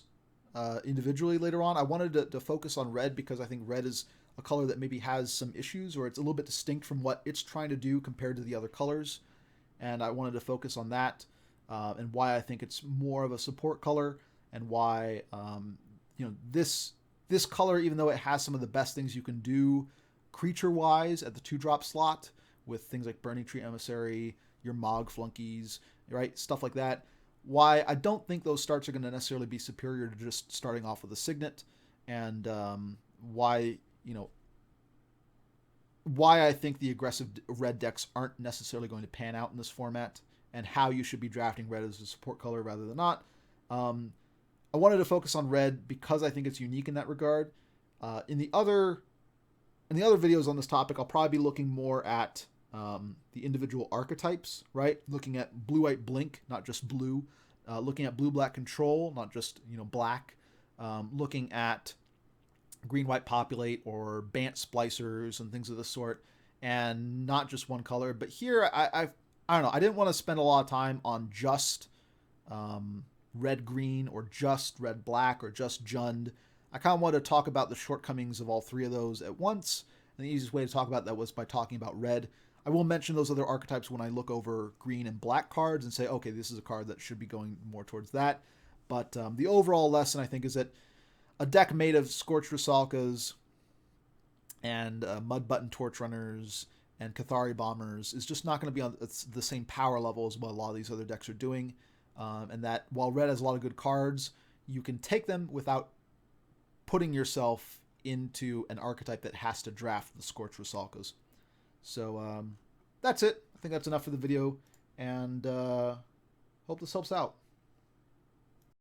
[SPEAKER 2] individually later on. I wanted to focus on red because I think red is a color that maybe has some issues, or it's a little bit distinct from what it's trying to do compared to the other colors. And I wanted to focus on that and why I think it's more of a support color, and why this color, even though it has some of the best things you can do creature-wise at the 2-drop slot with things like Burning Tree Emissary, your Mog Flunkies, right, stuff like that, why I don't think those starts are going to necessarily be superior to just starting off with a Signet, and why I think the aggressive red decks aren't necessarily going to pan out in this format, and how you should be drafting red as a support color rather than not. I wanted to focus on red because I think it's unique in that regard. In the other videos on this topic, I'll probably be looking more at the individual archetypes, right? Looking at blue-white blink, not just blue. Looking at blue-black control, not just black. Looking at green-white populate or Bant splicers and things of the sort, and not just one color. But here, I don't know. I didn't want to spend a lot of time on just red-green or just red-black or just Jund. I kind of wanted to talk about the shortcomings of all 3 of those at once, And the easiest way to talk about that was by talking about red. I will mention those other archetypes when I look over green and black cards and say, okay, this is a card that should be going more towards that. But the overall lesson, I think, is that a deck made of Scorched Rusalkas and Mud Button Torch Runners and Cathari Bombers is just not going to be on the same power level as what a lot of these other decks are doing. And that while red has a lot of good cards, you can take them without putting yourself into an archetype that has to draft the Scorched Rusalkas. So that's it. I think that's enough for the video, and hope this helps out.